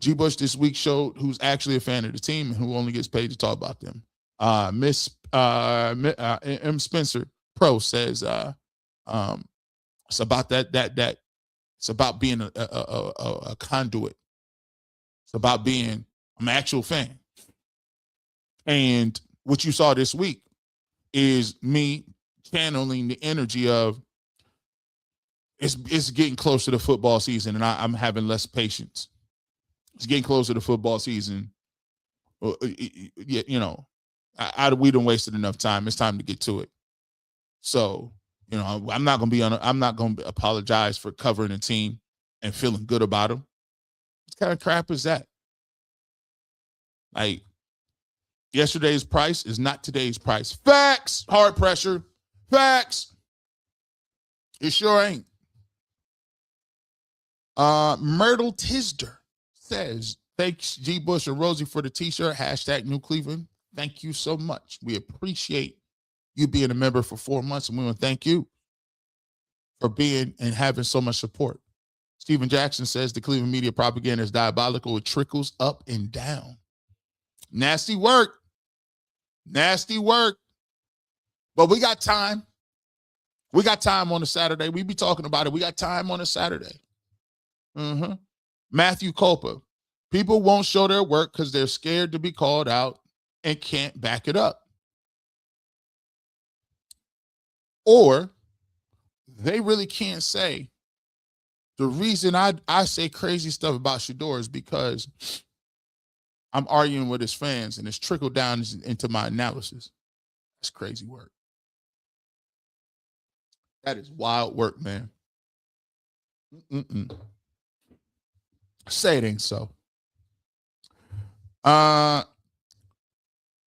G. Bush this week showed who's actually a fan of the team and who only gets paid to talk about them. M. Spencer Pro says it's about that it's about being a conduit. It's about being an actual fan. And what you saw this week is me channeling the energy of it's getting close to the football season and I'm having less patience. It's getting closer to football season. You know, we done wasted enough time. It's time to get to it. So, you know, I'm not going to apologize for covering a team and feeling good about them. What kind of crap is that? Like, yesterday's price is not today's price. Facts. Hard pressure. Facts. It sure ain't. Myrtle Tisder says, thanks G. Bush and Rosie for the t-shirt. # New Cleveland. Thank you so much. We appreciate you being a member for 4 months, and we want to thank you for being and having so much support. Stephen Jackson says the Cleveland media propaganda is diabolical. It trickles up and down. Nasty work. Nasty work. But we got time. We got time on a Saturday. We be talking about it. We got time on a Saturday. Matthew Culpa. People won't show their work because they're scared to be called out and can't back it up. Or they really can't say. The reason I say crazy stuff about Shedeur is because I'm arguing with his fans and it's trickled down into my analysis. That's crazy work. That is wild work, man. Say it ain't so.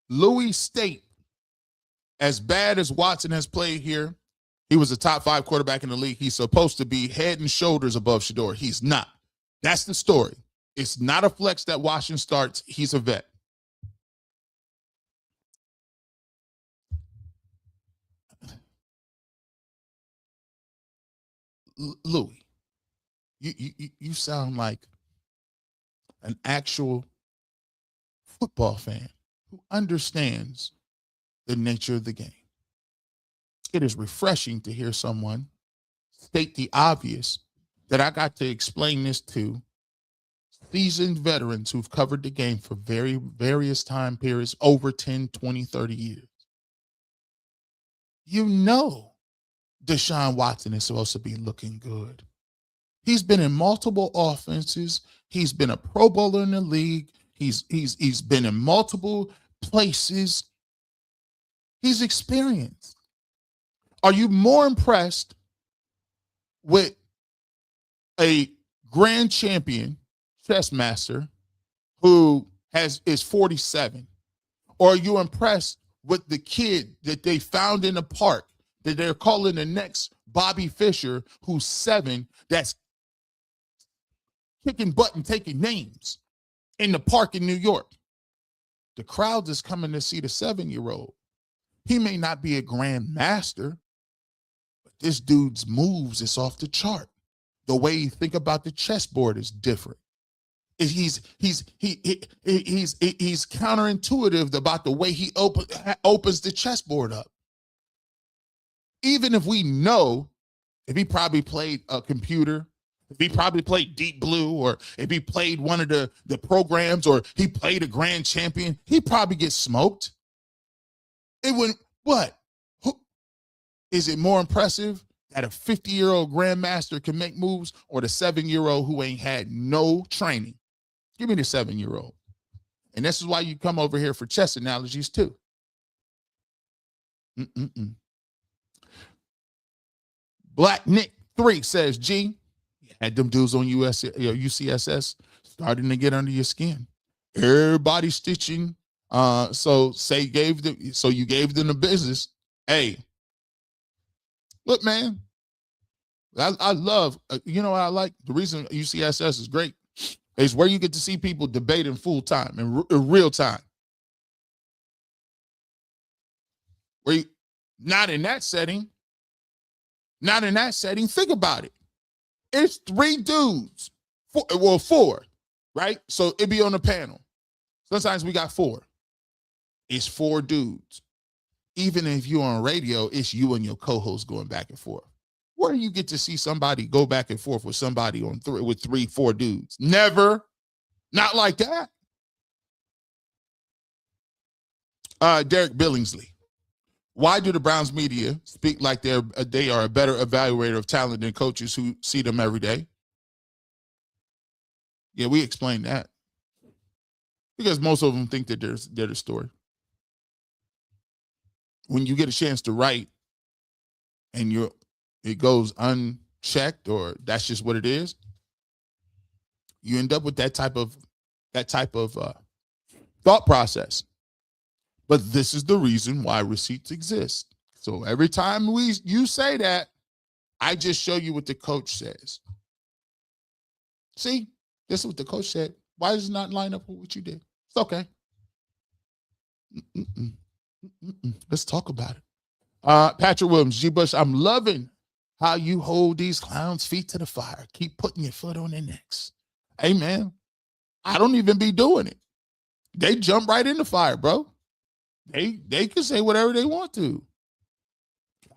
Louis State, as bad as Watson has played here, he was a top 5 quarterback in the league. He's supposed to be head and shoulders above Shedeur. He's not. That's the story. It's not a flex that Washington starts. He's a vet. Louis, you sound like an actual football fan who understands the nature of the game. It is refreshing to hear someone state the obvious that I got to explain this to seasoned veterans who've covered the game for various time periods, over 10, 20, 30 years. You know Deshaun Watson is supposed to be looking good. He's been in multiple offenses. He's been a Pro Bowler in the league. He's been in multiple places. He's experienced. Are you more impressed with a grand champion chess master who is 47? Or are you impressed with the kid that they found in the park that they're calling the next Bobby Fischer, who's 7, that's kicking butt and taking names in the park in New York? The crowd is coming to see the 7-year-old. He may not be a grand master, but this dude's moves is off the chart. The way you think about the chessboard is different. He's counterintuitive about the way he opens the chessboard up. Even if we know if he probably played a computer, if he probably played Deep Blue, or if he played one of the programs, or he played a grand champion, he probably gets smoked. It wouldn't, what? Is it more impressive that a 50-year-old grandmaster can make moves, or the 7-year-old who ain't had no training? Give me the 7-year-old. And this is why you come over here for chess analogies too. Black Nick 3 says, G, had them dudes on UCSS starting to get under your skin. Everybody stitching. So you gave them the business. Hey, look, man, I love, you know what I like? The reason UCSS is great is where you get to see people debating full time in real time. Where you, not in that setting. Think about it. It's 3 dudes. 4, right? So it'd be on the panel. Sometimes we got 4. It's 4 dudes. Even if you're on radio, it's you and your co-host going back and forth. Where do you get to see somebody go back and forth with somebody with 3, 4 dudes? Never. Not like that. Derek Billingsley. Why do the Browns media speak like they are a better evaluator of talent than coaches who see them every day? Yeah, we explained that. Because most of them think that they're the story. When you get a chance to write and it goes unchecked, or that's just what it is, you end up with that type of thought process. But this is the reason why receipts exist. So every time you say that, I just show you what the coach says. See, this is what the coach said. Why does it not line up with what you did? It's okay. Let's talk about it. Patrick Williams, G. Bush, I'm loving how you hold these clowns' feet to the fire. Keep putting your foot on their necks. Hey, man, I don't even be doing it. They jump right in the fire, bro. They can say whatever they want to.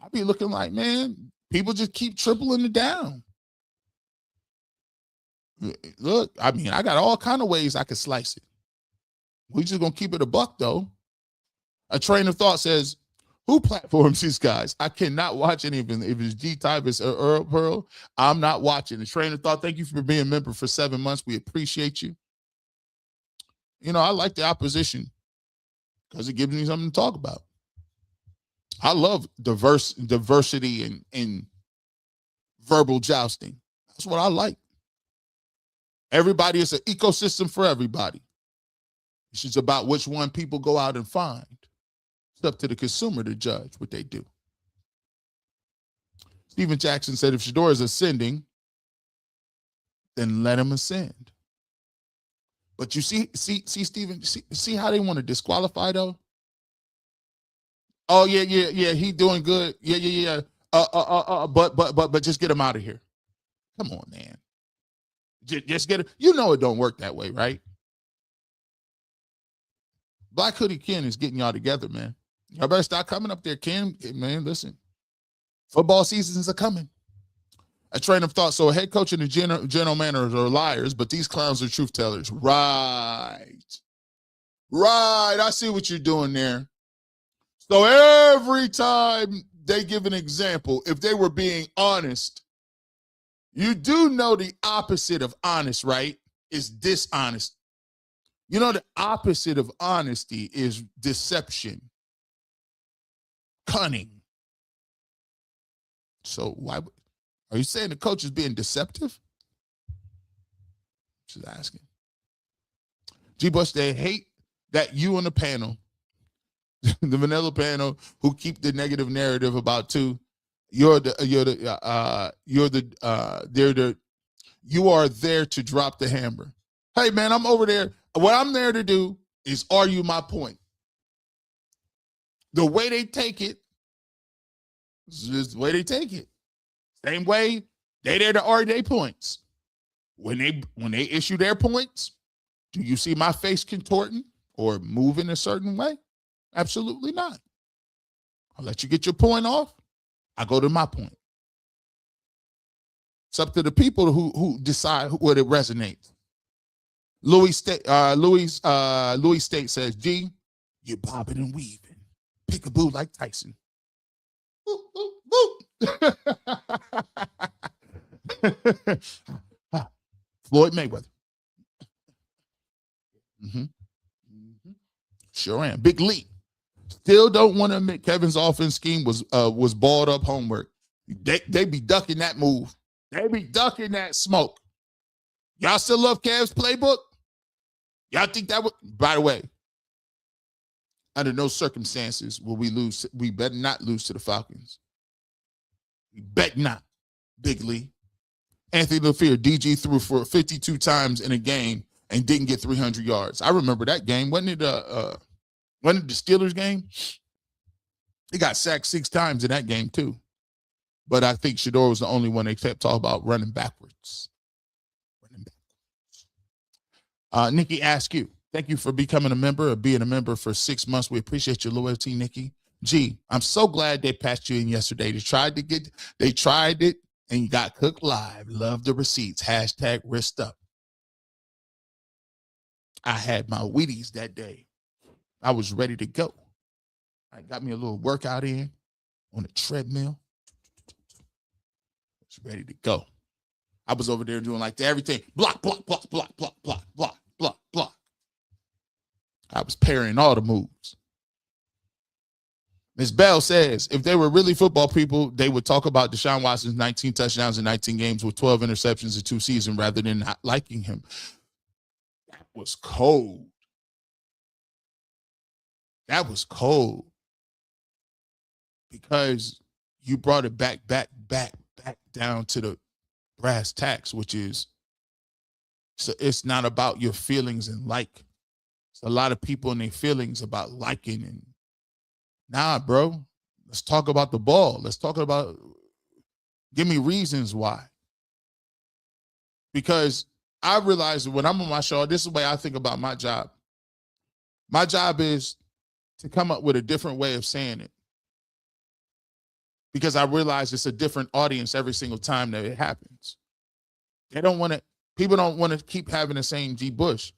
I be looking like, man, people just keep tripling it down. Look, I mean, I got all kind of ways I could slice it. We just gonna keep it a buck, though. A train of thought says, who platforms these guys? I cannot watch any of them. If it's G-Type or Earl Pearl, I'm not watching. The train of thought, thank you for being a member for 7 months. We appreciate you. You know, I like the opposition because it gives me something to talk about. I love diversity and verbal jousting. That's what I like. Everybody is an ecosystem for everybody. It's just about which one people go out and find. It's up to the consumer to judge what they do. Stephen Jackson said, if Shedeur is ascending, then let him ascend. But you see, Stephen, see how they want to disqualify though? Oh, yeah, he doing good. Yeah. But just get him out of here. Come on, man. Just get it. You know it don't work that way, right? Black Hoodie Ken is getting y'all together, man. Y'all better start coming up there, Ken. Man, listen. Football seasons are coming. A train of thought. So a head coach and a general manager are liars, but these clowns are truth tellers. Right. I see what you're doing there. So every time they give an example, if they were being honest, you do know the opposite of honest, right? Is dishonest. You know the opposite of honesty is deception, cunning. So why are you saying the coach is being deceptive? Just asking. G. Bush, they hate that you on the panel, the vanilla panel, who keep the negative narrative about you are there to drop the hammer. Hey man, I'm over there. What I'm there to do is argue my point. The way they take it is just the way they take it. Same way they there to argue their points. When they issue their points, do you see my face contorting or moving a certain way? Absolutely not. I'll let you get your point off. I go to my point. It's up to the people who decide what it resonates. Louis State says, G, you're bobbing and weaving. Peekaboo like Tyson. Ooh, ooh, ooh. Floyd Mayweather. Sure am. Big Lee. Still don't want to admit Kevin's offense scheme was balled up homework. They be ducking that move. They be ducking that smoke. Y'all still love Kev's playbook? Y'all think that would, by the way, under no circumstances will we lose. We better not lose to the Falcons. We bet not, Big Lee. Anthony LaFleur, DG threw for 52 times in a game and didn't get 300 yards. I remember that game. Wasn't it the Steelers game? He got sacked 6 times in that game too. But I think Shedeur was the only one they kept talking about running backwards. Nikki asks you, thank you for becoming a member or being a member for 6 months. We appreciate your loyalty, Nikki. G, I'm so glad they passed you in yesterday. They tried it and you got cooked live. Love the receipts. # wrist up. I had my Wheaties that day. I was ready to go. I got me a little workout in on a treadmill. I was ready to go. I was over there doing like everything. Block, block, block, block, block, block, block, block, block. I was parrying all the moves. Ms. Bell says, if they were really football people, they would talk about Deshaun Watson's 19 touchdowns in 19 games with 12 interceptions in 2 seasons rather than not liking him. That was cold. That was cold. Because you brought it back down to the brass tacks, which is, so it's not about your feelings and like. It's a lot of people and their feelings about liking and nah, bro. Let's talk about the ball. Let's talk about Give me reasons why. Because I realize that when I'm on my show, this is the way I think about my job. My job is to come up with a different way of saying it. Because I realize it's a different audience every single time that it happens. People don't want to keep having the same G. Bush.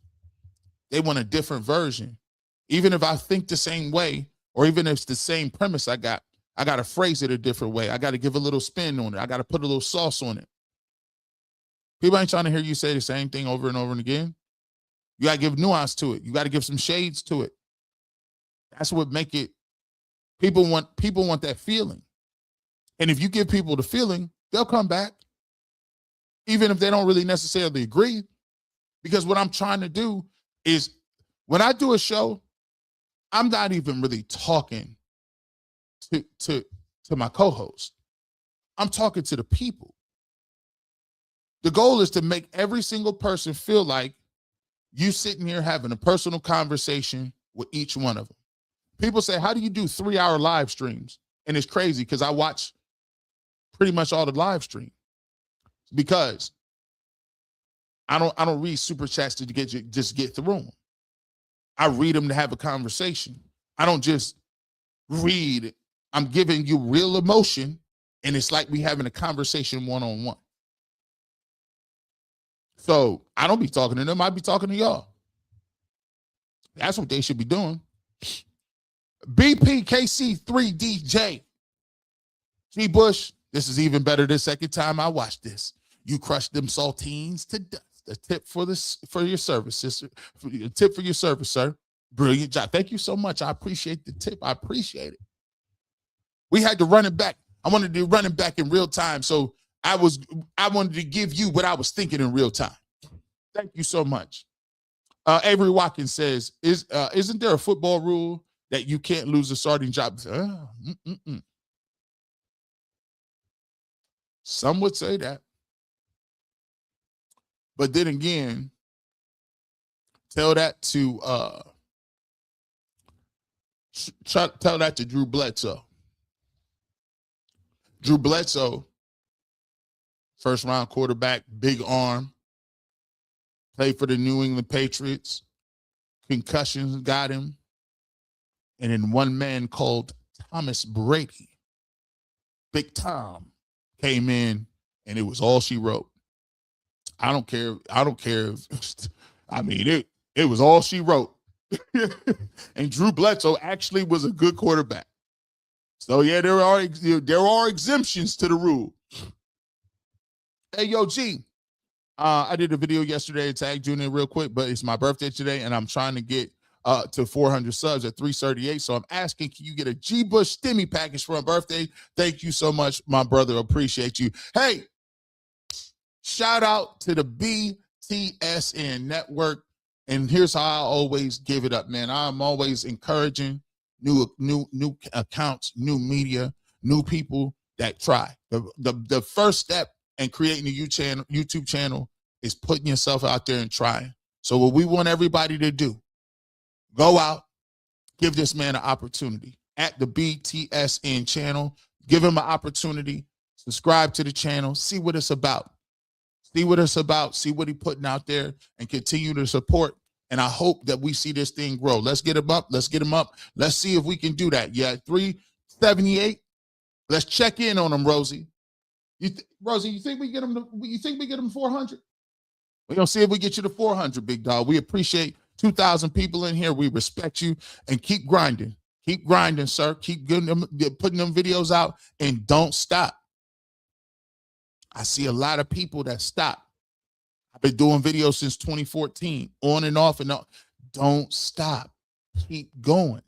They want a different version. Even if I think the same way, or even if it's the same premise I got to phrase it a different way. I got to give a little spin on it. I got to put a little sauce on it. People ain't trying to hear you say the same thing over and over and again. You got to give nuance to it. You got to give some shades to it. That's what make it. People want that feeling. And if you give people the feeling, they'll come back. Even if they don't really necessarily agree. Because what I'm trying to do is, when I do a show, I'm not even really talking to my co-host. I'm talking to the people. The goal is to make every single person feel like you sitting here having a personal conversation with each one of them. People say, how do you do 3-hour live streams? And it's crazy because I watch pretty much all the live stream, because I don't read super chats to just get through them. I read them to have a conversation. I don't just read. I'm giving you real emotion, and it's like we having a conversation one-on-one. So I don't be talking to them. I be talking to y'all. That's what they should be doing. BPKC3DJ. G. Bush, this is even better the second time I watched this. You crushed them saltines to dust. A tip for your service, sister. A tip for your service, sir. Brilliant job. Thank you so much. I appreciate the tip. I appreciate it. We had to run it back. I wanted to run it back in real time. So I wanted to give you what I was thinking in real time. Thank you so much. Avery Watkins says, isn't there a football rule that you can't lose a starting job? Some would say that. But then again, tell that to Drew Bledsoe. Drew Bledsoe, first round quarterback, big arm, played for the New England Patriots. Concussions got him. And then one man called Thomas Brady, Big Tom, came in, and it was all she wrote. I don't care. I mean, it was all she wrote. And Drew Bledsoe actually was a good quarterback. So yeah, there are exemptions to the rule. Hey, yo, G. I did a video yesterday, tagged you in it real quick, but it's my birthday today, and I'm trying to get to 400 subs at 338. So I'm asking, can you get a G. Bush Stimmy package for my birthday? Thank you so much, my brother. Appreciate you. Hey, shout out to the BTSN network. And here's how I always give it up, man. I'm always encouraging new accounts, new media, new people that try. The first step in creating a YouTube channel is putting yourself out there and trying. So what we want everybody to do, go out, give this man an opportunity at the BTSN channel. Give him an opportunity. Subscribe to the channel. See what it's about. See what it's about. See what he's putting out there, and continue to support. And I hope that we see this thing grow. Let's get him up. Let's get him up. Let's see if we can do that. Yeah, 378. Let's check in on him, Rosie. Rosie, you think we get him? You think we get him 400? We're gonna see if we get you to 400, big dog. We appreciate 2,000 people in here. We respect you, and keep grinding. Keep grinding, sir. Keep putting them videos out, and don't stop. I see a lot of people that stop. I've been doing videos since 2014, on and off and on. Don't stop. Keep going.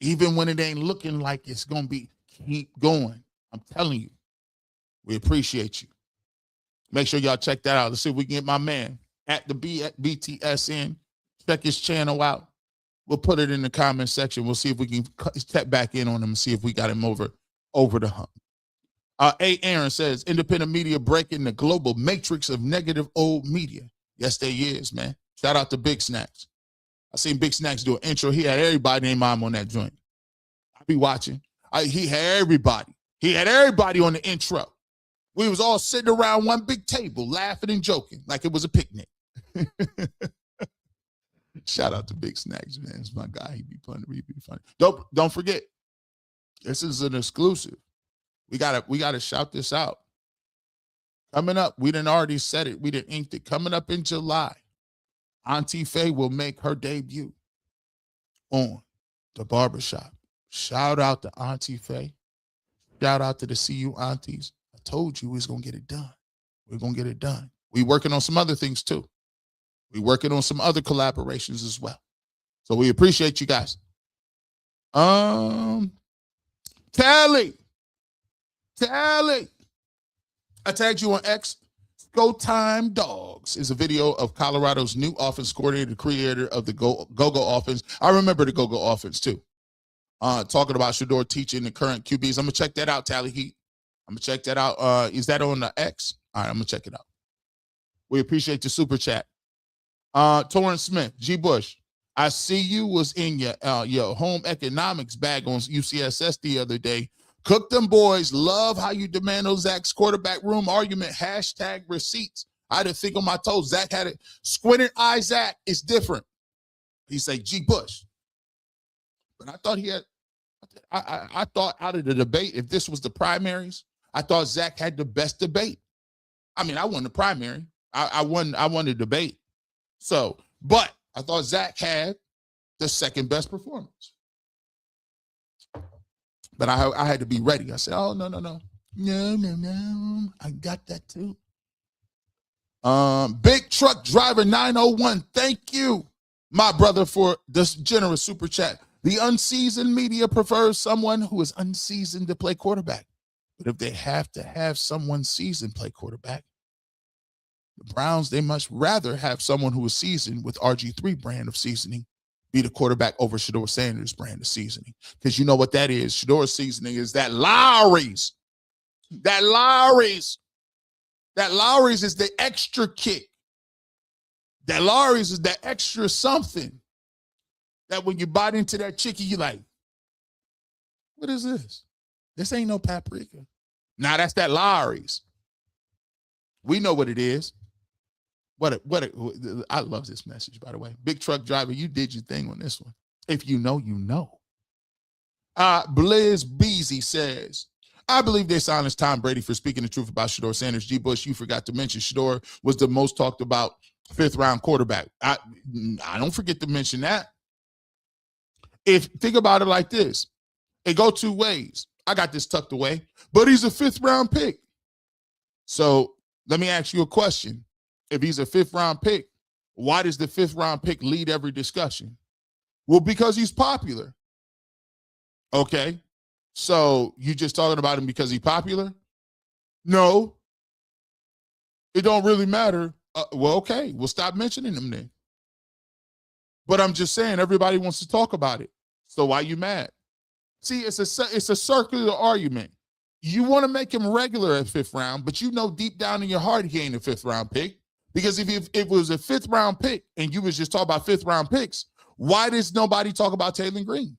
Even when it ain't looking like it's going to be, keep going. I'm telling you, we appreciate you. Make sure y'all check that out. Let's see if we can get my man at the BTSN. Check his channel out. We'll put it in the comment section. We'll see if we can step back in on him and see if we got him over the hump. A. Aaron says, independent media breaking the global matrix of negative old media. Yes, there is, man. Shout out to Big Snacks. I seen Big Snacks do an intro. He had everybody named mom on that joint. I be watching. He had everybody. He had everybody on the intro. We was all sitting around one big table, laughing and joking like it was a picnic. Shout out to Big Snacks, man. It's my guy. He be funny. Don't forget, this is an exclusive. We gotta shout this out. Coming up, we done already said it. We done inked it. Coming up in July, Auntie Faye will make her debut on the barbershop. Shout out to Auntie Faye. Shout out to the CU aunties. I told you we was going to get it done. We're going to get it done. We working on some other things too. We working on some other collaborations as well. So we appreciate you guys. Tally. I tagged you on X. Go Time Dogs is a video of Colorado's new offense coordinator, creator of the Go-Go offense. I remember the Go-Go offense too. Talking about Shedeur teaching the current QBs. I'm going to check that out, Tally Heat. I'm going to check that out. Is that on the X? All right, I'm going to check it out. We appreciate the super chat. Torrance Smith, G. Bush, I see you was in your home economics bag on UCSS the other day. Cook them boys. Love how you demand those Zach's quarterback room argument. # receipts. I had to think on my toes. Zach had it. Squinted eye Zach is different. He said, G. Bush. But I thought he had, I thought out of the debate, if this was the primaries, I thought Zach had the best debate. I mean, I won the primary. I won the debate. So, but I thought Zach had the second best performance. But I had to be ready. I said, oh, no. I got that too. Big Truck Driver 901. Thank you, my brother, for this generous super chat. The unseasoned media prefers someone who is unseasoned to play quarterback. But if they have to have someone seasoned play quarterback, the Browns, they much rather have someone who is seasoned with RG3 brand of seasoning be the quarterback over Shedeur Sanders' brand of seasoning. Because you know what that is. Shedeur's seasoning is that Lowry's. That Lowry's is the extra kick. That Lowry's is that extra something that when you bite into that chicken, you're like, what is this? This ain't no paprika. Nah, that's that Lowry's. We know what it is. I love this message, by the way. Big Truck Driver, you did your thing on this one. If you know, you know. Blizz Beezy says, I believe they silenced Tom Brady for speaking the truth about Shedeur Sanders. G. Bush, you forgot to mention Shedeur was the most talked about fifth-round quarterback. I don't forget to mention that. Think about it like this. It go two ways. I got this tucked away, but he's a fifth-round pick. So let me ask you a question. If he's a fifth-round pick, why does the fifth-round pick lead every discussion? Well, because he's popular. Okay. So you just talking about him because he's popular? No. It don't really matter. Well, okay. We'll stop mentioning him then. But I'm just saying everybody wants to talk about it. So why you mad? See, it's a circular argument. You want to make him regular at fifth round, but you know deep down in your heart he ain't a fifth-round pick. Because if it was a fifth-round pick and you was just talking about fifth-round picks, why does nobody talk about Taylor Green?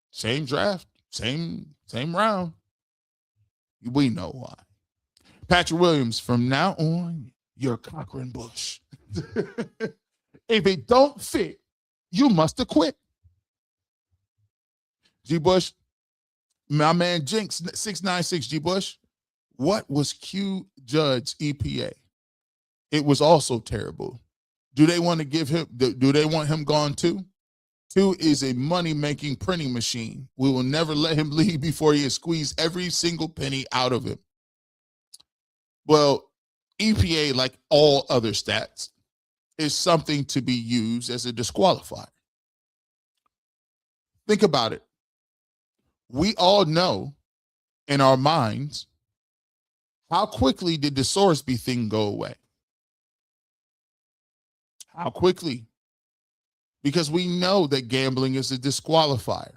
Same draft, same round. We know why. Patrick Williams, from now on, you're Cochran Bush. If it don't fit, you must have quit. G. Bush, my man Jinx, 696 G. Bush. What was Q Judd's EPA? It was also terrible. Do they want to give him, do they want him gone too? Q is a money-making printing machine. We will never let him leave before he has squeezed every single penny out of him. Well, EPA, like all other stats, is something to be used as a disqualifier. Think about it. We all know in our minds, how quickly did the Sorsby thing go away? How quickly? Because we know that gambling is a disqualifier.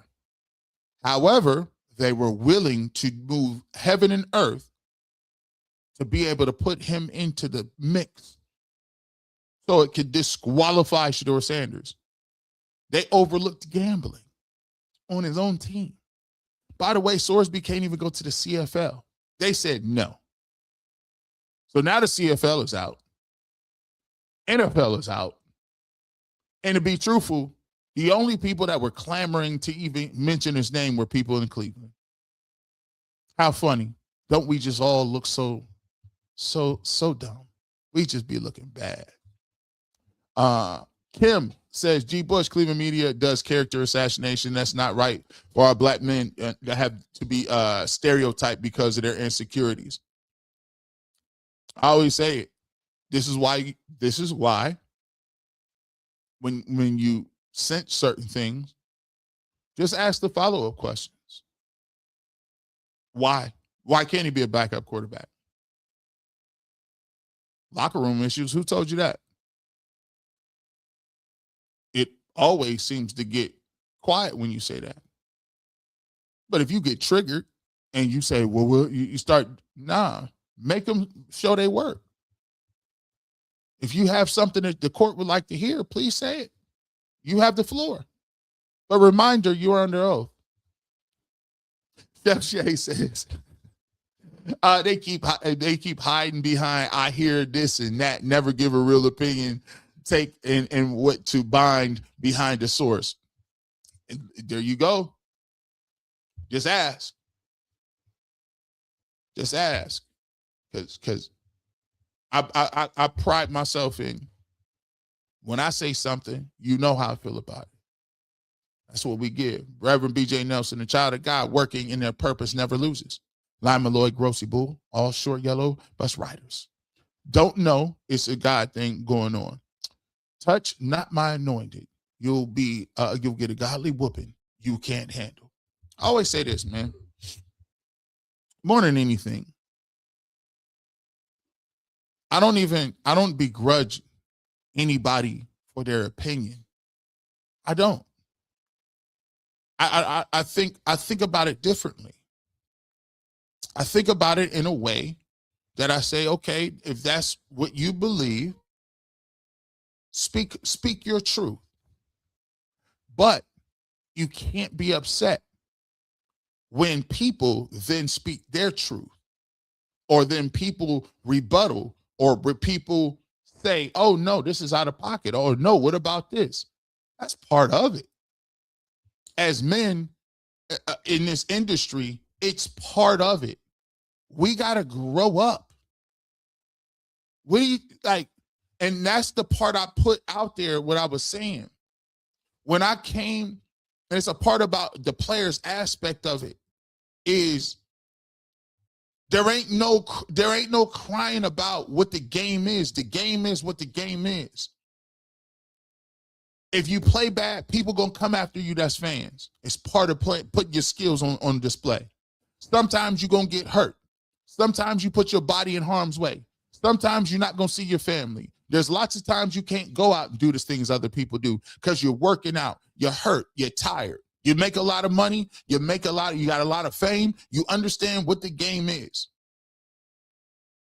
However, they were willing to move heaven and earth to be able to put him into the mix so it could disqualify Shedeur Sanders. They overlooked gambling on his own team. by the way, Sorsby can't even go to the CFL. They said no. So now the CFL is out. NFL is out. And to be truthful, the only people that were clamoring to even mention his name were people in Cleveland. How funny. Don't we just all look so dumb? We just be looking bad. Kim says, G. Bush, Cleveland media does character assassination. That's not right for our black men that have to be stereotyped because of their insecurities. I always say it. This is why when you sense certain things, just ask the follow-up questions. Why? Why can't he be a backup quarterback? Locker room issues. Who told you that? It always seems to get quiet when you say that. But if you get triggered and you say, well, you start, make them show they work. If you have something that the court would like to hear, please say it. You have the floor. But reminder, you are under oath. Chef Shay says, they keep hiding behind, I hear this and that, never give a real opinion, take and what to bind behind the source. And there you go. Just ask. Just ask. Because I pride myself in, when I say something, you know how I feel about it. That's what we give. Reverend B.J. Nelson, the child of God, working in their purpose, never loses. Lima Lloyd, Grossy Bull, all short yellow bus riders. Don't know it's a God thing going on. Touch not my anointed. You'll get a godly whooping you can't handle. I always say this, man. More than anything, I don't begrudge anybody for their opinion. I don't. I think about it differently. I think about it in a way that I say, okay, if that's what you believe, speak your truth. But you can't be upset when people then speak their truth, or then people rebuttal, or people say, oh, no, this is out of pocket. Oh, no, what about this? That's part of it. As men in this industry, it's part of it. We got to grow up. And that's the part I put out there, what I was saying. When I came, and it's a part about the players aspect of it, is there ain't no crying about what the game is. The game is what the game is. If you play bad, people gonna come after you. That's fans. It's part of putting your skills on display. Sometimes you're gonna get hurt. Sometimes you put your body in harm's way. Sometimes you're not gonna see your family. There's lots of times you can't go out and do the things other people do because you're working out, you're hurt, you're tired. You make a lot of money, you got a lot of fame, you understand what the game is.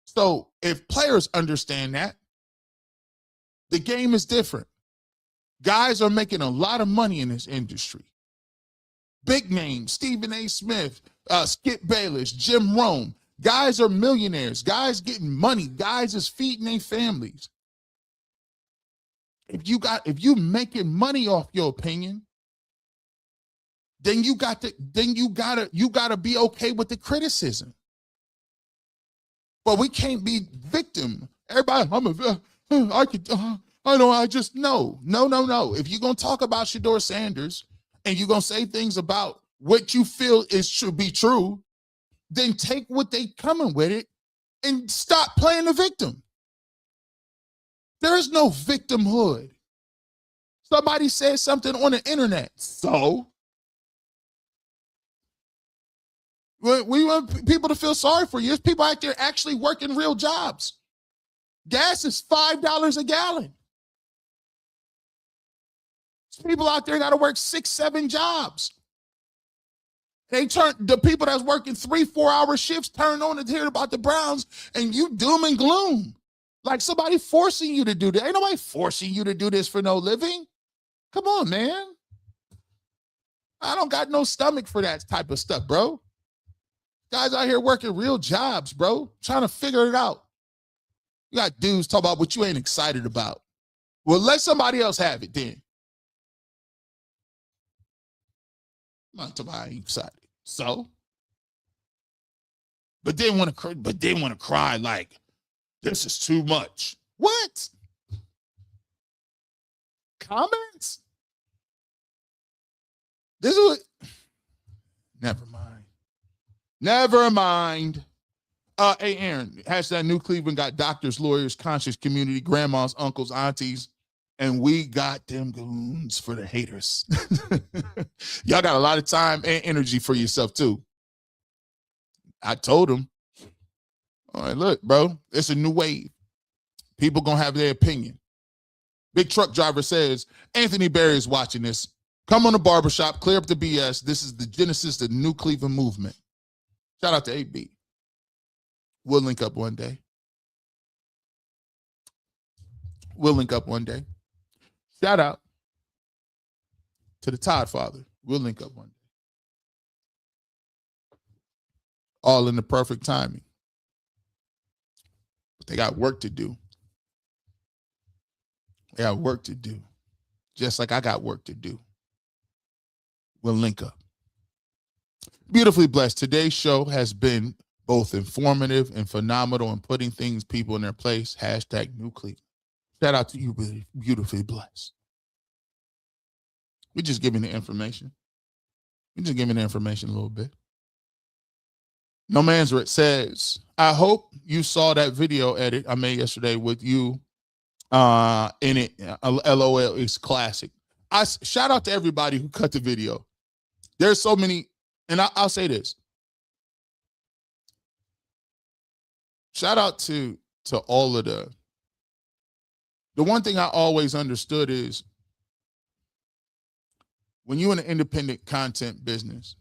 So if players understand that, the game is different. Guys are making a lot of money in this industry. Big names, Stephen A. Smith, Skip Bayless, Jim Rome. Guys are millionaires. Guys getting money. Guys is feeding their families. If you making money off your opinion, then you gotta be okay with the criticism. But we can't be victim. Everybody, No. If you're going to talk about Shedeur Sanders and you're going to say things about what you feel should be true, then take what they coming with it and stop playing the victim. There is no victimhood. Somebody said something on the internet. So we want people to feel sorry for you. There's people out there actually working real jobs. Gas is $5 a gallon. People out there got to work 6-7 jobs. The people that's working 3-4 hour shifts turn on to hear about the Browns, and you doom and gloom. Like somebody forcing you to do that. Ain't nobody forcing you to do this for no living. Come on, man. I don't got no stomach for that type of stuff, bro. Guys out here working real jobs, bro, trying to figure it out. You got dudes talk about what you ain't excited about. Well, let somebody else have it then. I'm not talking about I ain't excited. So, but then want to cry like this is too much. What? Comments? This is what. Never mind. Never mind. Hey, Aaron, hashtag New Cleveland got doctors, lawyers, conscious community, grandmas, uncles, aunties, and we got them goons for the haters. Y'all got a lot of time and energy for yourself, too. I told them, all right, look, bro, it's a new wave. People going to have their opinion. Big truck driver says, Anthony Berry is watching this. Come on the barbershop, clear up the BS. This is the genesis of the New Cleveland movement. Shout out to AB. We'll link up one day. We'll link up one day. Shout out to the Todd father. We'll link up one day. All in the perfect timing. But they got work to do. They got work to do. Just like I got work to do. We'll link up. Beautifully blessed. Today's show has been both informative and phenomenal in putting people in their place. Hashtag New Cleveland. Shout out to you, beautifully blessed. We're just giving the information. We're just giving the information a little bit. No Man's Rit says, I hope you saw that video edit I made yesterday with you in it. LOL is classic. Shout out to everybody who cut the video. There's so many, and I'll say this. Shout out to all of the one thing I always understood is when you're in an independent content business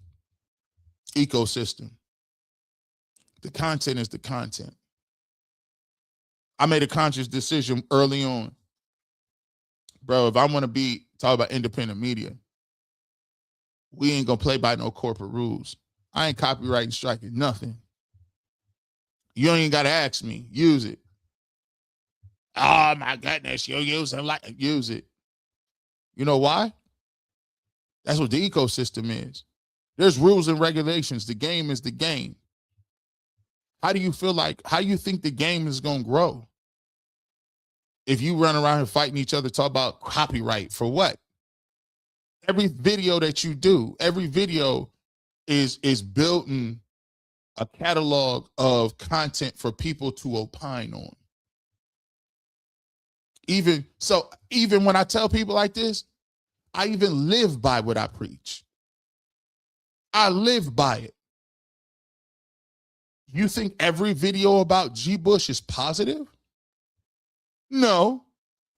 ecosystem, the content is the content. I made a conscious decision early on. Bro, if I want to talk about independent media, we ain't going to play by no corporate rules. I ain't copyrighting, striking, nothing. You don't even got to ask me. Use it. Oh, my goodness. You'll use it. Use it. You know why? That's what the ecosystem is. There's rules and regulations. The game is the game. How do you think the game is going to grow? If you run around and fighting each other, talk about copyright for what? Every video that you do, every video is building a catalog of content for people to opine on. Even when I tell people like this, I even live by what I preach. I live by it. You think every video about G. Bush is positive? No.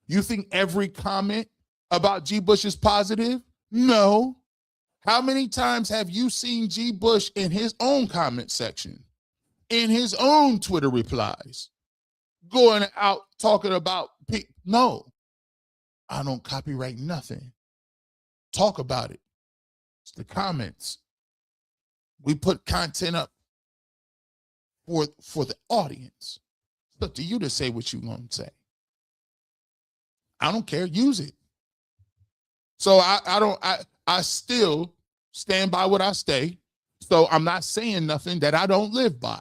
You think every comment about G. Bush is positive? No. How many times have you seen G. Bush in his own comment section, in his own Twitter replies, going out talking about people? No. I don't copyright nothing. Talk about it. It's the comments. We put content up for the audience. It's up to you to say what you want to say. I don't care. Use it. So I still stand by what I say. So I'm not saying nothing that I don't live by.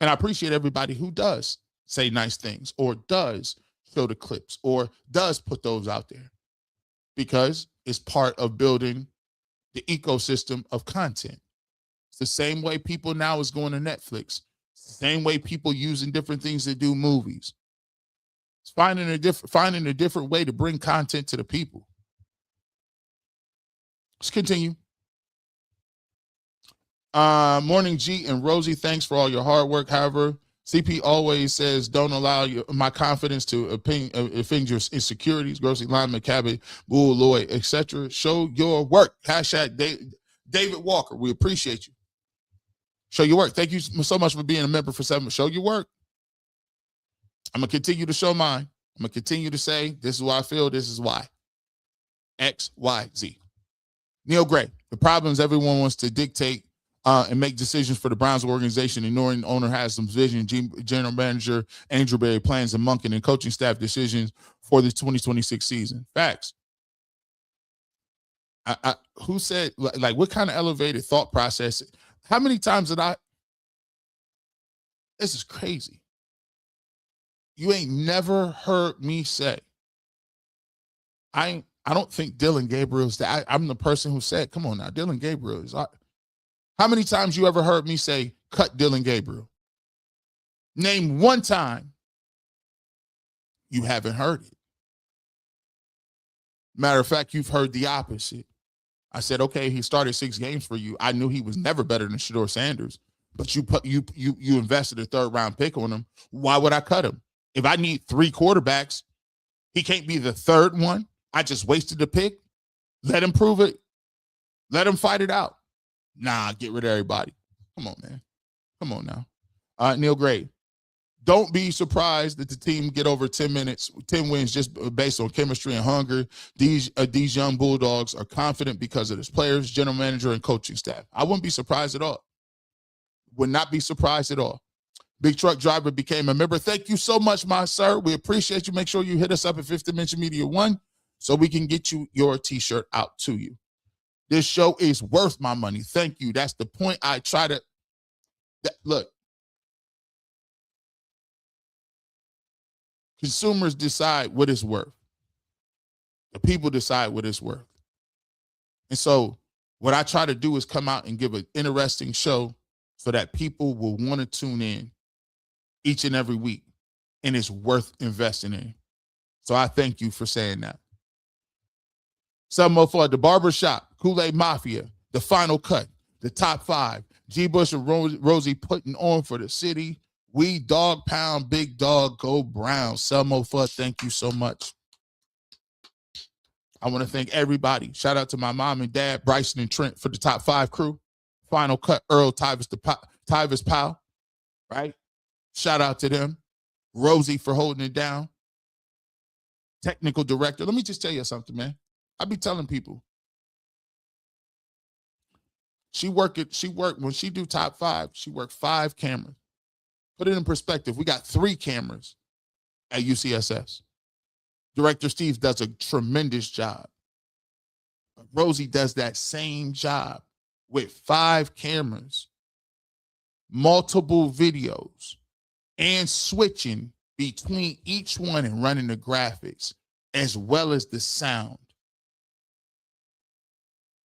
And I appreciate everybody who does say nice things or does show the clips or does put those out there, because it's part of building the ecosystem of content. It's the same way people now is going to Netflix. It's the same way people using different things to do movies. It's finding a different way to bring content to the people. Let's continue. Morning G and Rosie, thanks for all your hard work. However, CP always says, don't allow my confidence to offend your insecurities. Grocery lineman, cabbage, bull, Lloyd, etc. Show your work. Hashtag David Walker. We appreciate you. Show your work. Thank you so much for being a member for 7. Show your work. I'm going to continue to show mine. I'm going to continue to say, this is why I feel, this is why. X, Y, Z. Neil Gray, the problem is everyone wants to dictate and make decisions for the Browns organization, ignoring the owner has some vision. General manager Angel Berry plans and Monken and coaching staff decisions for the 2026 season. Facts. Who said, like, what kind of elevated thought process? How many times did this is crazy. You ain't never heard me say, I don't think Dylan Gabriel's that. I'm the person who said, come on now, Dylan Gabriel is. How many times you ever heard me say, cut Dylan Gabriel? Name one time you haven't heard it. Matter of fact, you've heard the opposite. I said, okay, he started 6 games for you. I knew he was never better than Shedeur Sanders, but you invested a 3rd-round pick on him. Why would I cut him? If I need 3 quarterbacks, he can't be the 3rd one. I just wasted the pick. Let him prove it. Let him fight it out. Nah, get rid of everybody. Come on, man. Come on now. Neil Gray, don't be surprised that the team get over 10 wins just based on chemistry and hunger. These young Bulldogs are confident because of his players, general manager, and coaching staff. I wouldn't be surprised at all. Would not be surprised at all. Big Truck Driver became a member. Thank you so much, my sir. We appreciate you. Make sure you hit us up at 5th Dimension Media 1 so we can get you your T-shirt out to you. This show is worth my money. Thank you. That's the point I try to look. Consumers decide what it's worth. The people decide what it's worth. And so what I try to do is come out and give an interesting show so that people will want to tune in each and every week, and it's worth investing in. So I thank you for saying that. Some more for the Barbershop, Kool-Aid Mafia, The Final Cut, The Top 5, G. Bush and Rosie putting on for the city. We Dog Pound, Big Dog, Go Brown. Selmo Fudd, thank you so much. I want to thank everybody. Shout out to my mom and dad, Bryson and Trent, for the Top 5 crew. Final Cut, Earl Tyvis Powell, right? Shout out to them. Rosie for holding it down. Technical director. Let me just tell you something, man. I be telling people. She worked when she do Top 5, she worked 5 cameras. Put it in perspective. We got 3 cameras at UCSS. Director Steve does a tremendous job. Rosie does that same job with 5 cameras, multiple videos, and switching between each one and running the graphics as well as the sound.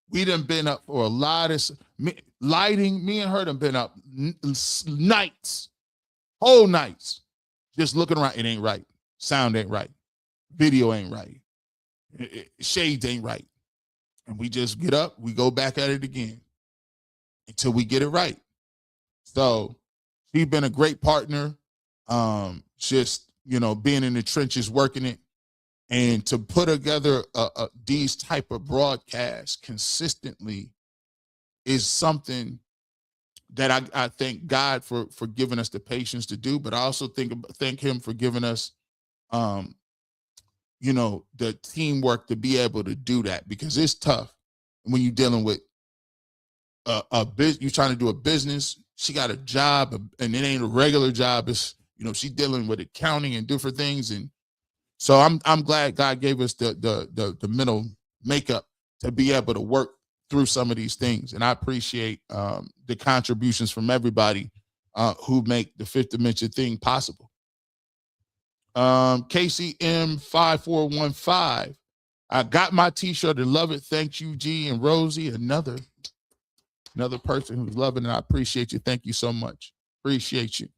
We done been up for a lot of lighting. Me and her done been up nights, whole nights, just looking around. It ain't right. Sound ain't right. Video ain't right. Shades ain't right. And we just get up, we go back at it again until we get it right. So she's been a great partner. Just, being in the trenches, working it. And to put together these type of broadcasts consistently is something that I thank God for giving us the patience to do, but I also thank him for giving us, the teamwork to be able to do that, because it's tough when you're dealing with a business. You're trying to do a business. She got a job, and it ain't a regular job. It's, she's dealing with accounting and different things, and so I'm glad God gave us the mental makeup to be able to work through some of these things. And I appreciate the contributions from everybody who make the 5th Dimension thing possible. KCM5415. I got my T-shirt and love it. Thank you, G and Rosie. Another person who's loving it. I appreciate you. Thank you so much. Appreciate you.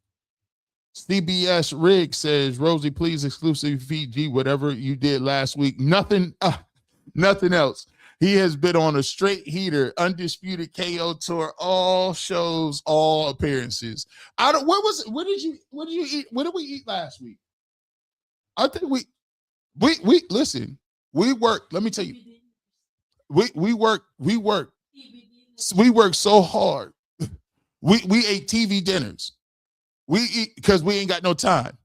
CBS Rig says, Rosie, please exclusively feed G whatever you did last week. Nothing else. He has been on a straight heater, undisputed KO tour, all shows, all appearances. What did you eat? What did we eat last week? I think we listen, we worked. Let me tell you, we worked so hard. We ate TV dinners. We eat because we ain't got no time.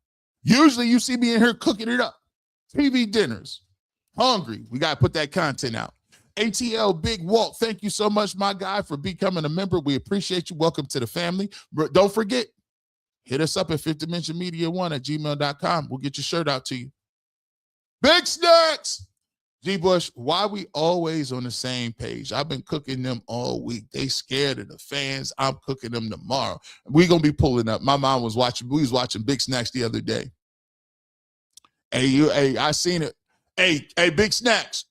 Usually you see me in here cooking it up. TV dinners. Hungry. We got to put that content out. ATL Big Walt, thank you so much, my guy, for becoming a member. We appreciate you. Welcome to the family. But don't forget, hit us up at fifthdimensionmedia1@gmail.com. We'll get your shirt out to you. Big Snacks! G. Bush, why we always on the same page? I've been cooking them all week. They scared of the fans. I'm cooking them tomorrow. We're going to be pulling up. My mom was watching. We was watching Big Snacks the other day. Hey, I seen it. Hey, Big Snacks.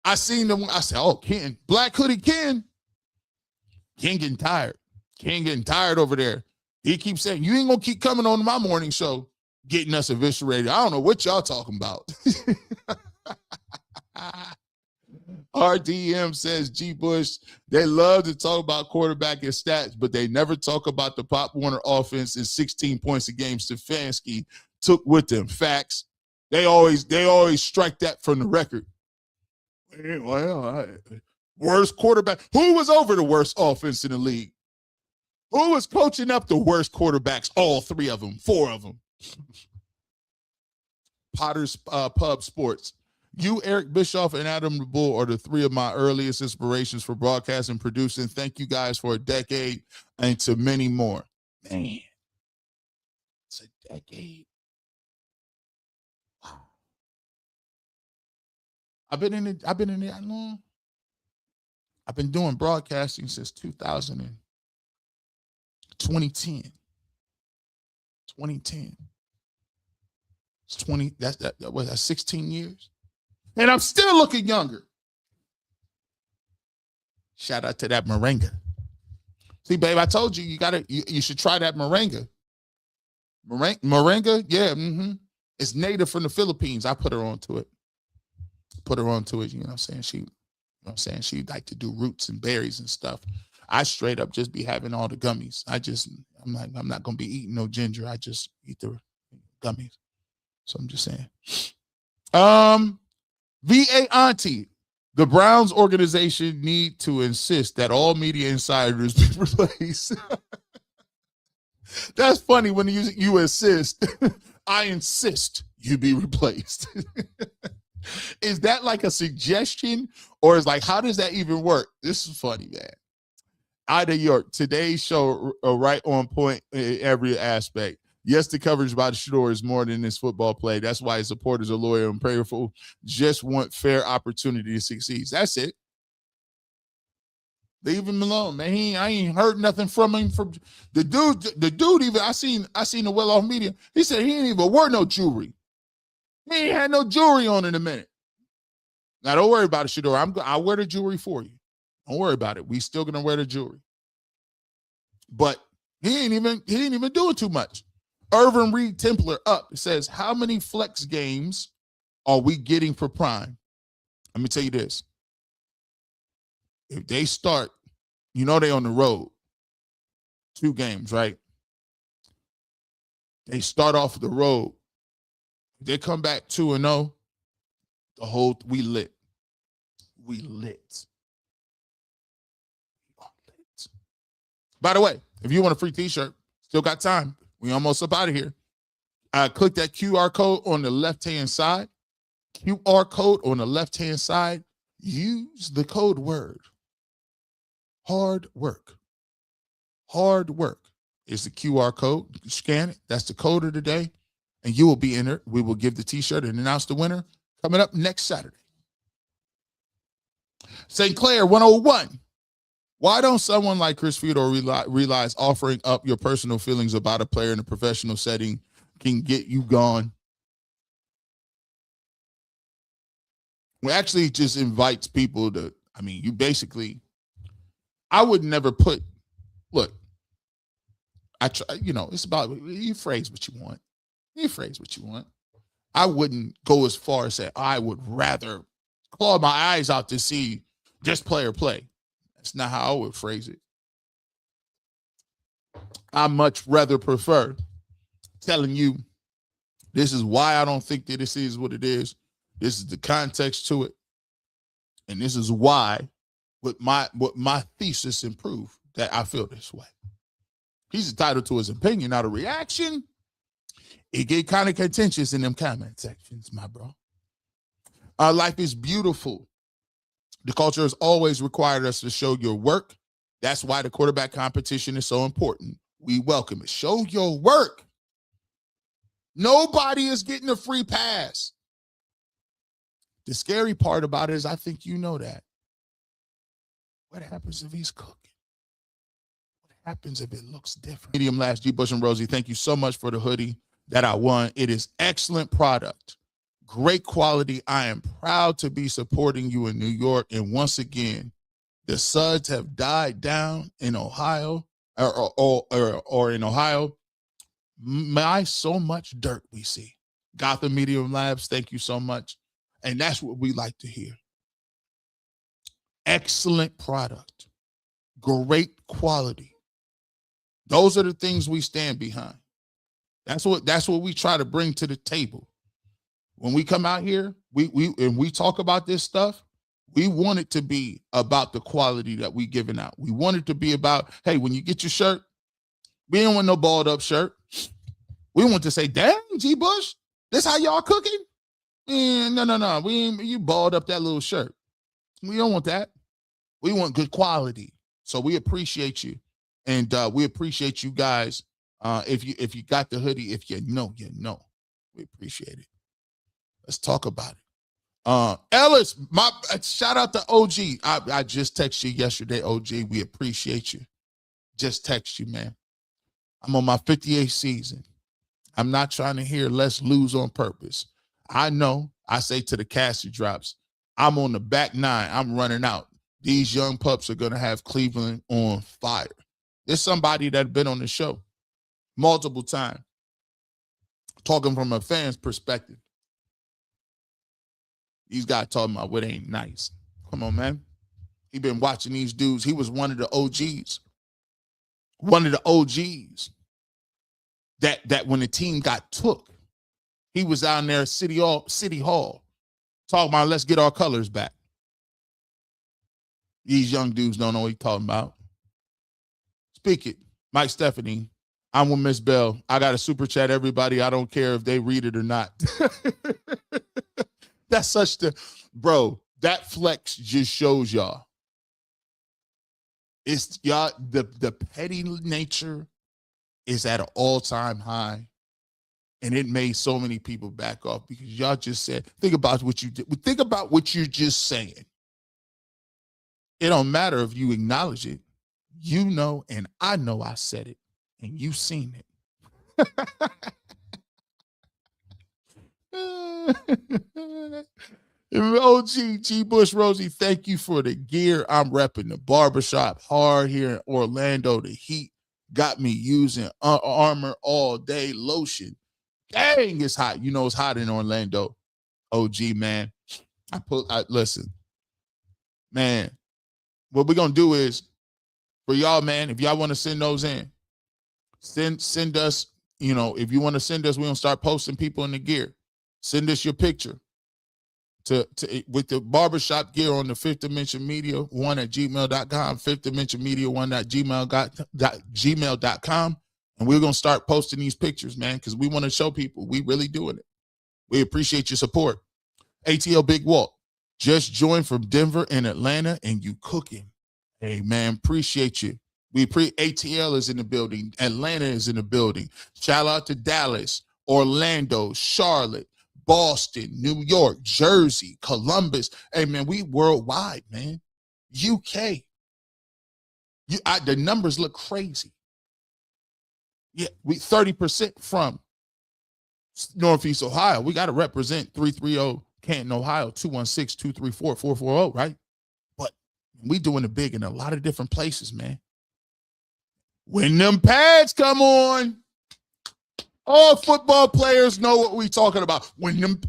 I seen them. I said, oh, Ken. Black Hoodie Ken. Ken getting tired. Ken getting tired over there. He keeps saying, you ain't going to keep coming on my morning show getting us eviscerated. I don't know what y'all talking about. RDM says, G. Bush, they love to talk about quarterback and stats, but they never talk about the Pop Warner offense and 16 points a game Stefanski took with them. Facts. They always strike that from the record. Well, worst quarterback. Who was over the worst offense in the league? Who was coaching up the worst quarterbacks? All three of them, four of them. Potter's Pub Sports. You, Eric Bischoff, and Adam the Bull are the three of my earliest inspirations for broadcast and producing. Thank you guys for a decade and to many more. Man, it's a decade. Wow. I've been in it that long. I've been doing broadcasting since 2010. 2010. It's 20. That's 16 years. And I'm still looking younger. Shout out to that moringa. See, babe, I told you you should try that moringa. Moringa, yeah. It's native from the Philippines. I put her onto it. You know what I'm saying? She like to do roots and berries and stuff. I straight up just be having all the gummies. I'm not gonna be eating no ginger. I just eat the gummies. So I'm just saying. VA Auntie, the Browns organization need to insist that all media insiders be replaced. That's funny when you insist. I insist you be replaced. Is that like a suggestion, or is like, how does that even work? This is funny, man. Ida York, today's show right on point in every aspect. Yes, the coverage by the Shedeur is more than this football play. That's why his supporters are loyal and prayerful. Just want fair opportunity to succeed. That's it. Leave him alone, man. I ain't heard nothing from him. From the dude even I seen the well-off media. He said he ain't even wear no jewelry. He ain't had no jewelry on in a minute. Now don't worry about it, Shedeur. I'll wear the jewelry for you. Don't worry about it. We still gonna wear the jewelry. But he ain't even doing too much. Irvin Reed Templar up says, how many flex games are we getting for Prime? Let me tell you this. If they start, they on the road, 2 games, right? They start off the road. They come back 2-0. We lit. We lit. By the way, if you want a free t-shirt, still got time. We almost up out of here. Click that QR code on the left-hand side. QR code on the left-hand side. Use the code word. Hard work. Hard work is the QR code. Scan it. That's the code of the day. And you will be entered. We will give the t-shirt and announce the winner coming up next Saturday. St. Clair 101. Why don't someone like Chris Fedor realize offering up your personal feelings about a player in a professional setting can get you gone? Well, actually just invites people to, I would never put, look, it's about, you phrase what you want. You phrase what you want. I wouldn't go as far as say, I would rather claw my eyes out to see this player play. That's not how I would phrase it. I much rather prefer telling you this is why I don't think that this is what it is. This is the context to it. And this is why what my thesis improved that I feel this way. He's entitled to his opinion. Now the reaction, it get kind of contentious in them comment sections, my bro. Life is beautiful. The culture has always required us to show your work. That's why the quarterback competition is so important. We welcome it. Show your work. Nobody is getting a free pass. The scary part about it is I think you know that. What happens if he's cooking? What happens if it looks different? Medium last, G. Bush and Rosie, thank you so much for the hoodie that I won. It is excellent product. Great quality. I am proud to be supporting you in New York. And once again, the Suds have died down in Ohio or in Ohio. My, so much dirt we see. Gotham Medium Labs, thank you so much. And that's what we like to hear. Excellent product. Great quality. Those are the things we stand behind. That's what we try to bring to the table. When we come out here, we talk about this stuff, we want it to be about the quality that we giving out. We want it to be about, hey, when you get your shirt, we don't want no balled up shirt. We want to say, damn, G. Bush, this how y'all cooking? No. You balled up that little shirt. We don't want that. We want good quality. So we appreciate you. And we appreciate you guys. If you got the hoodie, if you know. We appreciate it. Let's talk about it. Ellis, shout out to OG. I just texted you yesterday, OG. We appreciate you. Just text you, man. I'm on my 58th season. I'm not trying to hear let's lose on purpose. I know. I say to the Cassie drops, I'm on the back nine. I'm running out. These young pups are going to have Cleveland on fire. There's somebody that's been on the show multiple times, talking from a fan's perspective. These guys talking about what ain't nice. Come on, man. He been watching these dudes. He was one of the OGs. One of the OGs that when the team got took, he was down there at City Hall talking about let's get our colors back. These young dudes don't know what he's talking about. Speak it. Mike Stephanie, I'm with Miss Bell. I got a super chat, everybody. I don't care if they read it or not. That's such bro, that flex just shows y'all. It's y'all, the petty nature is at an all-time high. And it made so many people back off because y'all just said, think about what you did. Think about what you're just saying. It don't matter if you acknowledge it. You know, and I know I said it, and you seen it. OG, G. Bush, Rosie, thank you for the gear. I'm repping the barbershop hard here in Orlando. The heat got me using Armor all day lotion. Dang, it's hot. You know it's hot in Orlando. OG, man. Listen, man, what we're going to do is, for y'all, man, if y'all want to send those in, send us, if you want to send us, we're going to start posting people in the gear. Send us your picture with the barbershop gear on the Fifth Dimension Media 1 at gmail.com, Fifth Dimension Media 1 at gmail.com. And we're going to start posting these pictures, man, because we want to show people we really doing it. We appreciate your support. ATL Big Walt just joined from Denver and Atlanta, and you cooking. Hey, man, appreciate you. ATL is in the building. Atlanta is in the building. Shout out to Dallas, Orlando, Charlotte, Boston, New York, Jersey, Columbus. Hey, man, we worldwide, man. UK. The numbers look crazy. Yeah, we 30% from Northeast Ohio. We got to represent 330 Canton, Ohio, 216-234-440, right? But we doing it big in a lot of different places, man. When them pads come on, all football players know what we talking about. When them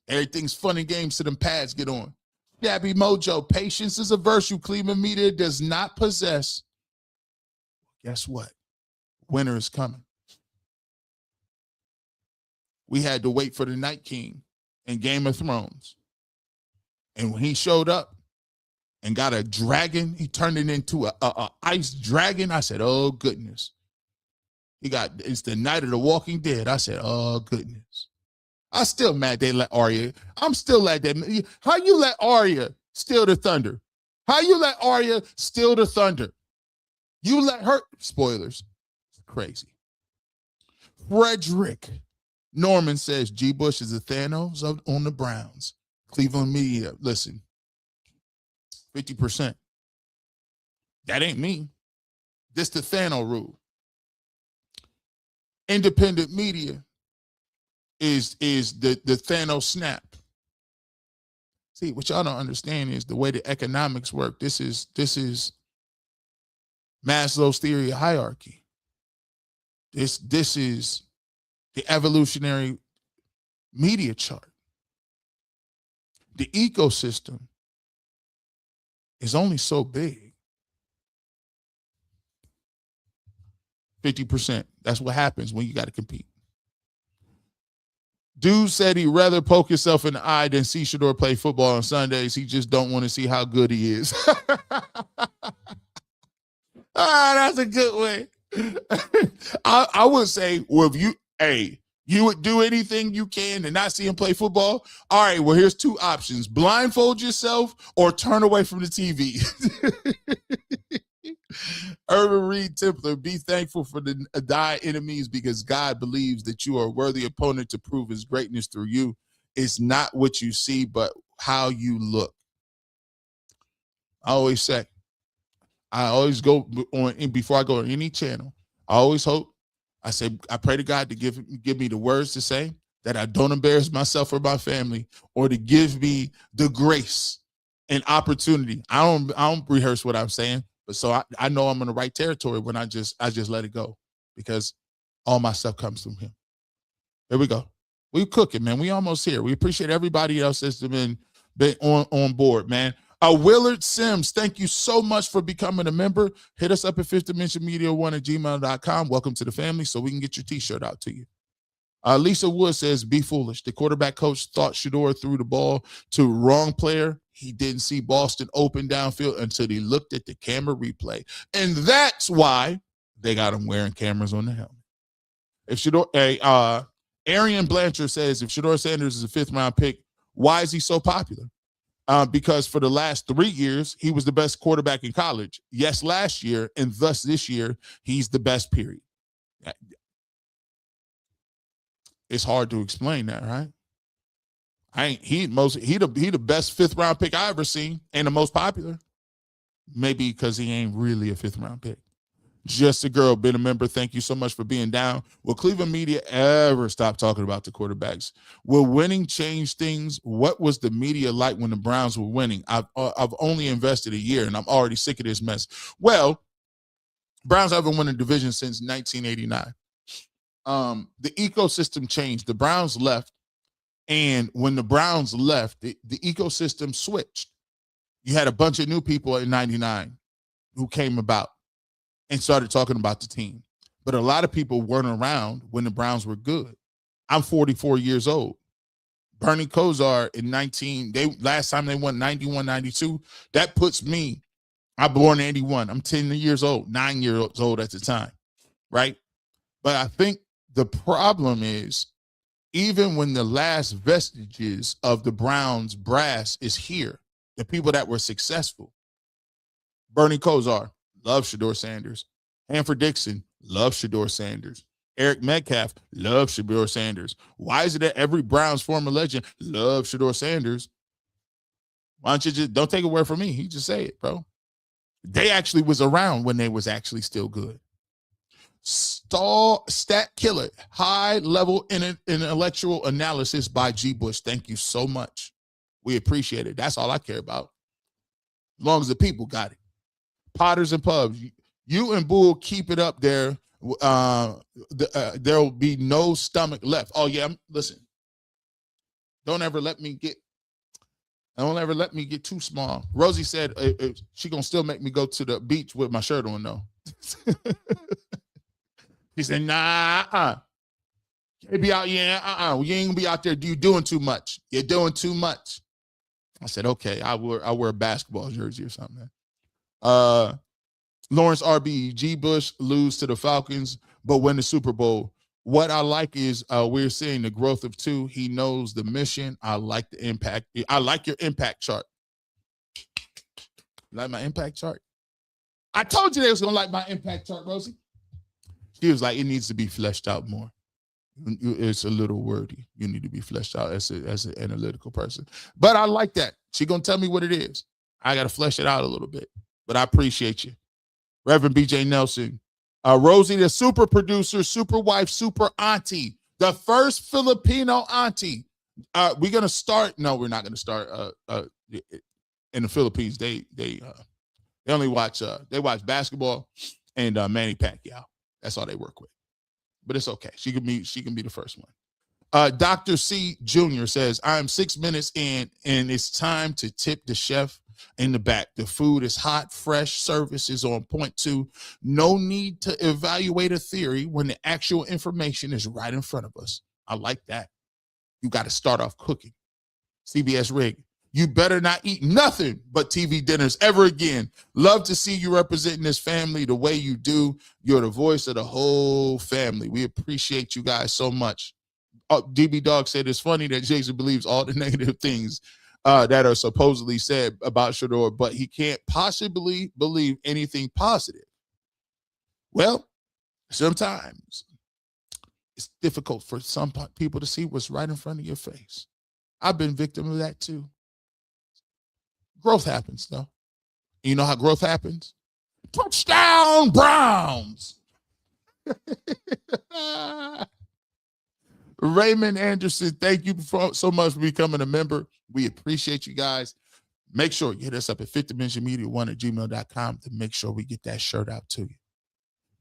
everything's fun and games till them pads get on. Gabby Mojo, patience is a virtue Cleveland media does not possess. Guess what? Winter is coming. We had to wait for the Night King in Game of Thrones. And when he showed up and got a dragon, he turned it into a ice dragon. I said, oh, goodness. It's the night of the Walking Dead. I said, oh, goodness. I'm still mad they let Arya. I'm still mad that. How you let Arya steal the thunder? How you let Arya steal the thunder? You let her. Spoilers. It's crazy. Frederick Norman says G. Bush is a Thanos on the Browns. Cleveland media. Listen. 50%. That ain't me. This the Thanos rule. Independent media is the Thanos snap. See, what y'all don't understand is the way the economics work. This is Maslow's theory of hierarchy. This is the evolutionary media chart. The ecosystem is only so big. 50%. That's what happens when you got to compete. Dude said he'd rather poke himself in the eye than see Shedeur play football on Sundays. He just don't want to see how good he is. That's a good way. I would say, well, if you would do anything you can to not see him play football. All right, well, here's two options. Blindfold yourself or turn away from the TV. Urban Reed Templar, be thankful for the die enemies because God believes that you are a worthy opponent to prove his greatness through you. It's not what you see, but how you look. I always go on, before I go on any channel, I always hope, I pray to God to give me the words to say, that I don't embarrass myself or my family, or to give me the grace and opportunity. I don't rehearse what I'm saying, but so I know I'm in the right territory when I just let it go, because all my stuff comes from him. There we go. We cooking, man. We almost here. We appreciate everybody else that's been on board, man. Willard Sims, thank you so much for becoming a member. Hit us up at fifthdimensionmedia1@gmail.com. Welcome to the family so we can get your t-shirt out to you. Lisa Wood says, be foolish. The quarterback coach thought Shedeur threw the ball to wrong player. He didn't see Boston open downfield until he looked at the camera replay. And that's why they got him wearing cameras on the helmet. If Shedeur, Arian Blanchard says, if Shedeur Sanders is a fifth-round pick, why is he so popular? Because for the last 3 years, he was the best quarterback in college. Yes, last year, and thus this year, he's the best, period. It's hard to explain that, right? He the best fifth-round pick I ever seen and the most popular. Maybe because he ain't really a fifth-round pick. Just a girl, been a member. Thank you so much for being down. Will Cleveland media ever stop talking about the quarterbacks? Will winning change things? What was the media like when the Browns were winning? I've only invested a year, and I'm already sick of this mess. Well, Browns haven't won a division since 1989. The ecosystem changed. The Browns left, and when the Browns left, the ecosystem switched. You had a bunch of new people in 99 who came about and started talking about the team. But a lot of people weren't around when the Browns were good. I'm 44 years old. Bernie Kosar in last time they won 91, 92. That puts me, I'm born in 81. I'm 10 years old, 9 years old at the time, right? But I think the problem is, even when the last vestiges of the Browns brass is here, the people that were successful, Bernie Kosar, love Shedeur Sanders. Hanford Dixon, love Shedeur Sanders. Eric Metcalf, love Shedeur Sanders. Why is it that every Browns former legend love Shedeur Sanders? Why don't you just, don't take a word from me. He just say it, bro. They actually was around when they was actually still good. Stat killer, high level intellectual analysis by G. Bush. Thank you so much. We appreciate it. That's all I care about. As long as the people got it. Potters and Pubs, you and Bull keep it up there. There will be no stomach left. Oh yeah, listen. Don't ever let me get too small. Rosie said she gonna still make me go to the beach with my shirt on though. He said, nah, can't be out, yeah, you ain't gonna be out there. You doing too much. You're doing too much. I said, okay, I wear a basketball jersey or something. Lawrence RB, G. Bush lose to the Falcons, but win the Super Bowl. what I like is we're seeing the growth of 2. He knows the mission. I like the impact. I like your impact chart. Like my impact chart? I told you they was going to like my impact chart, Rosie. She was like, it needs to be fleshed out more. It's a little wordy. You need to be fleshed out as an analytical person. But I like that. She going to tell me what it is. I got to flesh it out a little bit. But I appreciate you. Reverend BJ Nelson. Rosie, the super producer, super wife, super auntie. The first Filipino auntie. We're going to start. No, we're not going to start. In the Philippines, they only watch basketball and Manny Pacquiao. That's all they work with. But it's okay. She can be the first one. Dr. C Jr. says, I'm 6 minutes in and it's time to tip the chef in the back. The food is hot, fresh, service is on point too. No need to evaluate a theory when the actual information is right in front of us. I like that. You got to start off cooking. CBS Rig. You better not eat nothing but TV dinners ever again. Love to see you representing this family the way you do. You're the voice of the whole family. We appreciate you guys so much. DB Dog said it's funny that Jason believes all the negative things that are supposedly said about Shedeur, but he can't possibly believe anything positive. Well, sometimes it's difficult for some people to see what's right in front of your face. I've been victim of that too. Growth happens, though. You know how growth happens? Touchdown, Browns! Raymond Anderson, thank you so much for becoming a member. We appreciate you guys. Make sure you hit us up at 5thdimensionmedia1@gmail.com to make sure we get that shirt out to you.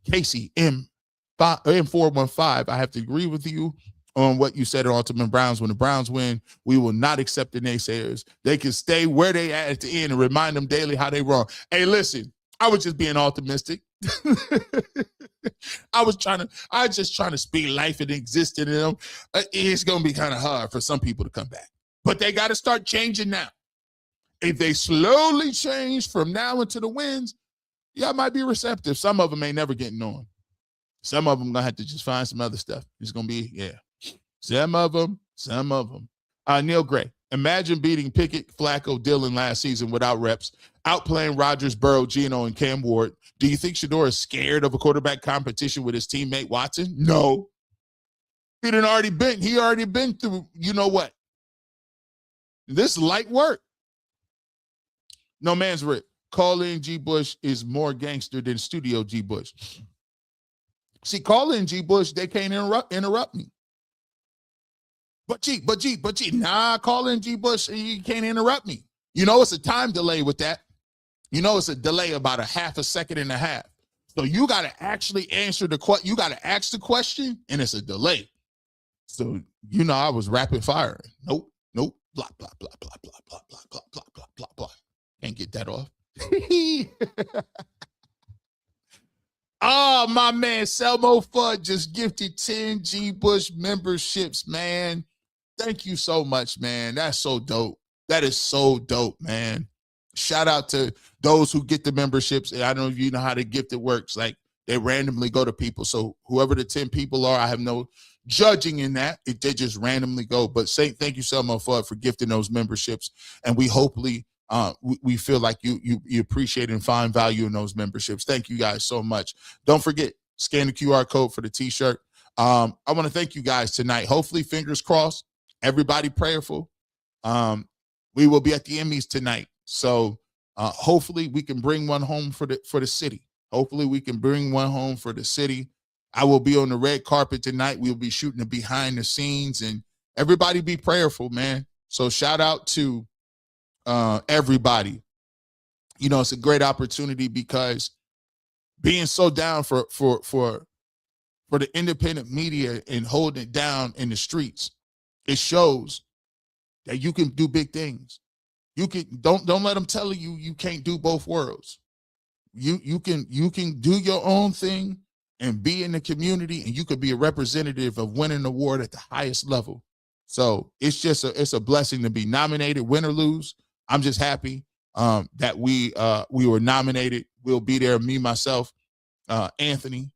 Casey M415, I have to agree with you on what you said at Ultimate Browns. When the Browns win, we will not accept the naysayers. They can stay where they at the end and remind them daily how they wrong. Hey, listen, I was just being optimistic. I was just trying to speak life and exist in them. It's going to be kind of hard for some people to come back. But they got to start changing now. If they slowly change from now into the wins, y'all might be receptive. Some of them ain't never getting on. Some of them going to have to just find some other stuff. It's going to be, yeah. Some of them. Neil Gray, imagine beating Pickett, Flacco, Dillon last season without reps, outplaying Rodgers, Burrow, Geno, and Cam Ward. Do you think Shedeur is scared of a quarterback competition with his teammate Watson? No. He already been through, you know what? This light work. No man's Rick. Call-in G. Bush is more gangster than Studio G. Bush. See, call-in G. Bush, they can't interrupt me. But G, nah, call in G. Bush, you can't interrupt me. You know, it's a time delay with that. You know, it's a delay about a half a second and a half. So you got to actually answer the question. You got to ask the question, and it's a delay. So, you know, I was rapid firing. Nope, blah, blah, blah, blah, blah, blah, blah, blah, blah, blah, blah, blah. Can't get that off. Oh, my man, Selmo Fudd just gifted 10 G. Bush memberships, man. Thank you so much, man. That's so dope. That is so dope, man. Shout out to those who get the memberships. I don't know if you know how the gift it works. Like, they randomly go to people. So whoever the 10 people are, I have no judging in that. They just randomly go. But thank you so much for gifting those memberships. And we hopefully we feel like you appreciate and find value in those memberships. Thank you guys so much. Don't forget, scan the QR code for the t-shirt. I want to thank you guys tonight. Hopefully, fingers crossed, everybody prayerful. We will be at the Emmys tonight. So hopefully we can bring one home for the city. Hopefully we can bring one home for the city. I will be on the red carpet tonight. We'll be shooting the behind the scenes, and everybody be prayerful, man. So shout out to everybody. You know, it's a great opportunity because being so down for the independent media and holding it down in the streets, it shows that you can do big things. You can don't let them tell you can't do both worlds. You can do your own thing and be in the community, and you could be a representative of winning an award at the highest level. So it's just it's a blessing to be nominated, win or lose. I'm just happy that we were nominated. We'll be there, me, myself, Anthony,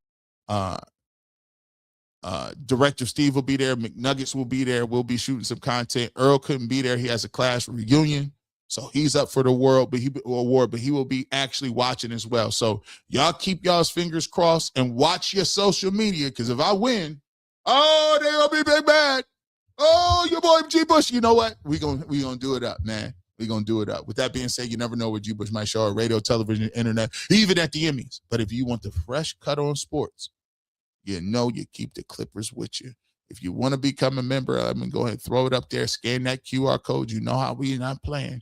Director Steve will be there. McNuggets will be there. We'll be shooting some content. Earl couldn't be there. He has a class reunion. So he's up for the award, but he will be actually watching as well. So y'all keep y'all's fingers crossed and watch your social media, because if I win, oh, they're gonna be big bad. Oh, your boy G Bush. You know what? We gonna do it up, man. We gonna do it up. With that being said, you never know where G Bush might show up: radio, television, internet, even at the Emmys. But if you want the fresh cut on sports, you know you keep the Clippers with you. If you want to become a member, I'm gonna go ahead and throw it up there. Scan that QR code. You know how we're not playing.